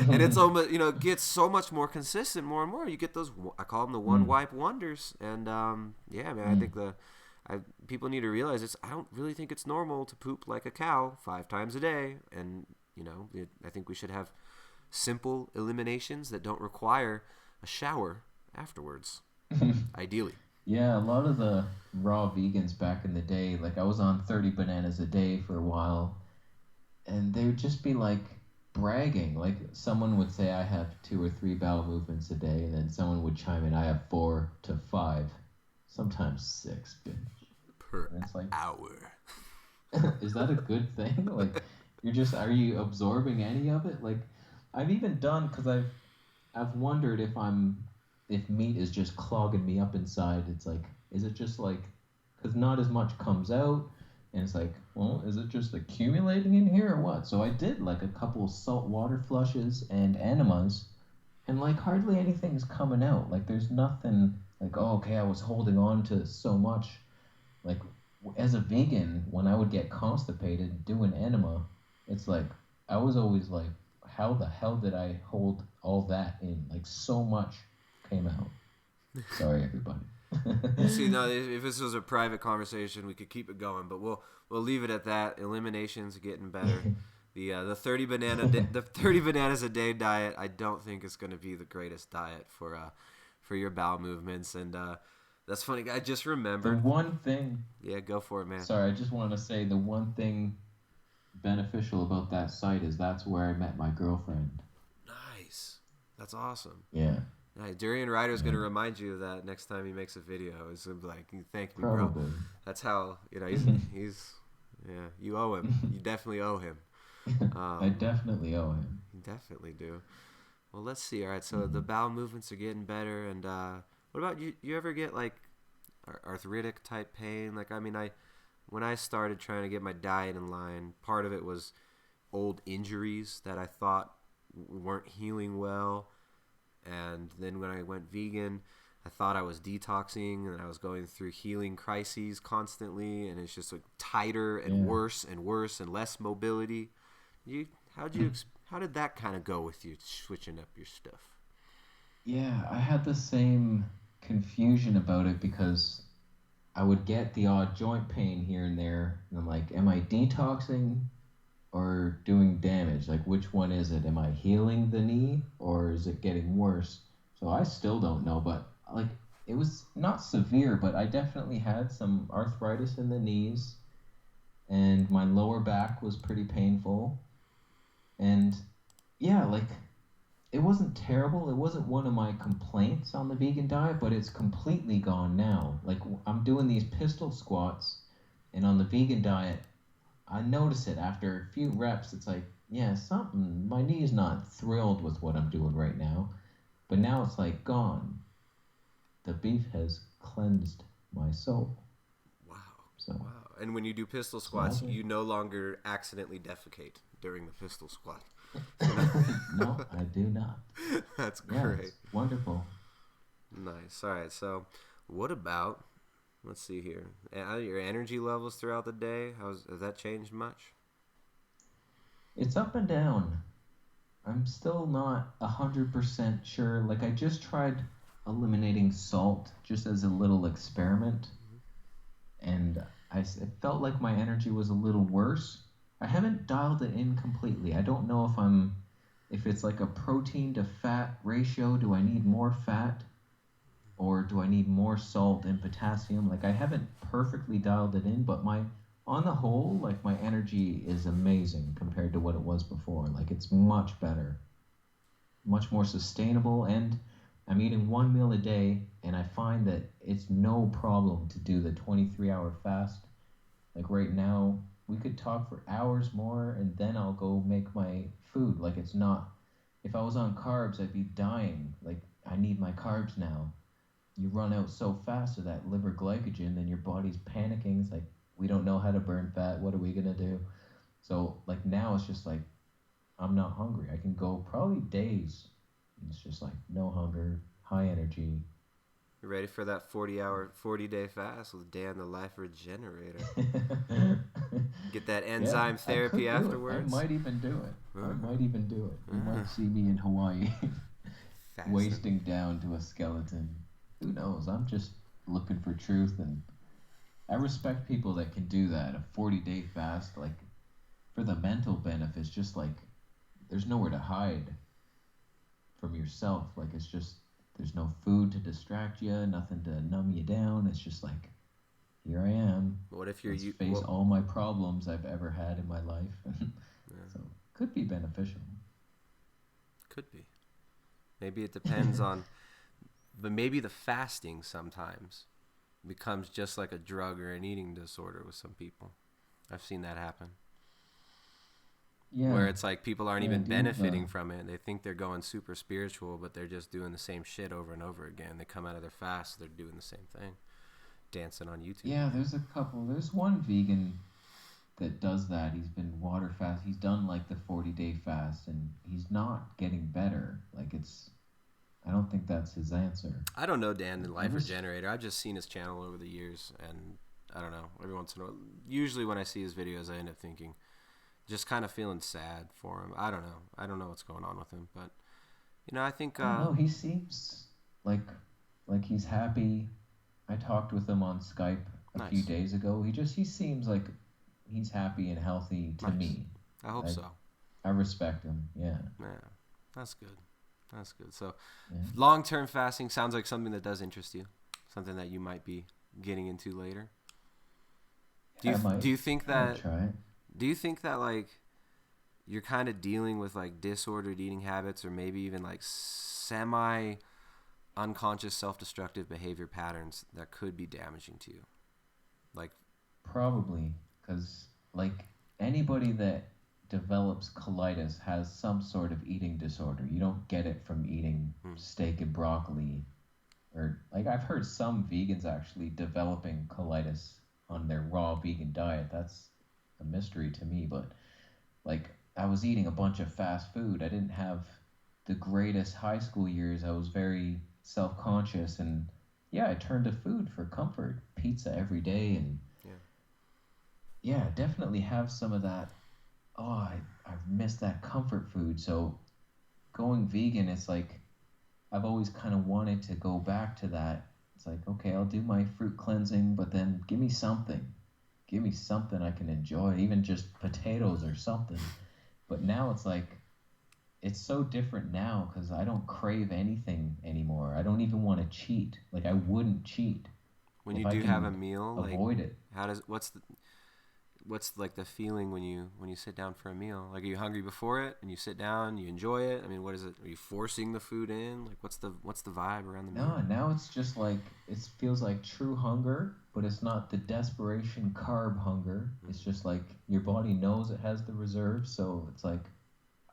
And it's almost, you know, it gets so much more consistent more and more. You get those, I call them the one wipe wonders. And yeah, man, I think people need to realize I don't really think it's normal to poop like a cow 5 times a day. And, you know, I think we should have simple eliminations that don't require a shower afterwards, ideally. Yeah, a lot of the raw vegans back in the day, like I was on 30 bananas a day for a while, and they would just be like bragging. Like someone would say I have 2 or 3 bowel movements a day, and then someone would chime in, I have 4 to 5, sometimes 6, bitch. Per And it's like, hour. is that a good thing? Like, are you absorbing any of it? Like, I've even done, because I've wondered if meat is just clogging me up inside. It's like, is it just like, because not as much comes out, and it's like, well, is it just accumulating in here or what? So I did like a couple salt water flushes and enemas, and like hardly anything's coming out. Like there's nothing like, oh, okay, I was holding on to so much. Like as a vegan, when I would get constipated and do an enema, it's like, I was always like, how the hell did I hold all that in? Like so much came out. Sorry, everybody. See, no, if this was a private conversation, we could keep it going, but we'll leave it at that. Eliminations are getting better. The 30 bananas a day diet, I don't think is going to be the greatest diet for your bowel movements. And that's funny. I just remembered. The one thing. Yeah, go for it, man. Sorry, I just want to say the one thing beneficial about that site is that's where I met my girlfriend. Nice. That's awesome. Yeah. Durian Ryder's gonna remind you of that next time he makes a video. It's gonna be like, thank me, bro. Probably. That's how he's yeah. You owe him. You definitely owe him. I definitely owe him. You definitely do. Well, let's see. All right, so the bowel movements are getting better, and what about you? You ever get like arthritic type pain? Like, I mean, when I started trying to get my diet in line, part of it was old injuries that I thought weren't healing well. And then when I went vegan, I thought I was detoxing, and I was going through healing crises constantly, and it's just like tighter and worse and less mobility. How did that kind of go with you, switching up your stuff? Yeah, I had the same confusion about it because I would get the odd joint pain here and there, and I'm like, am I detoxing or doing damage? Like, which one is it? Am I healing the knee or is it getting worse? So I still don't know, but like, it was not severe, but I definitely had some arthritis in the knees, and my lower back was pretty painful. And yeah, like, it wasn't terrible. It wasn't one of my complaints on the vegan diet, but it's completely gone now. Like, I'm doing these pistol squats, and on the vegan diet, I notice it after a few reps. It's like, yeah, my knee's not thrilled with what I'm doing right now, but now it's like gone. The beef has cleansed my soul. Wow. So, wow. And when you do pistol squats, you no longer accidentally defecate during the pistol squat. No, I do not. That's Yeah, great. it's wonderful. Nice. All right. So, what about? Let's see here. Your energy levels throughout the day. Has that changed much? It's up and down. I'm still not 100% sure. Like, I just tried eliminating salt just as a little experiment, and it felt like my energy was a little worse. I haven't dialed it in completely. I don't know if it's like a protein to fat ratio. Do I need more fat, or do I need more salt and potassium? Like, I haven't perfectly dialed it in, but on the whole, like, my energy is amazing compared to what it was before. Like, it's much better, much more sustainable, and I'm eating one meal a day, and I find that it's no problem to do the 23-hour fast. Like, right now, we could talk for hours more, and then I'll go make my food. Like, it's not, if I was on carbs, I'd be dying. Like, I need my carbs now. You run out so fast of that liver glycogen, then your body's panicking. It's like, we don't know how to burn fat. What are we going to do? So, like, now it's just like, I'm not hungry. I can go probably days. It's just like, no hunger, high energy. You ready for that 40-day fast with Dan the Life Regenerator? Get that enzyme therapy afterwards. I might even do it. You might see me in Hawaii wasting down to a skeleton. Who knows? I'm just looking for truth, and I respect people that can do that. A 40-day fast, like, for the mental benefits, just like, there's nowhere to hide from yourself. Like, it's just, there's no food to distract you, nothing to numb you down. It's just like, here I am. What if you're face all my problems I've ever had in my life? So, could be beneficial. Could be. Maybe it depends on, but maybe the fasting sometimes becomes just like a drug or an eating disorder with some people. I've seen that happen. Yeah. Where it's like people aren't even benefiting from it. They think they're going super spiritual, but they're just doing the same shit over and over again. They come out of their fast, they're doing the same thing, dancing on YouTube. Yeah, there's a couple. There's one vegan that does that. He's been water fast. He's done like the 40-day fast, and he's not getting better. Like, I don't think that's his answer. I don't know Dan the Life Regenerator. I've just seen his channel over the years, and I don't know. Every once in a while, usually when I see his videos, I end up thinking, just kind of feeling sad for him. I don't know. I don't know what's going on with him, but I think. No, he seems like he's happy. I talked with him on Skype a few days ago. He seems like he's happy and healthy to me. I hope so. I respect him. Yeah. Yeah, that's good. That's good. So, long-term fasting sounds like something that does interest you, something that you might be getting into later. Do you think that? Try it. Do you think that, like, you're kind of dealing with, like, disordered eating habits, or maybe even like semi unconscious self-destructive behavior patterns that could be damaging to you. Like, Probably, because like anybody that develops colitis has some sort of eating disorder. You don't get it from eating steak and broccoli, or like I've heard some vegans actually developing colitis on their raw vegan diet. That's a mystery to me, but like I was eating a bunch of fast food. I didn't have the greatest high school years. I was very self-conscious, and yeah, I turned to food for comfort. Pizza every day, and yeah, definitely have some of that. Oh, I've missed that comfort food. So going vegan, it's like I've always kind of wanted to go back to that. It's like, okay, I'll do my fruit cleansing, but then give me something. Give me something I can enjoy, even just potatoes or something. But now it's like, it's so different now because I don't crave anything anymore. I don't even want to cheat. Like, I wouldn't cheat. when if you I do can have a meal, like, avoid it. how does what's like the feeling when you sit down for a meal? Like, are you hungry before it and you sit down, you enjoy it? I mean, what is it? Are you forcing the food in? Like, what's the vibe around the meal? No, now it's just like, it feels like true hunger, but it's not the desperation carb hunger. It's just like your body knows it has the reserves, so it's like,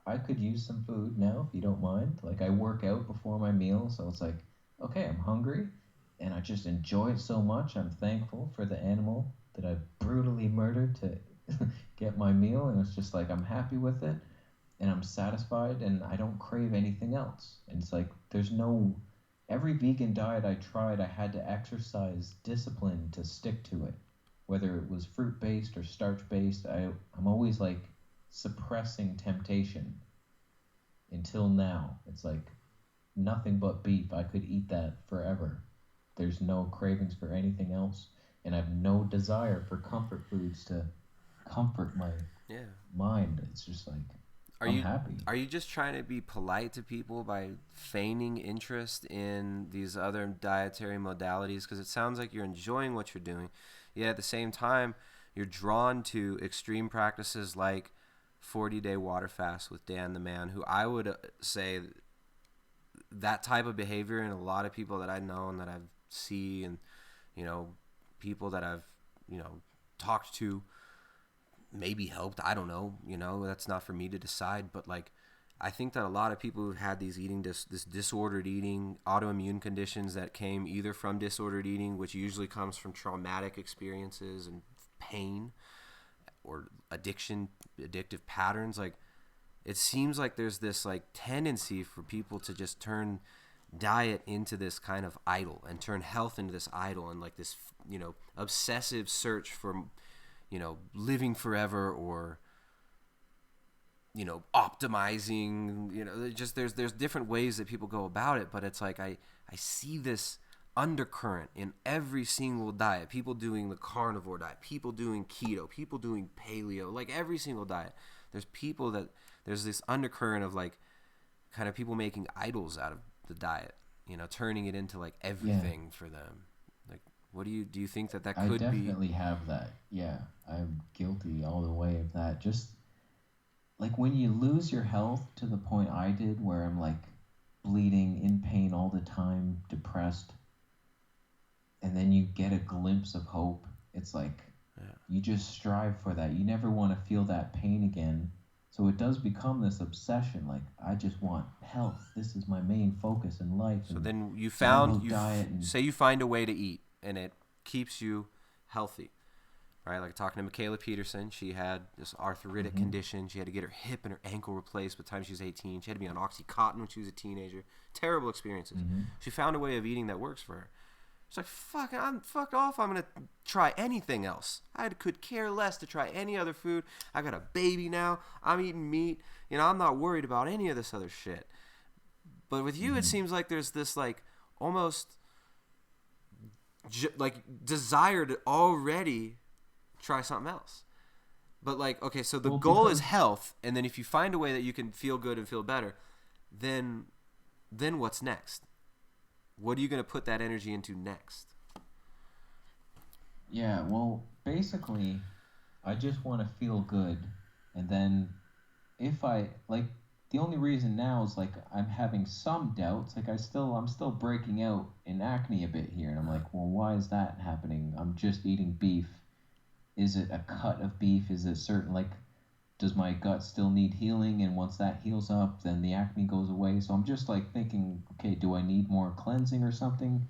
I could use some food now if you don't mind. Like, I work out before my meal, so it's like, okay, I'm hungry, and I just enjoy it so much. I'm thankful for the animal that I brutally murdered to get my meal, and it's just like I'm happy with it, and I'm satisfied, and I don't crave anything else. And it's like there's no. Every vegan diet I tried, I had to exercise discipline to stick to it, whether it was fruit based or starch based. I'm always like suppressing temptation until now. It's like nothing but beef. I could eat that forever. There's no cravings for anything else, and I have no desire for comfort foods to comfort my mind. It's just like I'm happy. Are you just trying to be polite to people by feigning interest in these other dietary modalities? Because it sounds like you're enjoying what you're doing, yet at the same time you're drawn to extreme practices like 40-day water fast with Dan the Man, who I would say that type of behavior in a lot of people that I know and that I've seen, and people that I've talked to, maybe helped. I don't know. That's not for me to decide. But like, I think that a lot of people who've had these this disordered eating, autoimmune conditions that came either from disordered eating, which usually comes from traumatic experiences and pain, or addictive patterns. Like, it seems like there's this like tendency for people to just turn diet into this kind of idol, and turn health into this idol, and like this obsessive search for living forever, or optimizing. Just there's different ways that people go about it, but it's like I see this undercurrent in every single diet. People doing the carnivore diet, people doing keto, people doing paleo, like every single diet. There's this undercurrent of like kind of people making idols out of the diet, turning it into like everything for them. Like, what do you think that could be? I definitely have that. Yeah, I'm guilty all the way of that. Just like when you lose your health to the point I did, where I'm like bleeding, in pain all the time, depressed, and then you get a glimpse of hope. It's like you just strive for that. You never want to feel that pain again. So it does become this obsession. Like, I just want health. This is my main focus in life. So and then you say you find a way to eat, and it keeps you healthy, right? Like talking to Michaela Peterson, she had this arthritic condition. She had to get her hip and her ankle replaced by the time she was 18. She had to be on Oxycontin when she was a teenager. Terrible experiences. She found a way of eating that works for her. She's like, fuck off. I'm going to try anything else. I could care less to try any other food. I got a baby now. I'm eating meat. I'm not worried about any of this other shit. But with you, it seems like there's this like almost like desire to already try something else. But like, okay, so the goal is health. And then if you find a way that you can feel good and feel better, then what's next? What are you going to put that energy into next? Yeah, well, basically, I just want to feel good. And then if I, like, the only reason now is like I'm having some doubts. Like I'm still breaking out in acne a bit here, and I'm like, well, why is that happening? I'm just eating beef. Is it a cut of beef? Is it certain, like, does my gut still need healing? And once that heals up, then the acne goes away. So I'm just like thinking, okay, do I need more cleansing or something?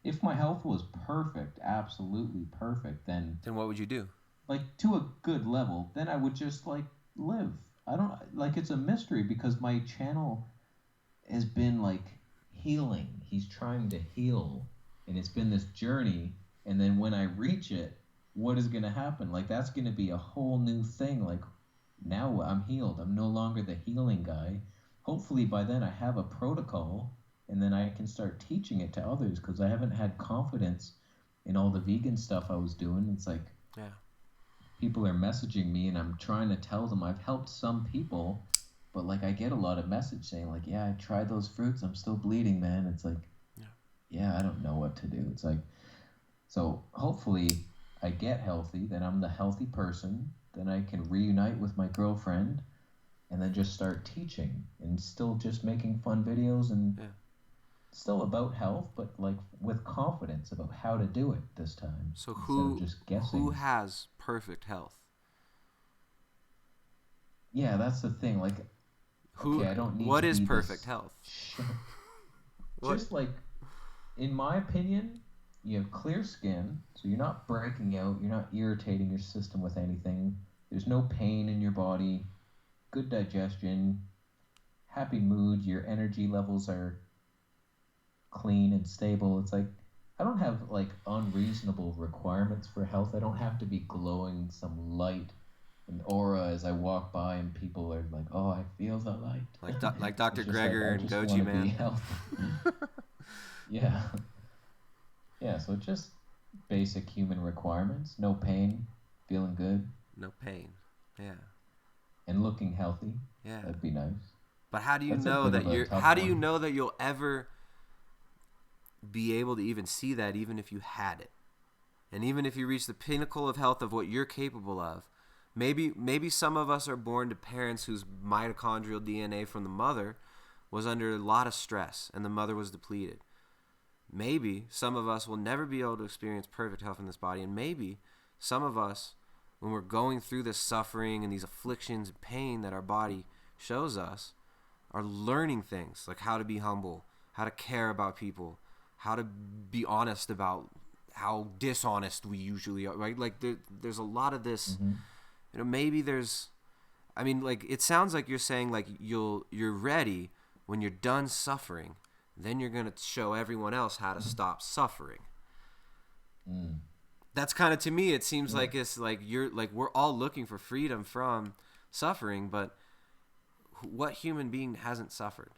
If my health was perfect, absolutely perfect, then what would you do? like to a good level, then I would just like live. I don't like, it's a mystery because my channel has been like healing. He's trying to heal, and it's been this journey. And then when I reach it, what is going to happen? Like, that's going to be a whole new thing. Like, now I'm healed. I'm no longer the healing guy. Hopefully by then I have a protocol, and then I can start teaching it to others, because I haven't had confidence in all the vegan stuff I was doing. It's like, Yeah. people are messaging me, and I'm trying to tell them I've helped some people, but like I get a lot of message saying like, yeah, I tried those fruits, I'm still bleeding, man. It's like, yeah, I don't know what to do. It's like, so hopefully I get healthy, then I'm the healthy person, then I can reunite with my girlfriend, and then just start teaching and still just making fun videos, and still about health, but like with confidence about how to do it this time. So instead of just guessing. who has perfect health? Yeah, that's the thing. Like, okay, I don't need what to is be perfect this health? Just like, in my opinion, you have clear skin, so you're not breaking out, you're not irritating your system with anything. There's no pain in your body, good digestion, happy mood, your energy levels are clean and stable. It's like, I don't have like unreasonable requirements for health. I don't have to be glowing some light and aura as I walk by, and people are like, "Oh, I feel the light." Like Dr. It's just Gregor I and just Goji wanna Man. be healthy. Yeah. Yeah, so just basic human requirements. No pain, feeling good, No pain. Yeah. and looking healthy. Yeah. That'd be nice. But how do you That's a know bit that of a you're? tough How do you one. know that you'll ever be able to even see that, even if you had it, and even if you reach the pinnacle of health of what you're capable of? Maybe some of us are born to parents whose mitochondrial DNA from the mother was under a lot of stress, and the mother was depleted. Maybe some of us will never be able to experience perfect health in this body, and maybe some of us, when we're going through this suffering and these afflictions and pain that our body shows us, are learning things like how to be humble, how to care about people, how to be honest about how dishonest we usually are, right? Like there's a lot of this, you know, maybe there's, I mean, like, it sounds like you're saying like you're ready when you're done suffering, then you're going to show everyone else how to stop suffering. That's kind of, to me, it seems like it's like we're all looking for freedom from suffering, but what human being hasn't suffered?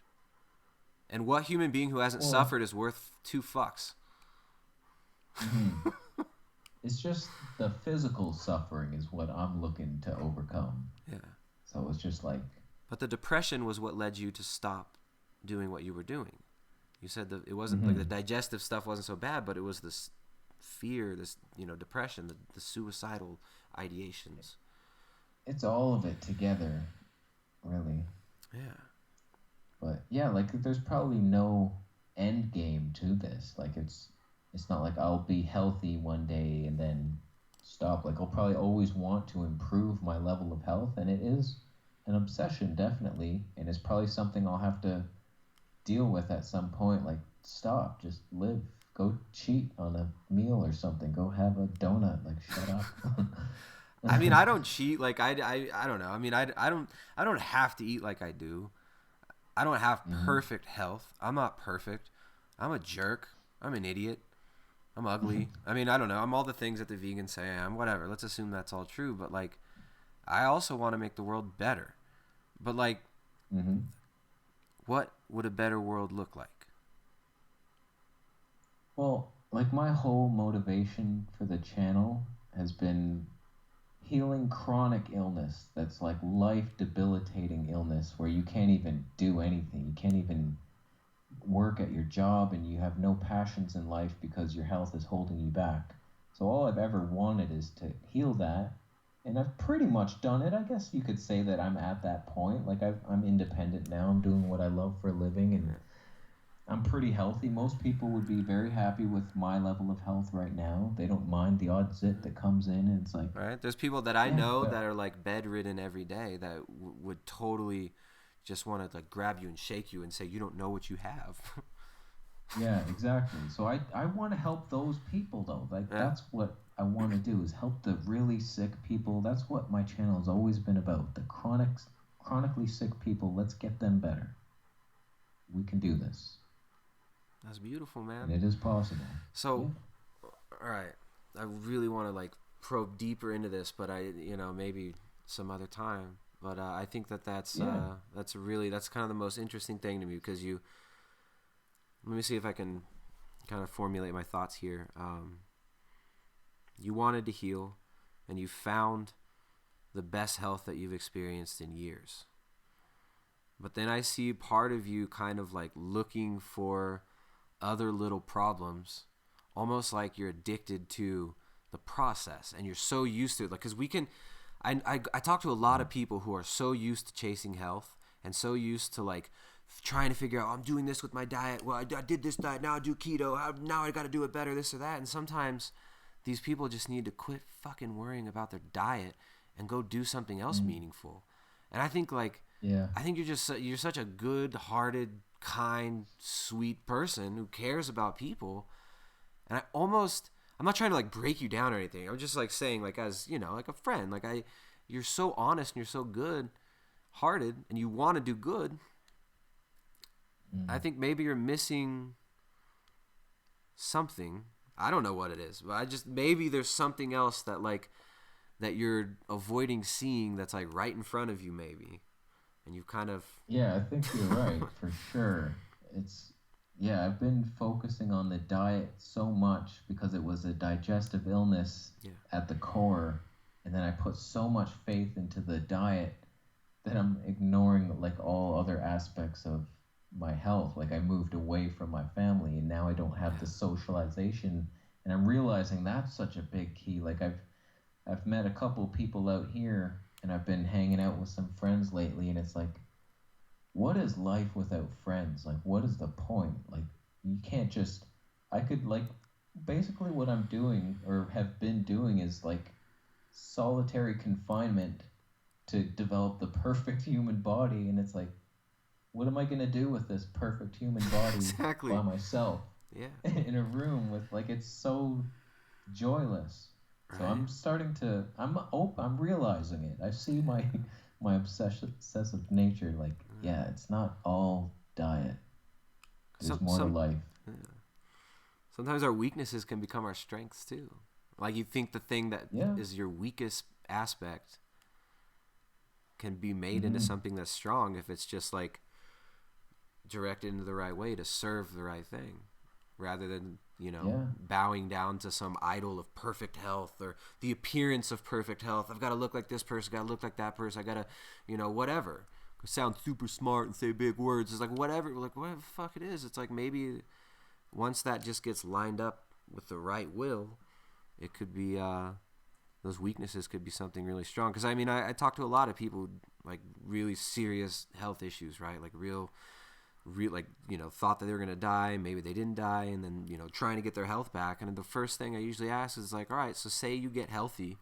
And what human being who hasn't suffered is worth 2 fucks? It's just the physical suffering is what I'm looking to overcome. Yeah. So it's just like... But the depression was what led you to stop doing what you were doing. You said that it wasn't like the digestive stuff wasn't so bad, but it was this fear, this, you know, depression, the suicidal ideations. It's all of it together, really. Yeah. But yeah, like there's probably no end game to this. Like it's not like I'll be healthy one day and then stop. Like I'll probably always want to improve my level of health, and it is an obsession, definitely, and it's probably something I'll have to deal with at some point. Like, stop, just live, go cheat on a meal or something, go have a donut, like, shut up. I mean, I don't cheat. Like, I don't know. I mean, I don't have to eat like I do. I don't have perfect health. I'm not perfect. I'm a jerk. I'm an idiot. I'm ugly. I mean, I don't know. I'm all the things that the vegans say I am. Whatever. Let's assume that's all true. But, like, I also want to make the world better. But, like, what would a better world look like? Well, like, my whole motivation for the channel has been healing chronic illness that's like life debilitating illness where you can't even do anything. You can't even work at your job, and you have no passions in life because your health is holding you back. So all I've ever wanted is to heal that and I've pretty much done it. I guess you could say that I'm at that point. Like I'm independent now. I'm doing what I love for a living, and I'm pretty healthy. Most people would be very happy with my level of health right now. They don't mind the odd zit that comes in, and it's like, Right? There's people that I yeah, know but that are like bedridden every day that would totally just want to like grab you and shake you and say you don't know what you have. yeah, exactly. So I want to help those people though. Like Yeah. that's what I want to do is help the really sick people. That's what my channel has always been about. The chronically sick people. Let's get them better. We can do this, That's beautiful, and man. it is possible. So, all right, I really want to like probe deeper into this, but maybe some other time. But I think that's kind of the most interesting thing to me because let me see if I can kind of formulate my thoughts here. You wanted to heal, and you found the best health that you've experienced in years. But then I see part of you kind of like looking for other little problems, almost like you're addicted to the process, and you're so used to it. Like, because I talk to a lot of people who are so used to chasing health and so used to like trying to figure out, I'm doing this with my diet. Well, I did this diet. Now I do keto. Now I got to do it better, this or that. And sometimes these people just need to quit fucking worrying about their diet and go do something else meaningful. And I think like, I think you're such a good-hearted, kind, sweet person who cares about people. And I'm not trying to like break you down or anything. I'm just like saying, like, as like a friend, like you're so honest and you're so good-hearted and you want to do good. I think maybe you're missing something. I don't know what it is, but maybe there's something else that you're avoiding seeing that's like right in front of you, maybe. And you kind of... Yeah, I think you're right, for sure. I've been focusing on the diet so much because it was a digestive illness at the core. And then I put so much faith into the diet that I'm ignoring like all other aspects of my health. Like I moved away from my family and now I don't have the socialization. And I'm realizing that's such a big key. Like I've met a couple people out here and I've been hanging out with some friends lately, and it's like, what is life without friends? Like, what is the point? Like, you can't just... I could, like, basically what I'm doing or have been doing is, like, solitary confinement to develop the perfect human body, and it's like, what am I going to do with this perfect human body Exactly. by myself? Yeah. In a room with, like, it's so joyless. So Right. I'm realizing it. I see my obsessive nature. Like, it's not all diet. There's more to life. Yeah. Sometimes our weaknesses can become our strengths too. Like you think the thing that is your weakest aspect can be made into something that's strong if it's just like directed into the right way to serve the right thing, rather than bowing down to some idol of perfect health or the appearance of perfect health. I've got to look like this person, got to look like that person, I got to, whatever. Sound super smart and say big words. It's like whatever the fuck it is. It's like maybe once that just gets lined up with the right will, it could be, those weaknesses could be something really strong. Because, I mean, I talk to a lot of people, like, really serious health issues, right? Like, real thought that they were going to die. Maybe they didn't die. And then, trying to get their health back. And the first thing I usually ask is like, all right, so say you get healthy.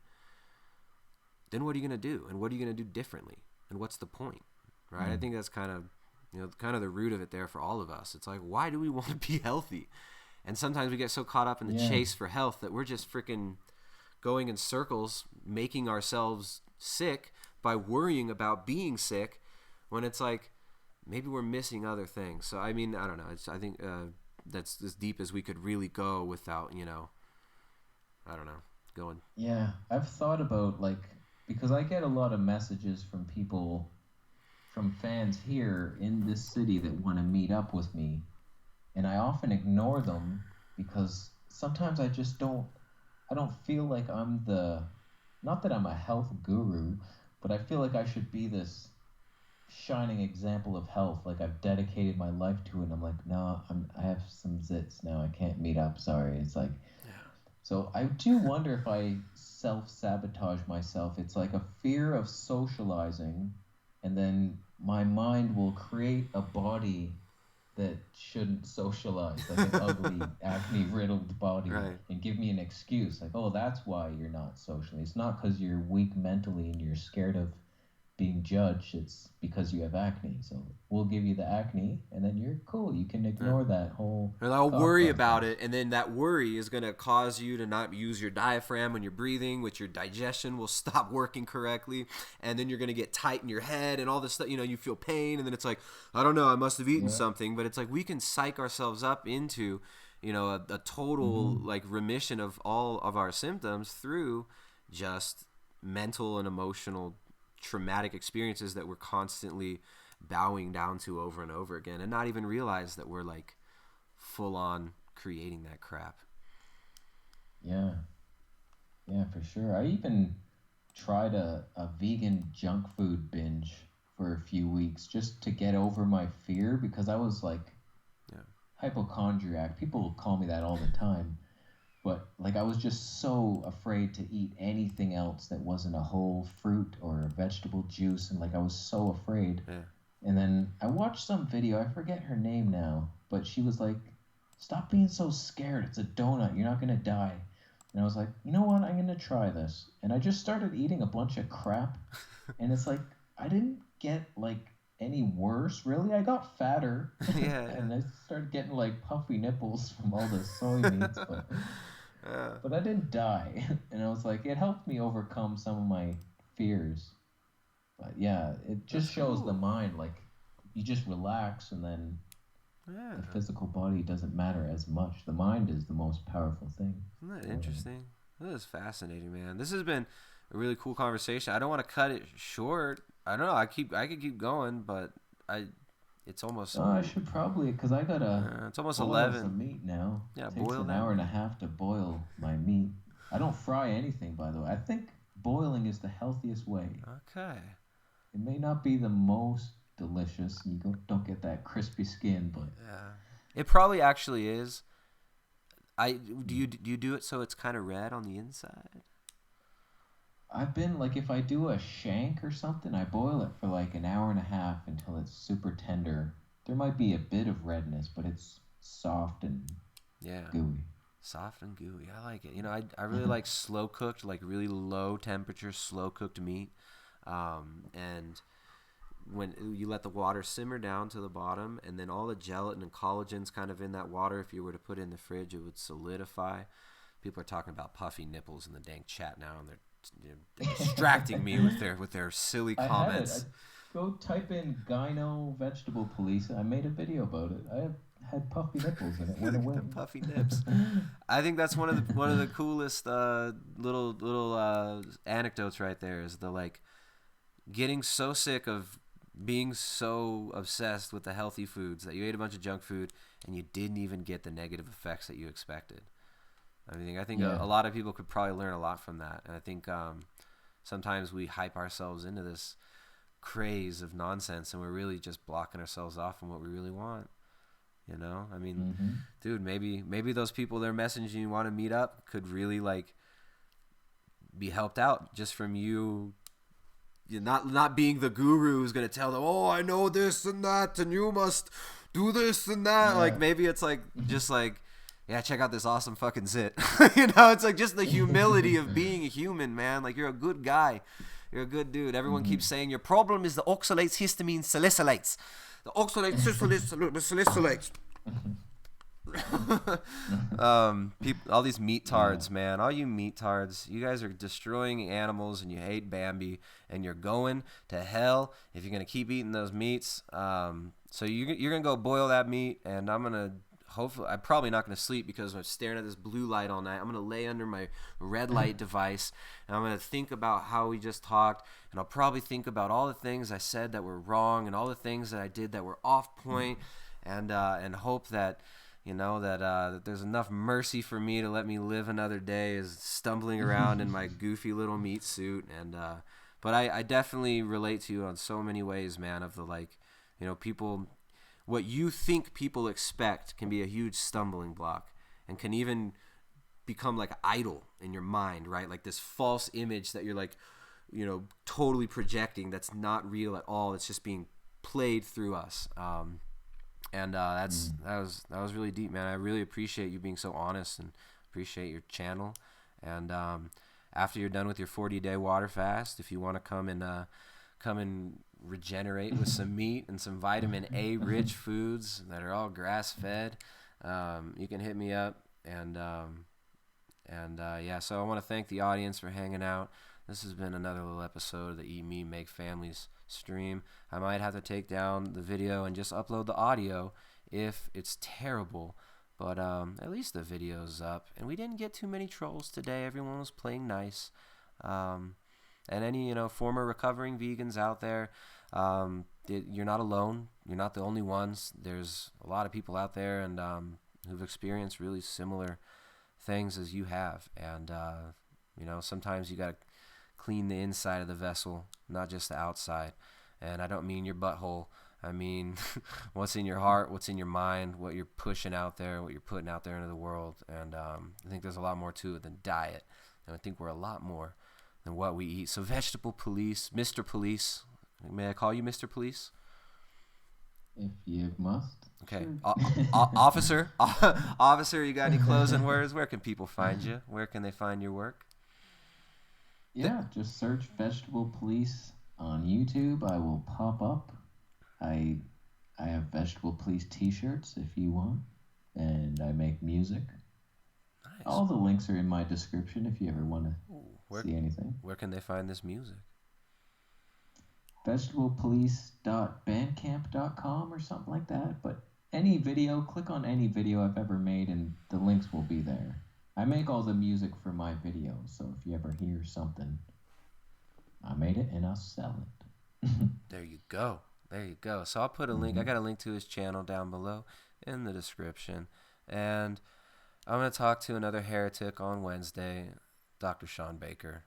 Then what are you going to do? And what are you going to do differently? And what's the point? Right? I think that's kind of the root of it there for all of us. It's like, why do we want to be healthy? And sometimes we get so caught up in the chase for health that we're just freaking going in circles, making ourselves sick by worrying about being sick, when it's like maybe we're missing other things. So I mean, I don't know. I think that's as deep as we could really go without, I don't know, going. Yeah, I've thought about because I get a lot of messages from people, from fans here in this city that want to meet up with me, and I often ignore them because sometimes I don't feel like I'm not that I'm a health guru, but I feel like I should be this shining example of health. Like I've dedicated my life to it, and I'm like, no, I have some zits now. I can't meet up. Sorry. It's like, So I do wonder if I self-sabotage myself. It's like a fear of socializing, and then my mind will create a body that shouldn't socialize, like an ugly, acne-riddled body, Right. and give me an excuse, like, oh, that's why you're not socially. It's not because you're weak mentally and you're scared of being judged. It's because you have acne. So we'll give you the acne, and then you're cool. You can ignore that whole. Or I'll thought worry process. about it, and then that worry is going to cause you to not use your diaphragm when you're breathing, which your digestion will stop working correctly, and then you're going to get tight in your head and all this stuff. You feel pain, and then it's like, I don't know, I must have eaten something. But it's like we can psych ourselves up into, a total like remission of all of our symptoms through just mental and emotional traumatic experiences that we're constantly bowing down to over and over again, and not even realize that we're like full on creating that crap. Yeah, for sure. I even tried a vegan junk food binge for a few weeks just to get over my fear, because I was like hypochondriac. People call me that all the time. But like I was just so afraid to eat anything else that wasn't a whole fruit or a vegetable juice, and like I was so afraid. Yeah. And then I watched some video, I forget her name now, but she was like, stop being so scared. It's a donut. You're not going to die. And I was like, you know what? I'm going to try this. And I just started eating a bunch of crap. And it's like, I didn't get like any worse, really. I got fatter. Yeah. And I started getting like puffy nipples from all the soy meats. But I didn't die. And I was like, it helped me overcome some of my fears. But yeah, it just shows the mind, like, you just relax, and then the physical body doesn't matter as much. The mind is the most powerful thing. Isn't that interesting? That is fascinating, man. This has been a really cool conversation. I don't want to cut it short. I don't know. I could keep going, but it's almost. I should probably, because I gotta. It's almost boil 11. some meat now. Yeah, it takes boil an that hour and a half to boil my meat. I don't fry anything, by the way. I think boiling is the healthiest way. Okay. It may not be the most delicious. You don't get that crispy skin, but it probably actually is. Do you do it so it's kind of red on the inside? I've been like, if I do a shank or something, I boil it for like an hour and a half until it's super tender. There might be a bit of redness, but it's soft and gooey. Soft and gooey. I like it. I really like slow cooked, like really low temperature, slow cooked meat. And when you let the water simmer down to the bottom, and then all the gelatin and collagen's kind of in that water, if you were to put it in the fridge, it would solidify. People are talking about puffy nipples in the dang chat now, and they're distracting me with their silly comments. Go type in gyno vegetable police. I made a video about it. I had puffy nipples and it went away. The puffy nips. I think that's one of the coolest little anecdotes right there, is the like getting so sick of being so obsessed with the healthy foods that you ate a bunch of junk food and you didn't even get the negative effects that you expected. I think a lot of people could probably learn a lot from that. And I think sometimes we hype ourselves into this craze of nonsense, and we're really just blocking ourselves off from what we really want. Dude, maybe those people they're messaging you want to meet up could really like be helped out just from you. You're not being the guru who's going to tell them, oh, I know this and that, and you must do this and that. Yeah. Like, maybe it's like, just like, yeah, check out this awesome fucking zit. It's like just the humility of being a human, man. Like, you're a good guy. You're a good dude. Everyone keeps saying your problem is the oxalates, histamine, salicylates. The oxalates, salicylates. People, all these meat tards, man. All you meat tards, you guys are destroying animals, and you hate Bambi, and you're going to hell if you're gonna keep eating those meats. So you're gonna go boil that meat, and I'm probably not gonna sleep because I'm staring at this blue light all night. I'm gonna lay under my red light device, and I'm gonna think about how we just talked, and I'll probably think about all the things I said that were wrong, and all the things that I did that were off point, and hope that. That there's enough mercy for me to let me live another day as stumbling around in my goofy little meat suit. But I definitely relate to you on so many ways, man, of the people, what you think people expect can be a huge stumbling block and can even become like idol in your mind, right? Like this false image that you're like, totally projecting, that's not real at all. It's just being played through us. And that was really deep, man. I really appreciate you being so honest, and appreciate your channel. And after you're done with your 40-day water fast, if you want to come and regenerate with some meat and some vitamin A rich foods that are all grass fed, you can hit me up. And so I want to thank the audience for hanging out. This has been another little episode of the Eat Me Make Families stream. I might have to take down the video and just upload the audio if it's terrible, but at least the video's up. And we didn't get too many trolls today. Everyone was playing nice. And any former recovering vegans out there, you're not alone. You're not the only ones. There's a lot of people out there and who've experienced really similar things as you have. And sometimes you got to clean the inside of the vessel, not just the outside. And I don't mean your butthole. I mean what's in your heart, what's in your mind, what you're pushing out there, what you're putting out there into the world. And I think there's a lot more to it than diet. And I think we're a lot more than what we eat. So Vegetable Police, Mr. Police, may I call you Mr. Police? If you must. Okay. Sure. Officer, you got any closing words? Where can people find you? Where can they find your work? Yeah, just search Vegetable Police on YouTube. I will pop up. I have Vegetable Police t-shirts if you want, and I make music. Nice. All the links are in my description if you ever want to see anything. Where can they find this music? vegetablepolice.bandcamp.com or something like that. But any video, click on any video I've ever made, and the links will be there. I make all the music for my videos, so if you ever hear something, I made it and I'll sell it. There you go. So I'll put a link. I got a link to his channel down below in the description. And I'm going to talk to another heretic on Wednesday, Dr. Sean Baker.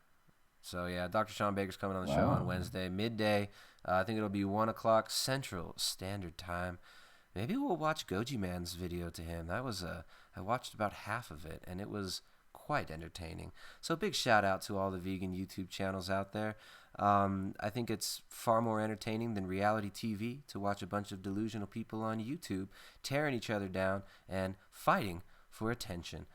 So yeah, Dr. Sean Baker's coming on the show on Wednesday, midday. I think it'll be 1 o'clock Central Standard Time. Maybe we'll watch Goji Man's video to him. I watched about half of it, and it was quite entertaining. So big shout out to all the vegan YouTube channels out there. I think it's far more entertaining than reality TV to watch a bunch of delusional people on YouTube tearing each other down and fighting for attention.